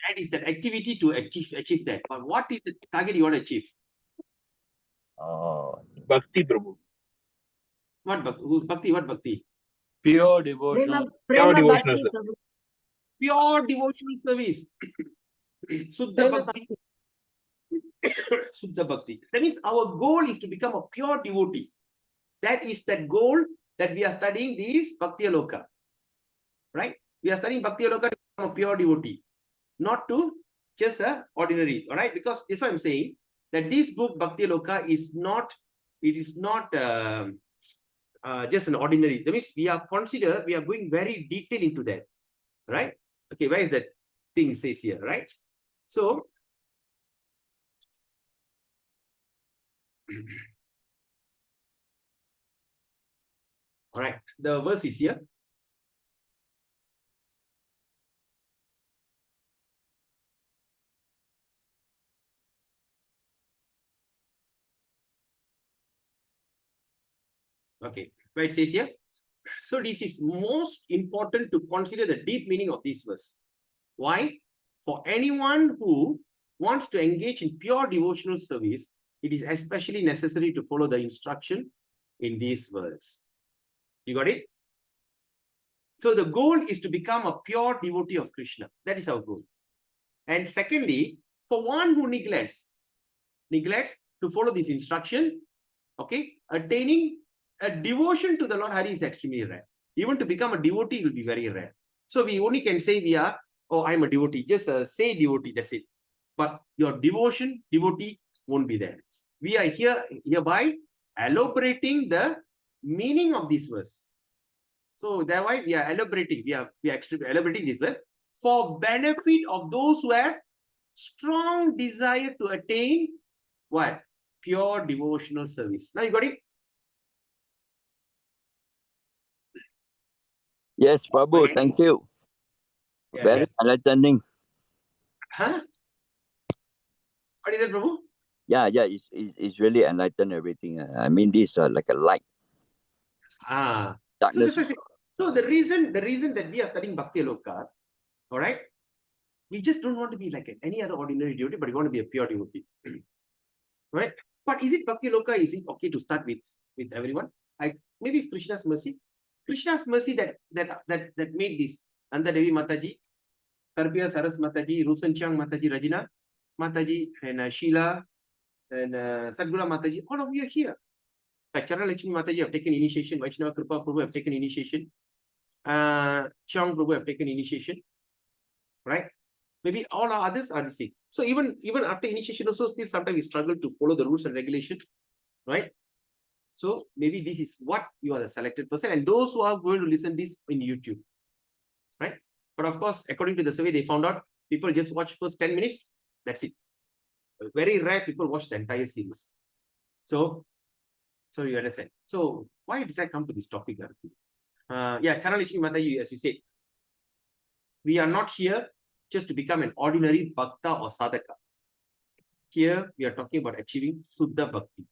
That is the activity to achieve that. But what is the target you want to achieve? Oh. Bhakti, Prabhu. What bhakti? What bhakti? Pure devotional. Pure Prema devotional Bhakti, service. Prabhu. Pure devotional service. Suddha Prema bhakti. Suddha bhakti. That means our goal is to become a pure devotee. That is that goal that we are studying this Bhaktiyaloka. Right? We are studying Bhaktiyaloka to become a pure devotee. Not to just a ordinary. Alright? Because this is what I'm saying. That this book Bhaktiyaloka is not, it is not just an ordinary. That means we are going very detailed into that. Right? Okay, where is that thing says here, right? So, all right, the verse is here. Okay, where it says here. So this is most important to consider the deep meaning of this verse. Why? For anyone who wants to engage in pure devotional service, it is especially necessary to follow the instruction in this verse. You got it? So the goal is to become a pure devotee of Krishna. That is our goal. And secondly, for one who neglects to follow this instruction, okay, attaining a devotion to the Lord Hari is extremely rare. Even to become a devotee will be very rare. So we only can say we are, oh, I'm a devotee. Just say devotee, that's it. But your devotee won't be there. We are hereby elaborating the meaning of this verse. So thereby we are elaborating, we are elaborating this verse for benefit of those who have strong desire to attain what? Pure devotional service. Now you got it? Yes, Prabhu, Okay. thank you. Yes. Very enlightening. Huh? What is that, Prabhu? Yeah, it's really enlightened everything. I mean, this like a light. Darkness. So the reason that we are studying Bhaktiyaloka, all right, we just don't want to be like any other ordinary devotee, but we want to be a pure devotee, right? But is it Bhaktiyaloka? Is it okay to start with everyone? Maybe it's Krishna's mercy that made this. Nanda Devi Mataji, Karpia Saras Mataji, Rusanchang Mataji, Rajina Mataji, and Sheila, and Sadguru Mataji, all of you are here. Charan Lakshmi Mataji have taken initiation, Vaishnava Kripa Prabhu have taken initiation, Chang Prabhu have taken initiation, right? Maybe all our others are the same. So even after initiation also, still sometimes we struggle to follow the rules and regulations, right? So maybe this is what you are the selected person, and those who are going to listen this in YouTube, right? But of course, according to the survey, they found out people just watch first 10 minutes. That's it. Very rare people watch the entire series. So you understand. So why did I come to this topic? Yeah, Charanlishmi Mataji, as you said, we are not here just to become an ordinary bhakta or sadhaka. Here we are talking about achieving Suddha Bhakti.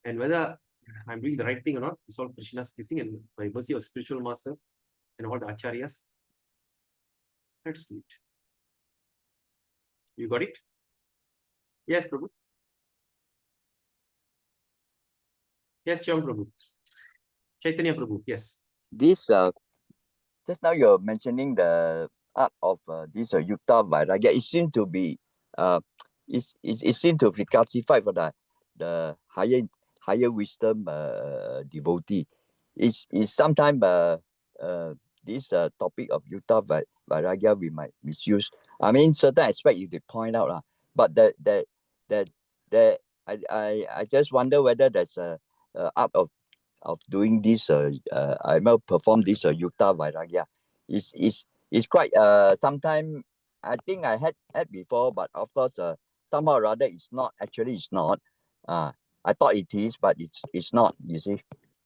And whether I'm doing the right thing or not, it's all Krishna's blessing and by mercy of spiritual master and all the acharyas. Let's do it. You got it? Yes, Prabhu. Yes, Chang Prabhu. Chaitanya Prabhu, yes. This just now you're mentioning the art of this Yukta Vairagya. It seems to be it seems to be classified for the higher wisdom devotee. Is sometimes this topic of Yukta Vairagya we might misuse. I mean, certain aspect you did point out, but I just wonder whether there's a art of doing this I will perform this Yukta Vairagya. it's quite sometimes I think I had before, but of course somehow or other it's not. Actually, it's not. I thought it is, but it's not. You see,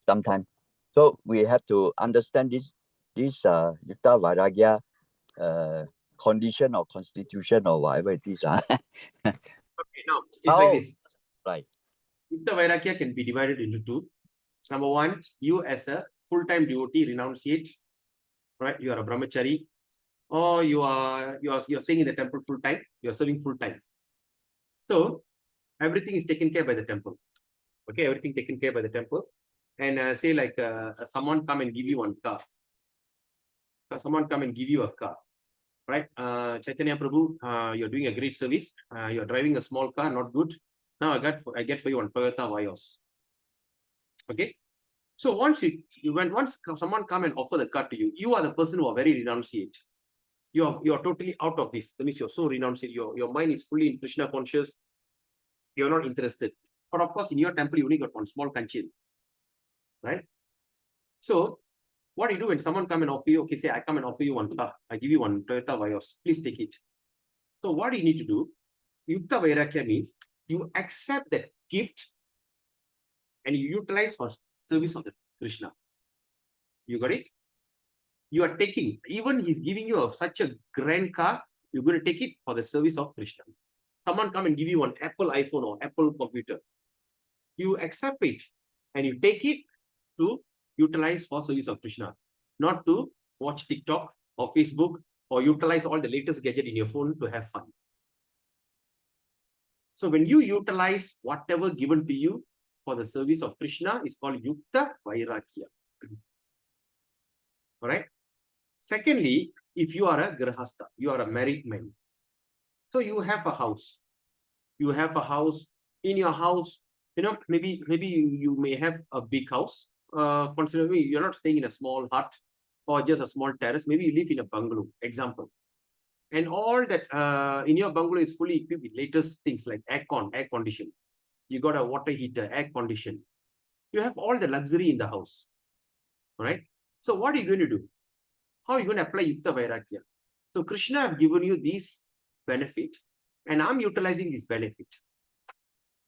sometimes. So we have to understand this Yukta Vairagya condition or constitution or whatever it is. Okay, now it's How- like this. Right. Yukta Vairagya can be divided into two. Number one, you as a full-time devotee renunciate, right? You are a brahmachari, or you're staying in the temple full time. You're serving full time. So everything is taken care by the temple. Okay, everything taken care by the temple. And say like someone come and give you one car. Someone come and give you a car, right? Chaitanya Prabhu, you're doing a great service. You're driving a small car, not good. Now I get for you one Toyota Vios. Okay. So once once someone come and offer the car to you, you are the person who are very renunciate. You are totally out of this. That means you're so renunciate. Your mind is fully in Krishna conscious. You're not interested. But of course, in your temple, you only got one small kanchin, right? So what do you do when someone come and offer you? Okay, say I come and offer you one car. I give you one Toyota Vios. Please take it. So what do you need to do? Yukta Vairagya means you accept that gift and you utilize for service of the Krishna. You got it? You are taking, even he's giving you such a grand car, you're going to take it for the service of Krishna. Someone come and give you an Apple iPhone or Apple computer. You accept it and you take it to utilize for service of Krishna, not to watch TikTok or Facebook or utilize all the latest gadget in your phone to have fun. So when you utilize whatever given to you for the service of Krishna, is called Yukta Vairagya. All right. Secondly, if you are a grahastha, you are a married man. So you have a house. You have a house. In your house, maybe you may have a big house. Considering you're not staying in a small hut or just a small terrace. Maybe you live in a bungalow, example. And all that in your bungalow is fully equipped with latest things like air condition. You got a water heater, air condition. You have all the luxury in the house. All right. So what are you going to do? How are you going to apply Yukta Vairagya? So Krishna have given you this benefit, and I'm utilizing this benefit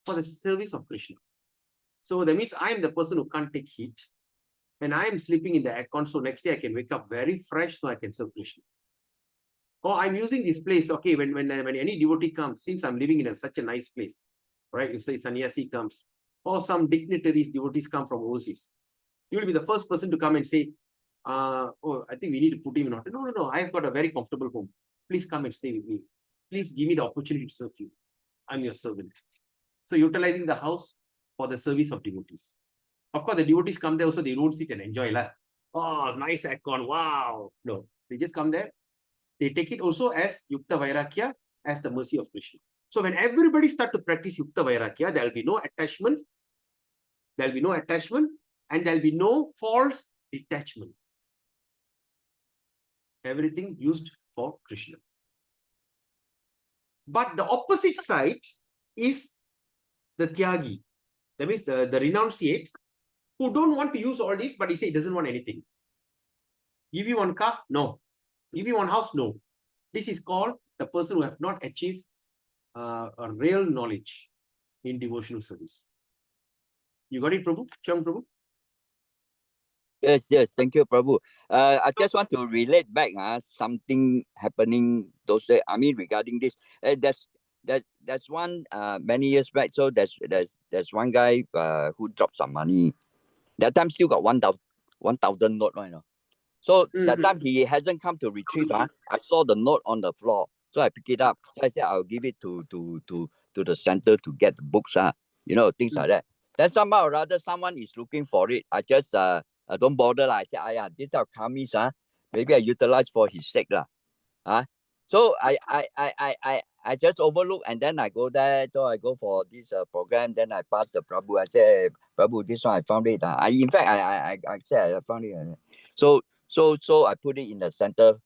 for the service of Krishna. So that means I am the person who can't take heat, and I am sleeping in the aircon, so next day I can wake up very fresh so I can serve Krishna. Or I'm using this place, okay, when any devotee comes, since I'm living in such a nice place, right? If say sannyasi comes, or some dignitaries, devotees come from overseas, you will be the first person to come and say, oh, I think we need to put him in order. No, I've got a very comfortable home. Please come and stay with me. Please give me the opportunity to serve you. I'm your servant. So utilizing the house for the service of devotees. Of course, the devotees come there also, they don't sit and enjoy. Oh, nice aircon, wow. No, they just come there. They take it also as Yukta Vairagya, as the mercy of Krishna. So when everybody start to practice Yukta Vairagya, there will be no attachment. There will be no attachment and there will be no false detachment. Everything used for Krishna. But the opposite side is the Tyagi. That means the renunciate who don't want to use all this, but he says he doesn't want anything. Give you one car? No. Give you one house? No. This is called the person who have not achieved a real knowledge in devotional service. You got it, Prabhu? Chang Prabhu? Yes. Thank you, Prabhu. I just want to relate back something happening those days. I mean, regarding this, there's one many years back. So there's one guy who dropped some money. That time still got 1,000 note, you know. So that time he hasn't come to retrieve. I saw the note on the floor, so I pick it up. So I said I'll give it to the center to get the books, things like that. Then somehow or other someone is looking for it. I just I don't bother. I said, this are kamis, maybe I utilize for his sake. So I just overlook and then I go there. So I go for this program. Then I pass the Prabhu. I say, Prabhu, this one I found it. In fact I said I found it. So I put it in the center.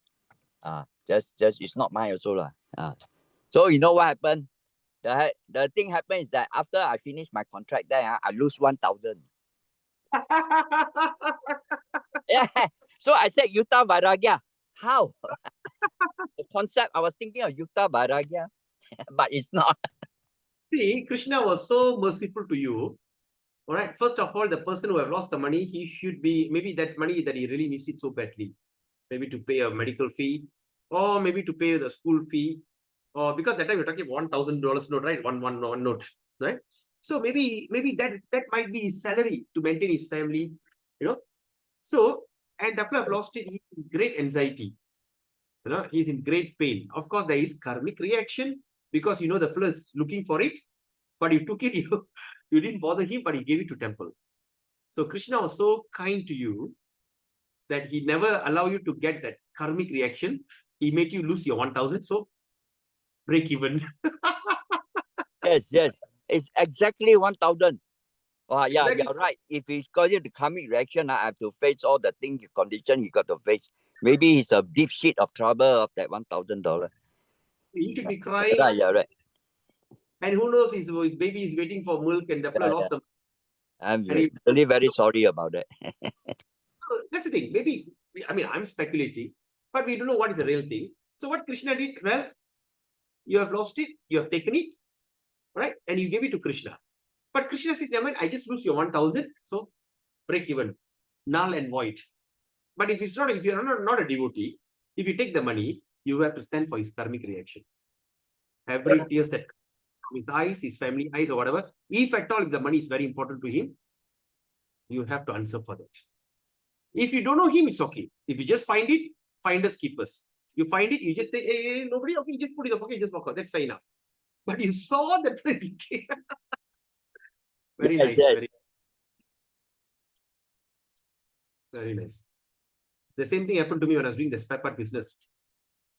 Just it's not mine also So you know what happened? The thing happened is that after I finish my contract there, I lose 1,000. Yeah. So I said, Yukta Vairagya, How? The concept, I was thinking of Yukta Vairagya, but it's not. See, Krishna was so merciful to you. All right. First of all, the person who have lost the money, he should be, maybe that money that he really needs it so badly. Maybe to pay a medical fee, or maybe to pay the school fee, or because that time you're talking $1,000 note, right? One note, right? So maybe that might be his salary to maintain his family, you know. So, and the fellow have lost it, he's in great anxiety. You know, he's in great pain. Of course, there is karmic reaction because the fellow is looking for it, but you took it, you didn't bother him, but he gave it to temple. So Krishna was so kind to you that he never allowed you to get that karmic reaction. He made you lose your 1,000, so break even. Yes. It's exactly 1,000. Oh, yeah, Exactly. you're right. If he's got the karmic reaction, I have to face all the things, condition he got to face. Maybe he's a deep shit of trouble of that $1,000. You should be crying. Right, yeah, right. And who knows, his baby is waiting for milk and the fellow lost them. I'm And he- really very sorry about that. That's the thing. Maybe, I'm speculating, but we don't know what is the real thing. So what Krishna did, well, you have lost it, you have taken it, right? And you gave it to Krishna. But Krishna says, never mind, I just lose your 1,000, so break even, null and void. But if you're not a devotee, if you take the money, you have to stand for his karmic reaction. Every tears that with eyes, his family eyes or whatever, if at all, if the money is very important to him, you have to answer for that. If you don't know him, it's okay. If you just find it, finders keepers. You find it, you just say, hey, nobody, okay, just put it in the pocket, just walk out. That's fair enough. But you saw that place. Very Yes, nice. yes. Very nice. The same thing happened to me when I was doing the spare part business.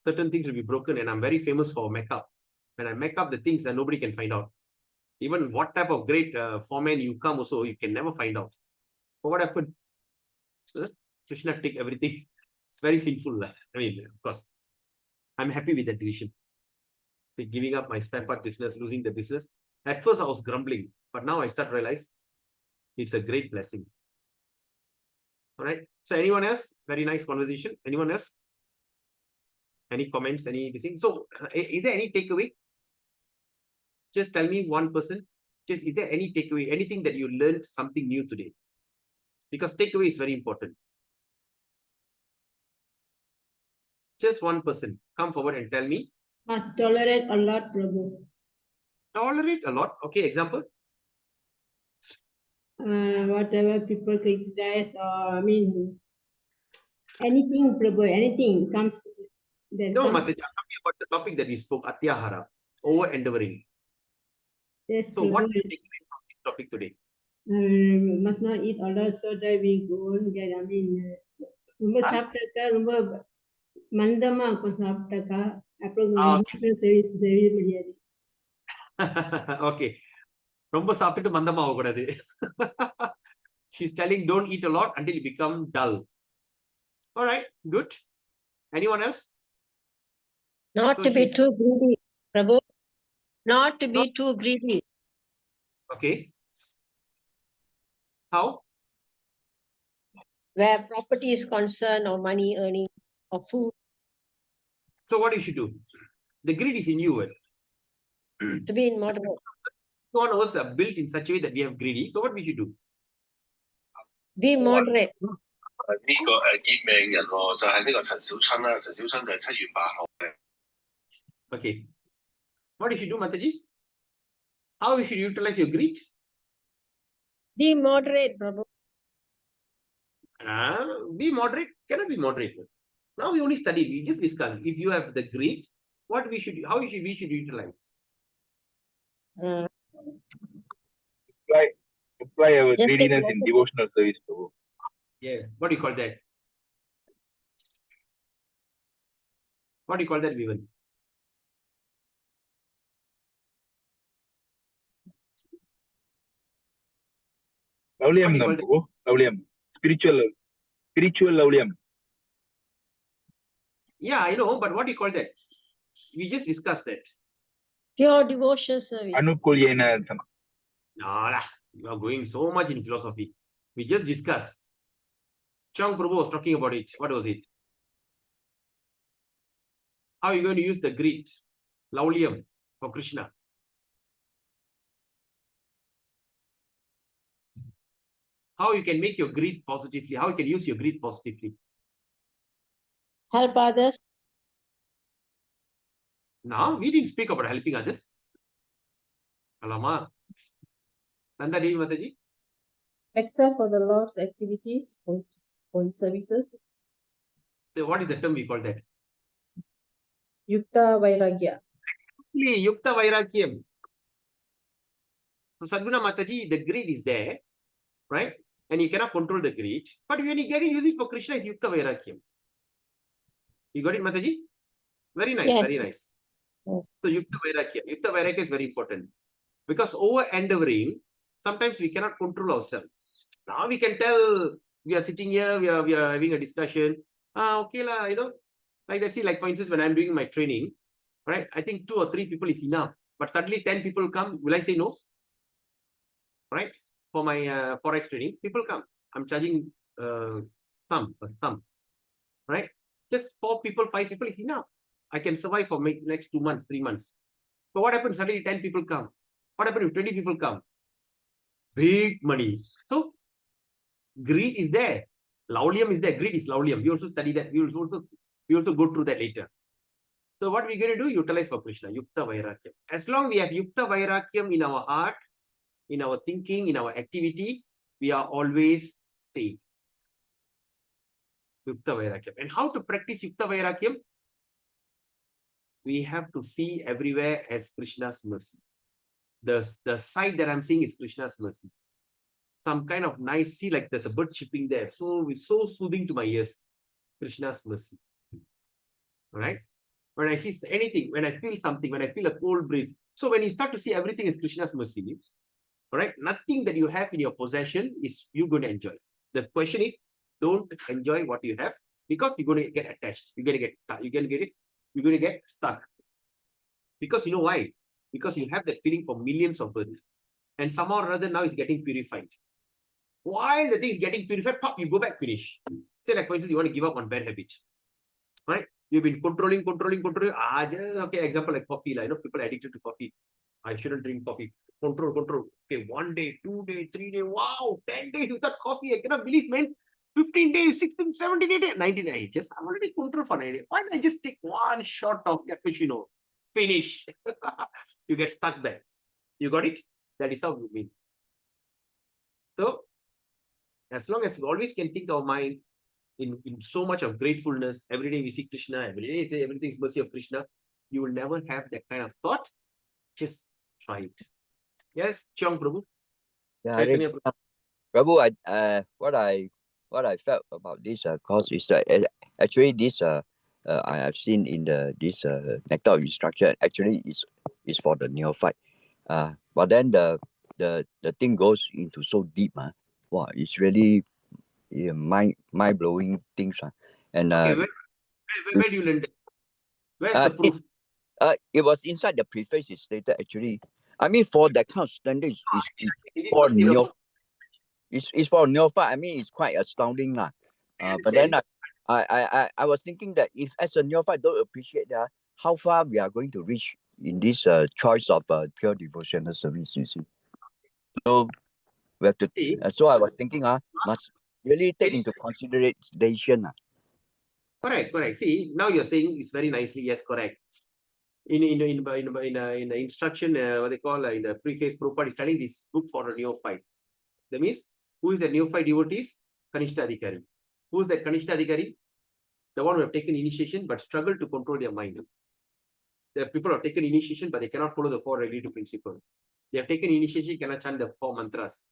Certain things will be broken, and I'm very famous for makeup. When I make up the things that nobody can find out. Even what type of great foreman you come also, you can never find out. But what happened? Krishna take everything. It's very sinful. Of course, I'm happy with that decision. Giving up my spare part business, losing the business. At first, I was grumbling, but now I start to realize it's a great blessing. All right. So, anyone else? Very nice conversation. Anyone else? Any comments? Anything? So, is there any takeaway? Just tell me one person. Is there any takeaway? Anything that you learned something new today? Because takeaway is very important. Just one person. Come forward and tell me. Must tolerate a lot, Prabhu. Tolerate a lot. Okay, example. Whatever people criticize, or anything, Prabhu, anything comes. No, Mataji, I'm talking about the topic that we spoke, Atyāhāra, over-endeavoring. Yes, So, what do you take away from this topic today? Must not eat a lot so that we won't get, ரொம்ப சாப்பிட்டாக்கா ரொம்ப மந்தமா இருக்கும் சாப்பிட்டாக்கா அப்புறம் செய்ய முடியாது. Okay. ரொம்ப சாப்பிட்டு மந்தமா ஆகக்கூடாது. She's telling don't eat a lot until you become dull. All right, good. Anyone else? Not So to be she's- too greedy, Prabhu. Not to be too greedy. Okay. How? Where property is concerned, or money earning, or food. So what you should do? The greed is in you. To be in moderate. No one was built in such a way that we have greedy. So what we should do? Be moderate. 呢個結命人喎，就係呢個陳小春啦。陳小春就係7月8號嘅。Okay. What you should do, Mataji? How you should utilize your greed? Be moderate, Prabhu. Be moderate. Cannot be moderate. Now we only studied. We just discussed. If you have the greed, what we should, how we should utilize. Apply our Just take greediness in water. devotional service, Prabhu. Yes. What do you call that? What do you call that, Vivan? Laulyam, What do you call that? Prabhu. Laulyam. Spiritual laulyam. Yeah, I know, but what do you call that? We just discussed that. Pure devotion service. Anukulyena. No, you are going so much in philosophy. We just discussed. Chang Prabhu was talking about it. What was it? How are you going to use the greed, laulyam, for Krishna? How you can make your greed positively? How you can use your greed positively? Help others. Now, we didn't speak about helping others. Alama. Nanda Devi Mataji. Except for the Lord's activities for his services. So what is the term we call that? Yukta Vairagya. Exactly, Yukta Vairakyam. So Sadguna Mataji, the greed is there, right? And you cannot control the greed. But when you get it, use it for Krishna, is Yukta Vairakyam. You got it, Mataji? Very nice, Yes. very nice. Yes. So Yukta Vairakyam. Yukta Vairakyam is very important. Because over endeavoring, sometimes we cannot control ourselves. Now we can tell we are sitting here, we are having a discussion. Okay, la, like that. See, like for instance, when I'm doing my training, right? I think 2 or 3 people is enough. But suddenly 10 people come, will I say no? Right? For my forex trading, people come. I'm charging some, right? Just 4 people, 5 people is enough. I can survive for next 2 months, 3 months. But what happens? Suddenly 10 people come. What happens if 20 people come? Big money. So greed is there. Laulyam is there. Greed is laulyam. We also study that. We also go through that later. So what we're going to do? Utilize for Krishna. Yukta Vairakyam. As long we have Yukta Vairakyam in our art, in our thinking, in our activity, we are always safe. Yukta Vairakyam. And how to practice Yukta Vairakyam? We have to see everywhere as Krishna's mercy. The sight that I'm seeing is Krishna's mercy. Some kind of nice, see, like there's a bird chirping there. So it's so soothing to my ears. Krishna's mercy. All right? When I see anything, when I feel something, when I feel a cold breeze. So when you start to see everything as Krishna's mercy, all right, nothing that you have in your possession is you're going to enjoy. The question is, don't enjoy what you have because you're going to get attached. You're going to get stuck. Because you know why? Because you have that feeling for millions of births. And somehow or other now it's getting purified. While the thing is getting purified, pop, you go back, finish. Say like for instance, you want to give up on bad habit. Right? You've been controlling. Okay, example like coffee. I know people are addicted to coffee. I shouldn't drink coffee. Control. Okay, 1 day, 2 days, 3 days. Wow, 10 days without coffee. I cannot believe, man. 15 days, 16, 17, 18, 19 days. I'm already control for 9 days. Why don't I just take 1 shot of cappuccino? Finish. You get stuck there. You got it? That is how we mean. So, as long as we always can think our mind in so much of gratefulness, every day we see Krishna, every day everything is mercy of Krishna, you will never have that kind of thought. Just try it. Yes, Cheong Prabhu. Yeah, Prabhu, what I felt about this course is that actually this I have seen in this Nectar of Instruction actually is for the neophyte. But then the thing goes into so deep. Wow, it's really mind blowing things. And okay, where do you learn that? Where's the proof? It was inside the preface. It stated actually. I mean, for that kind of standard, it's for neophyte. It's for neophyte. I mean, it's quite astounding, lah. But then I was thinking that if as a neophyte don't appreciate that, how far we are going to reach in this choice of pure devotional service, you see. So we have to. So I was thinking, must really take into consideration. Correct. See, now you're saying it's very nicely. Yes, correct. In the instruction, what they call in the preface, Prabhupada is studying this book for a neophyte. That means, who is the neophyte devotees? Kanishta Adhikari. Who is that Kanishta Adhikari? The one who have taken initiation but struggle to control their mind. There are people who have taken initiation but they cannot follow the 4 regulative principles. They have taken initiation, cannot chant the 4 mantras.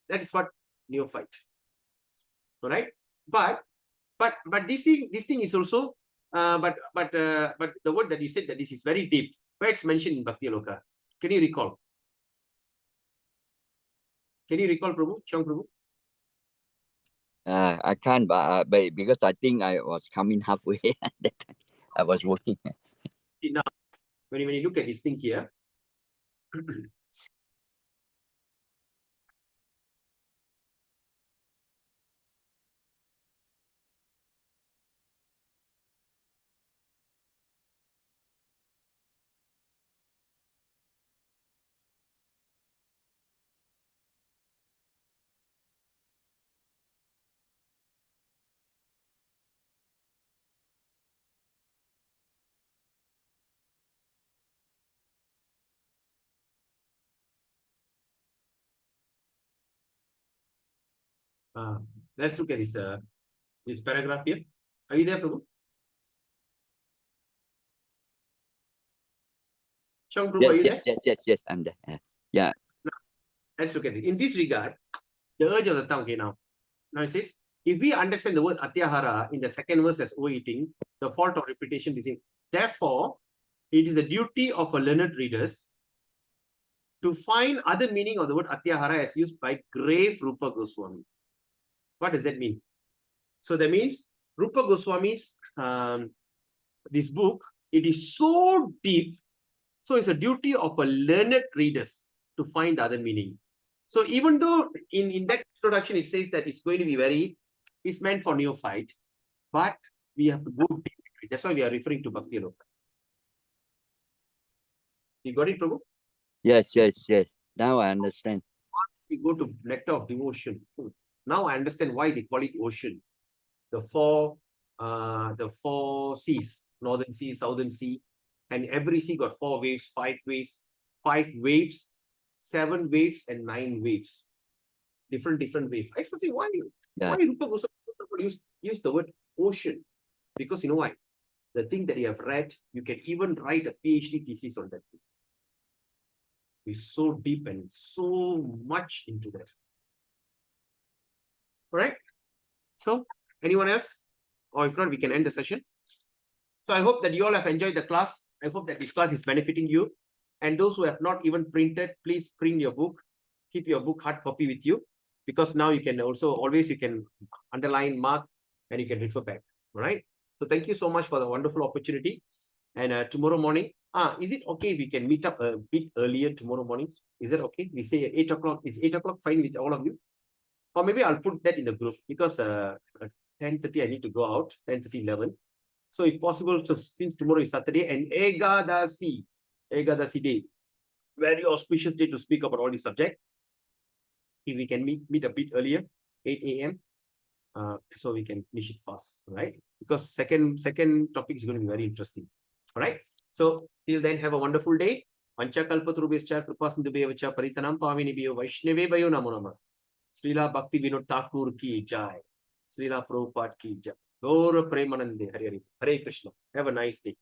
That is what neophyte. All right? But this thing is also but the word that you said that this is very deep. Where it's mentioned in Bhaktiyaloka. Can you recall? Can you recall, Prabhu? Cheong Prabhu? I can't, but because I think I was coming halfway. I was working. Now, when you look at this thing here, Let's look at this paragraph here. Are you there, Prabhu? Shang Prabhu, are you there? Yes, I'm there. Yeah. Let's look at it. In this regard, the urge of the tongue, okay, now it says, if we understand the word Atyāhāra in the second verse as overeating, the fault of repetition is in. Therefore, it is the duty of a learned readers to find other meaning of the word Atyāhāra as used by grave Rupa Goswami. What does that mean? So that means Rupa Goswami's this book, it is so deep. So it's a duty of a learned readers to find other meaning. So even though in that introduction it says that it's going to be it's meant for neophyte, but we have to go deep into it. That's why we are referring to Bhaktiyaloka. You got it, Prabhu? Yes. Now I understand. We go to Nectar of Devotion. Now I understand why they call it ocean. The four seas, Northern Sea, Southern Sea, and every sea got 4 waves, 5 waves, 7 waves, and 9 waves. Different waves. I should say, why Rupa Goswami use the word ocean? Because you know why? The thing that you have read, you can even write a PhD thesis on that. It's so deep and so much into that. All right. So, anyone else? Or if not, we can end the session. So, I hope that you all have enjoyed the class. I hope that this class is benefiting you. And those who have not even printed, please print your book. Keep your book hard copy with you. Because now you can also always underline, mark, and you can refer back. All right. So, thank you so much for the wonderful opportunity. And tomorrow morning, is it okay if we can meet up a bit earlier tomorrow morning? Is that okay? We say 8 o'clock. Is 8 o'clock fine with all of you? Or maybe I'll put that in the group because 10:30 I need to go out, 10:30, 11. So if possible, so since tomorrow is Saturday and Ekadasi day, very auspicious day to speak about all these subjects. If we can meet a bit earlier, 8 a.m. So we can finish it fast, right? Because second topic is going to be very interesting. All right. So till then, have a wonderful day. Panchakalpatrubhyascha kripasindubhyevacha paritanam pavinibhyo vaishnavebhayo namo namah. Srila Bhaktivinoda Thakur ki jai. Srila Prabhupada ki jai. Gaura Premanande Hare Hare. Hare Krishna. Have a nice day.